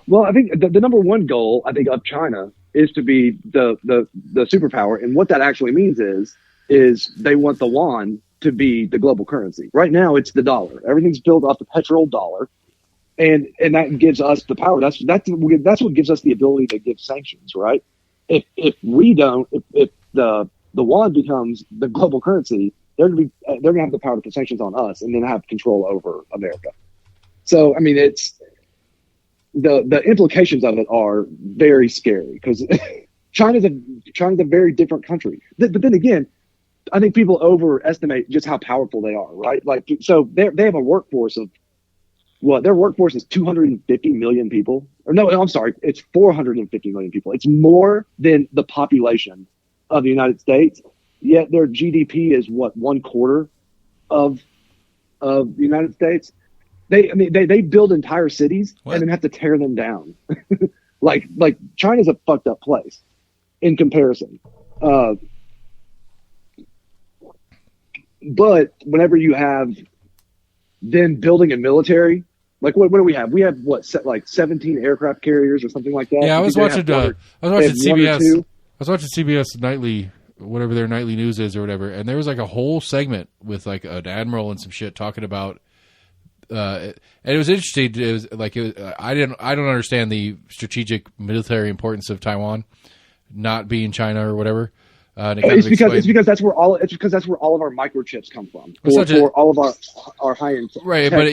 Well, I think the number one goal, I think, of China is to be the superpower, and what that actually means is they want the yuan to be the global currency. Right now, it's the dollar. Everything's built off the petrodollar. And that gives us the power. That's what gives us the ability to give sanctions, right? If the yuan becomes the global currency, they're gonna have the power to put sanctions on us and then have control over America. So I mean, it's the implications of it are very scary because China's a very different country. But then again, I think people overestimate just how powerful they are, right? Like, so they have a workforce of. Well, their workforce is 250 million people. Or no, I'm sorry, it's 450 million people. It's more than the population of the United States. Yet their GDP is 1/4 of the United States. They build entire cities and then have to tear them down. like China's a fucked up place in comparison. But whenever you have then building a military. Like what do we have? We have 17 aircraft carriers or something like that. Yeah, I was watching CBS. I was watching CBS nightly, whatever their nightly news is or whatever, and there was like a whole segment with like an admiral and some shit talking about. And it was interesting. I don't understand the strategic military importance of Taiwan not being China or whatever. It's because that's where all of our microchips come from. For all of our high end right, but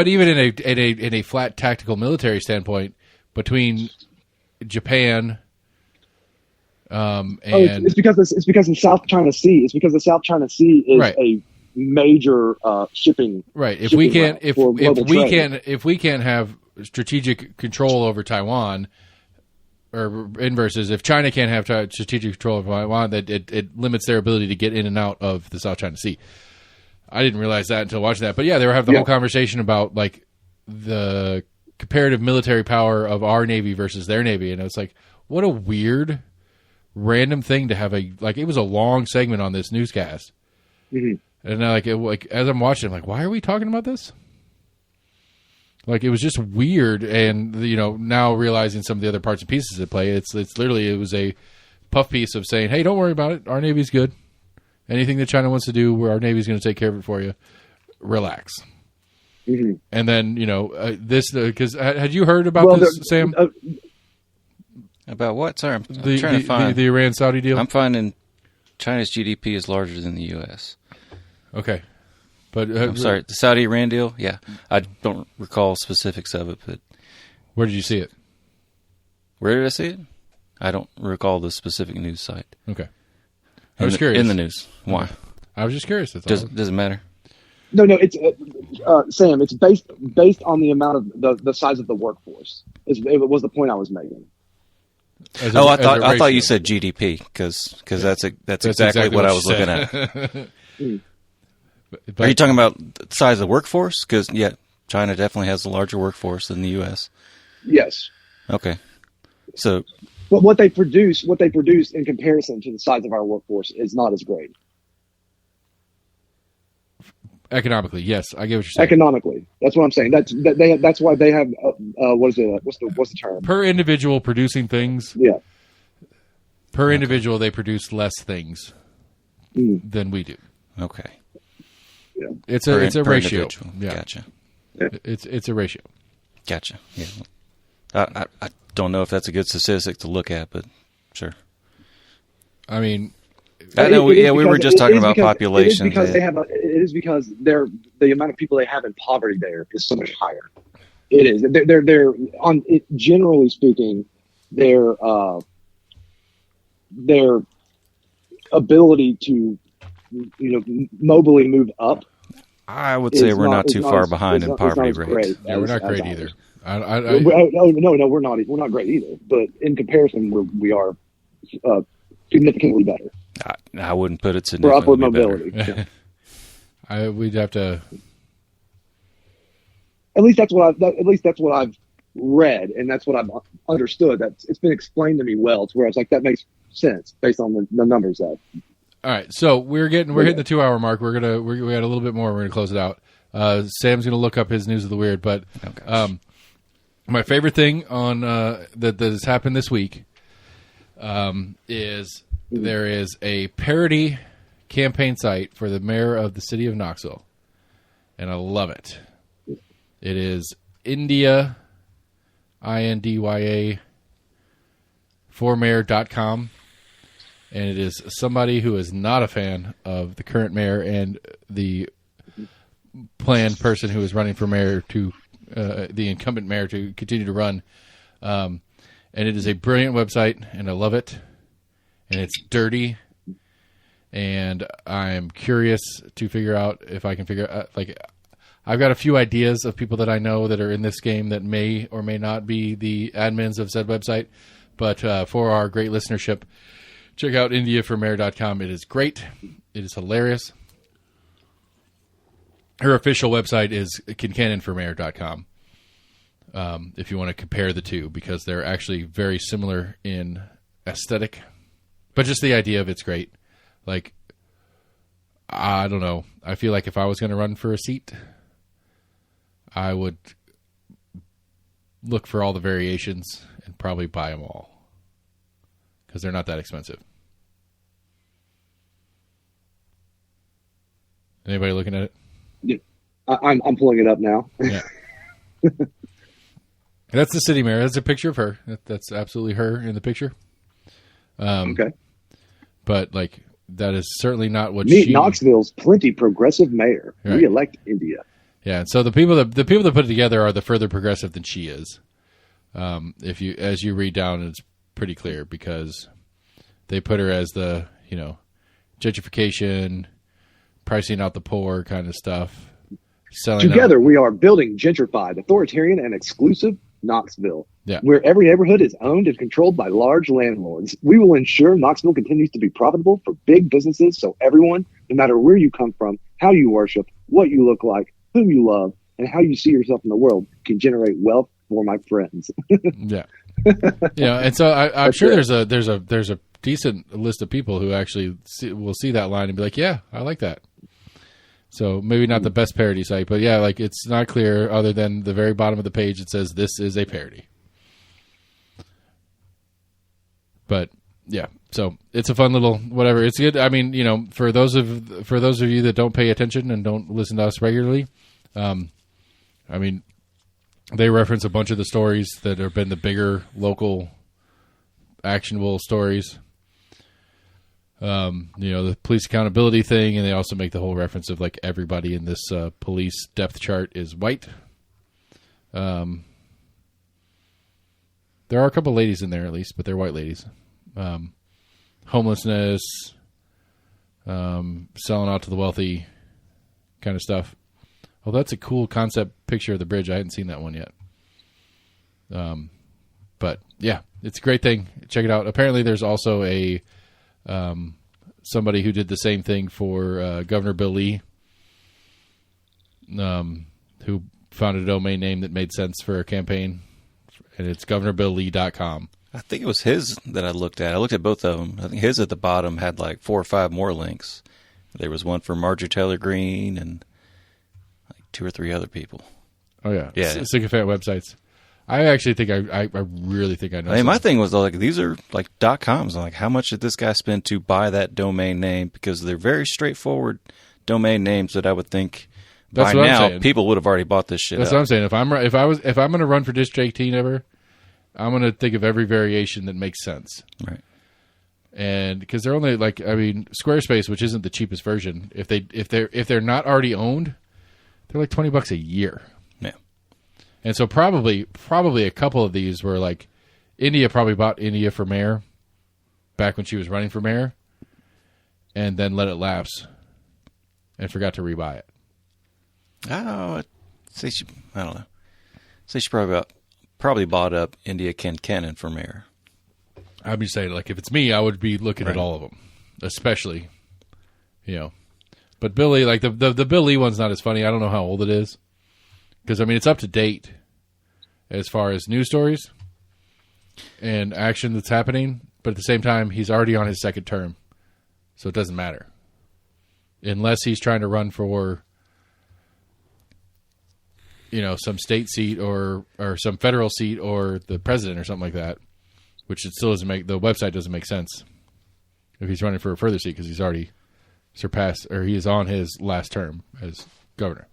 even in a flat tactical military standpoint, between Japan, and it's because the South China Sea. It's because the South China Sea is a major shipping. Right. If we can't have strategic control over Taiwan. Or inverses, if China can't have strategic control of Taiwan, that it limits their ability to get in and out of the South China Sea. I didn't realize that until watching that. But yeah, they were having the whole conversation about like the comparative military power of our Navy versus their Navy. And it's like, what a weird, random thing to have it was a long segment on this newscast. Mm-hmm. And as I'm watching, I'm like, why are we talking about this? Like, it was just weird, and, now realizing some of the other parts and pieces at play, it's literally, it was a puff piece of saying, hey, don't worry about it. Our Navy's good. Anything that China wants to do, our Navy's going to take care of it for you. Relax. Mm-hmm. And then, because had you heard about this, Sam? About what? Sorry, I'm trying to find. The Iran-Saudi deal? I'm finding China's GDP is larger than the U.S. Okay. But I'm sorry, the Saudi-Iran deal? Yeah. I don't recall specifics of it, but... Where did you see it? Where did I see it? I don't recall the specific news site. Okay. I was curious. In the news. Why? I was just curious. Doesn't matter. No, it's Sam. It's based on the amount of the size of the workforce. It was the point I was making. I thought you said GDP because that's exactly what I was looking at. But, are you talking about the size of the workforce? Because China definitely has a larger workforce than the U.S. Yes. Okay. So, but what they produce in comparison to the size of our workforce is not as great. Economically, yes, I get what you're saying. Economically, that's what I'm saying. That's why they have what's the term? Per individual producing things. Yeah. Per individual, they produce less things than we do. Okay. Yeah. It's a ratio. Individual. Yeah. Gotcha. It's a ratio. Gotcha. Yeah. I don't know if that's a good statistic to look at, but sure. I mean, I know. We were just talking about population. It is because the amount of people they have in poverty there is so much higher. It is. They're on it, generally speaking, their ability to mobily move up. I would say we're not too far behind in poverty rates. Yeah, we're not great either. No, we're not. We're not great either. But in comparison, we are significantly better. I wouldn't put it for upward mobility. We'd have to. At least that's what I've read, and that's what I've understood. It's been explained to me well, to where I was like, that makes sense based on the numbers that. All right, so we're hitting the 2 hour mark. We got a little bit more. We're gonna close it out. Sam's gonna look up his news of the weird, but my favorite thing on that has happened this week is there is a parody campaign site for the mayor of the city of Knoxville, and I love it. It is India, INDYA, formayor.com. And it is somebody who is not a fan of the current mayor and the planned person who is running for mayor to the incumbent mayor to continue to run. And it is a brilliant website, and I love it. And it's dirty. And I'm curious to figure out if I can figure out, I've got a few ideas of people that I know that are in this game that may or may not be the admins of said website. But for our great listenership, check out IndiaForMayor.com. It is great. It is hilarious. Her official website is KinCannonForMayor.com. If you want to compare the two, because they're actually very similar in aesthetic. But just the idea of it's great. I don't know. I feel like if I was going to run for a seat, I would look for all the variations and probably buy them all. Because they're not that expensive. Anybody looking at it? Yeah. I'm pulling it up now. Yeah. That's the city mayor. That's a picture of her. That's absolutely her in the picture. Okay. But that is certainly not what Meet Knoxville's plenty progressive mayor. Right. Re-elect India. Yeah. And so the people that put it together are the further progressive than she is. As you read down, it's pretty clear because they put her as the, gentrification, pricing out the poor kind of stuff. Together we are building gentrified, authoritarian, and exclusive Knoxville. Yeah. Where every neighborhood is owned and controlled by large landlords. We will ensure Knoxville continues to be profitable for big businesses so everyone, no matter where you come from, how you worship, what you look like, whom you love, and how you see yourself in the world, can generate wealth for my friends. Yeah. And so I'm sure there's a decent list of people who actually will see that line and be like, yeah, I like that. So maybe not the best parody site, but yeah, it's not clear other than the very bottom of the page. It says this is a parody. But yeah, so it's a fun little whatever. It's good. I mean, for those of you that don't pay attention and don't listen to us regularly, they reference a bunch of the stories that have been the bigger local actionable stories. The police accountability thing, and they also make the whole reference of everybody in this police depth chart is white. There are a couple ladies in there at least, but they're white ladies. Homelessness, selling out to the wealthy kind of stuff. Oh, that's a cool concept picture of the bridge. I hadn't seen that one yet. But yeah, it's a great thing. Check it out. Apparently there's also a somebody who did the same thing for Governor Bill Lee, who found a domain name that made sense for a campaign, and it's governorbilllee.com. I think it was his that I looked at. I looked at both of them. I think his at the bottom had 4 or 5 more links. There was one for Marjorie Taylor Greene and 2 or 3 other people. Oh, yeah. Sycophant websites. I actually think I really think I know. I mean, my thing was, like, these are, like, .coms. Like, how much did this guy spend to buy that domain name? Because they're very straightforward domain names that I would think by now people would have already bought this shit. That's what I'm saying. If I'm going to run for District 18 ever, I'm going to think of every variation that makes sense. Right. And because they're only Squarespace, which isn't the cheapest version, if they're not already owned, they're like $20 a year. Yeah. And so probably a couple of these were like, India probably bought India for mayor back when she was running for mayor, and then let it lapse and forgot to rebuy it. I don't know. Say she probably bought up India Kenkennen for mayor. I'd be saying, like, if it's me, I would be looking at all of them, especially, But Billy, like, the Bill Lee one's not as funny. I don't know how old it is. Because, I mean, it's up to date as far as news stories and action that's happening. But at the same time, he's already on his second term. So it doesn't matter. Unless he's trying to run for, some state seat or some federal seat or the president or something like that. Which it still doesn't the website doesn't make sense if he's running for a further seat because he's already surpassed, or he is on his last term as governor.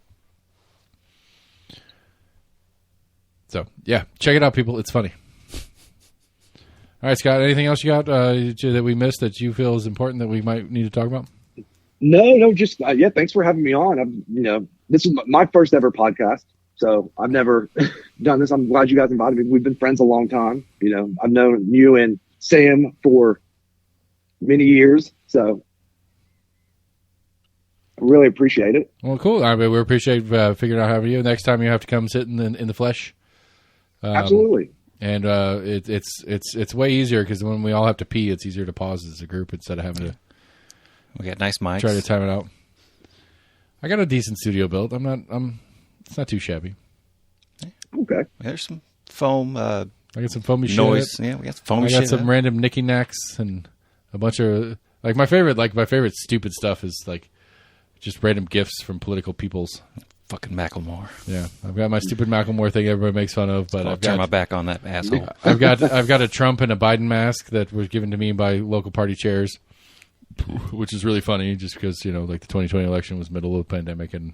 So, yeah, check it out, people. It's funny. All right, Scott, anything else you got that we missed that you feel is important that we might need to talk about? No, just, thanks for having me on. This is my first ever podcast. So I've never done this. I'm glad you guys invited me. We've been friends a long time. I've known you and Sam for many years. So I really appreciate it. Well, cool. I mean, we appreciate figuring out having you. Next time you have to come sit in the flesh. Absolutely. And it's way easier because when we all have to pee, it's easier to pause as a group instead of having to. We got nice mics. Try to time it out. I got a decent studio built. It's not too shabby. Okay. There's some foam. I got some foamy noise. shit. Yeah, we got some foamy shit. I got some random nicky knacks and a bunch of my favorite stupid stuff is like just random gifts from political peoples. Fucking Macklemore. Yeah, I've got my stupid Macklemore thing everybody makes fun of, but I'll turn my back on that asshole. I've got a Trump and a Biden mask that was given to me by local party chairs, which is really funny just because like the 2020 election was middle of the pandemic and.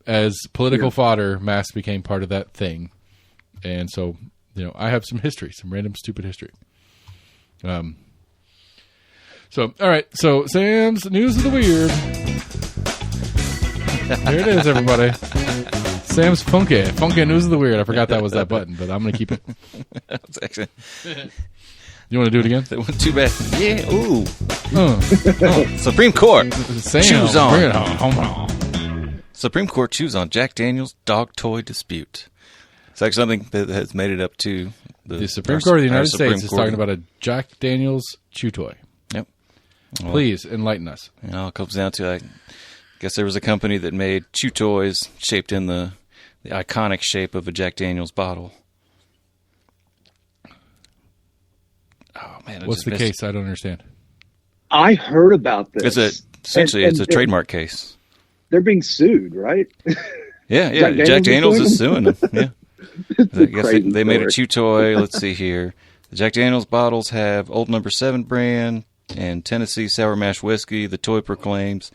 As political fodder, masks became part of that thing. And so, I have some history, some random stupid history. All right. So, Sam's News of the Weird. There it is, everybody. Sam's Funky News of the Weird. I forgot that was that button, but I'm going to keep it. That's excellent. You want to do it again? That wasn't too bad. Yeah, ooh. Supreme Court. Sam, choose on. Bring it on. Supreme Court chews on Jack Daniels dog toy dispute. It's actually something that has made it up to the Supreme Court of the United States is talking about a Jack Daniels chew toy. Yep. Well, please enlighten us. It comes down to, I guess there was a company that made chew toys shaped in the iconic shape of a Jack Daniels bottle. Oh man! What's the case? I don't understand. I heard about this. It's a trademark case. They're being sued, right? Yeah. Jack Daniels is suing them. Yeah. I guess they made a chew toy. Let's see here. The Jack Daniels bottles have Old No. 7 brand and Tennessee Sour Mash Whiskey. The toy proclaims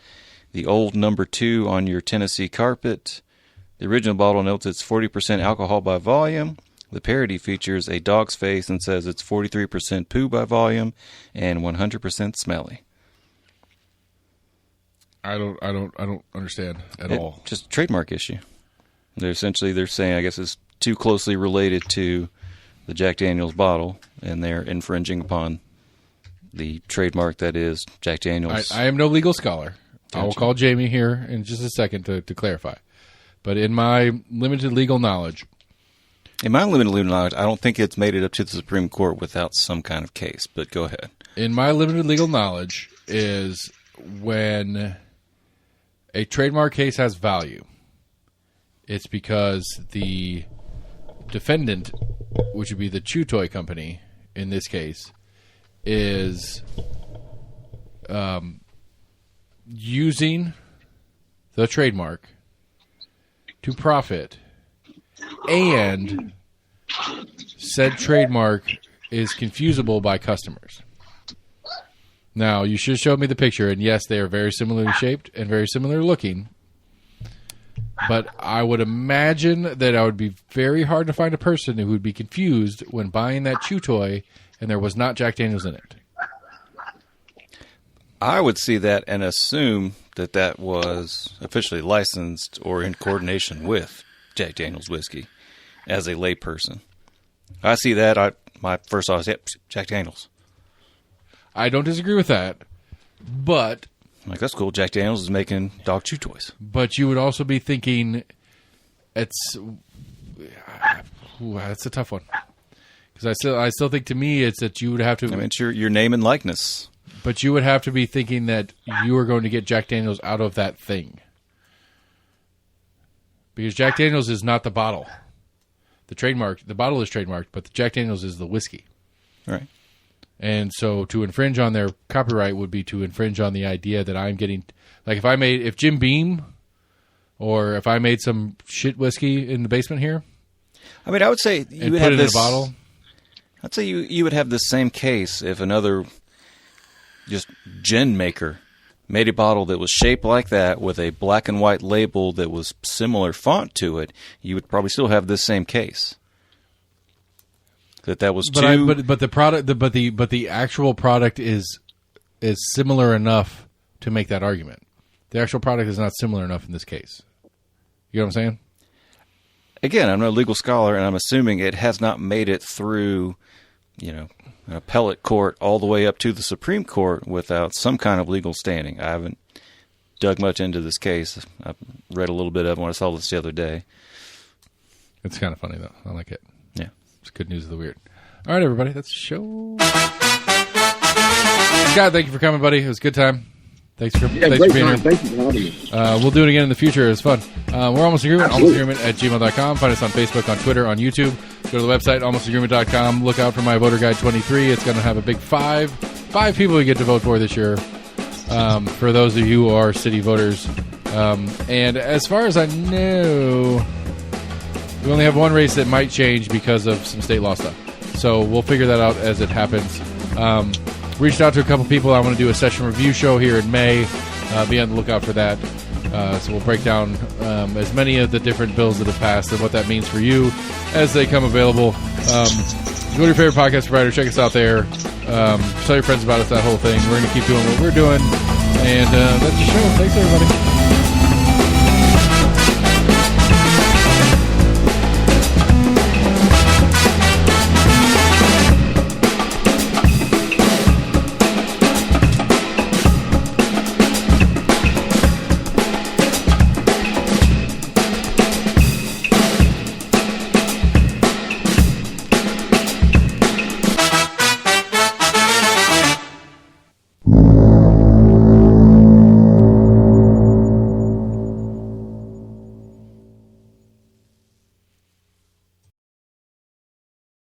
the Old No. 2 on your Tennessee carpet. The original bottle notes it's 40% alcohol by volume. The parody features a dog's face and says it's 43% poo by volume and 100% smelly. I don't understand at all. Just a trademark issue. They're saying, I guess it's too closely related to the Jack Daniels bottle, and they're infringing upon the trademark that is Jack Daniels. I am no legal scholar. Gotcha. I will call Jamie here in just a second to clarify. But in my limited legal knowledge, I don't think it's made it up to the Supreme Court without some kind of case. But go ahead. In my limited legal knowledge is when a trademark case has value, it's because the defendant, which would be the chew toy company in this case, is using the trademark to profit, and said trademark is confusable by customers. Now, you should show me the picture, and yes, they are very similarly shaped and very similar looking. But I would imagine that it would be very hard to find a person who would be confused when buying that chew toy and there was not Jack Daniels in it. I would see that and assume that that was officially licensed or in coordination with Jack Daniels whiskey as a layperson. I see that. My first thought is, yep, Jack Daniels. I don't disagree with that, but... Like, that's cool. Jack Daniels is making dog chew toys. But you would also be thinking, that's a tough one. Because I still think, to me, it's that you would have to... I mean, it's your name and likeness. But you would have to be thinking that you are going to get Jack Daniels out of that thing. Because Jack Daniels is not the bottle. The bottle is trademarked, but the Jack Daniels is the whiskey. Right. And so to infringe on their copyright would be to infringe on the idea that I'm getting... Like, if Jim Beam, or if I made some shit whiskey in the basement here... I mean, I would say you would have this... in a bottle... I'd say you would have the same case if another just gin maker made a bottle that was shaped like that with a black and white label that was similar font to it. You would probably still have this same case. That was too... But the product, but the actual product is similar enough to make that argument. The actual product is not similar enough in this case. You know what I'm saying? Again, I'm not a legal scholar, and I'm assuming it has not made it through, an appellate court all the way up to the Supreme Court without some kind of legal standing. I haven't dug much into this case. I've read a little bit of it when I saw this the other day. It's kind of funny, though. I like it. Yeah. It's good news of the weird. All right, everybody. That's the show. Scott, thank you for coming, buddy. It was a good time. Thanks for being here. Thank you for having me. We'll do it again in the future. It was fun. We're Almost Agreement. AlmostAgreement@gmail.com. Find us on Facebook, on Twitter, on YouTube. Go to the website, almostagreement.com. Look out for my voter guide 23. It's going to have a big five people we get to vote for this year. For those of you who are city voters. And as far as I know, we only have one race that might change because of some state law stuff. So we'll figure that out as it happens. Reached out to a couple people. I want to do a session review show here in May. Be on the lookout for that. So we'll break down as many of the different bills that have passed and what that means for you as they come available. Go to your favorite podcast provider. Check us out there. Tell your friends about us, that whole thing. We're going to keep doing what we're doing. And that's the show. Thanks, everybody.